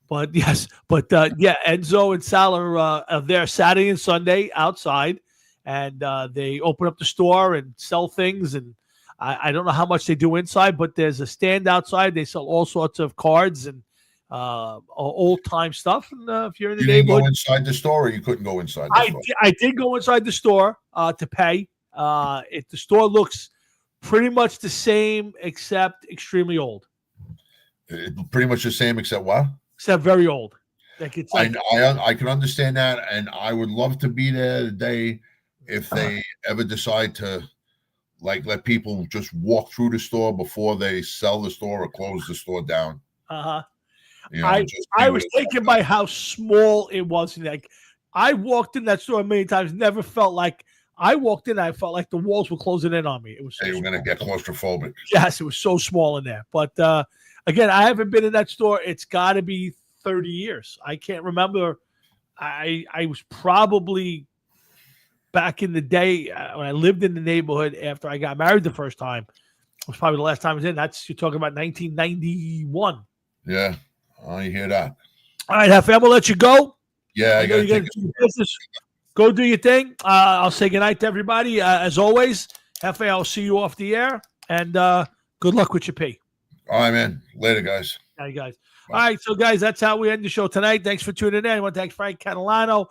But yes, Enzo and Sal are there Saturday and Sunday outside, and they open up the store and sell things. And I don't know how much they do inside, but there's a stand outside. They sell all sorts of cards and old time stuff. And if you're in the neighborhood, go inside the store, or you couldn't go inside the store? I did go inside the store to pay. The store looks pretty much the same, except extremely old. Pretty much the same, except what? Except very old. Like it's like, I can understand that, and I would love to be there the day if they ever decide to like let people just walk through the store before they sell the store or close the store down. Uh-huh. You know, I just I see was what it's taken like. by how small it was. Like I walked in that store many times, never felt like I walked in. I felt like the walls were closing in on me. It was so They were small. going to get claustrophobic. Yes, it was so small in there. But again, I haven't been in that store. It's got to be 30 years. I can't remember. I was probably back in the day when I lived in the neighborhood after I got married the first time. It was probably the last time I was in. That's you're talking about 1991. Yeah, you hear that? All right, Hefe, I'm gonna let you go. Yeah, I know got you to gotta take do your business. Go do your thing. I'll say goodnight to everybody. As always, Hefe, I'll see you off the air, and good luck with your pee. All right, man. Later, guys. All right, guys. Bye. All right, so guys, that's how we end the show tonight. Thanks for tuning in. I want to thank Frank Catalano,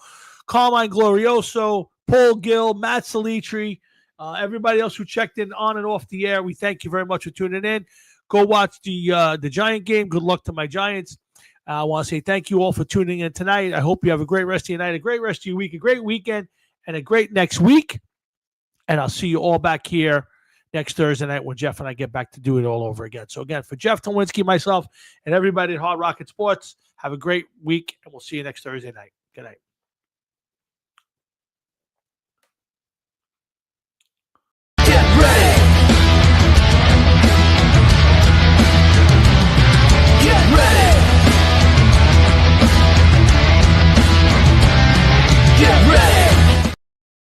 Carmine Glorioso, Paul Gill, Matt Salitri, everybody else who checked in on and off the air. We thank you very much for tuning in. Go watch the Giant game. Good luck to my Giants. I want to say thank you all for tuning in tonight. I hope you have a great rest of your night, a great rest of your week, a great weekend, and a great next week. And I'll see you all back here next Thursday night when Jeff and I get back to do it all over again. So again, for Jeff Towinski, myself, and everybody at Hard Rocket Sports, have a great week, and we'll see you next Thursday night. Good night.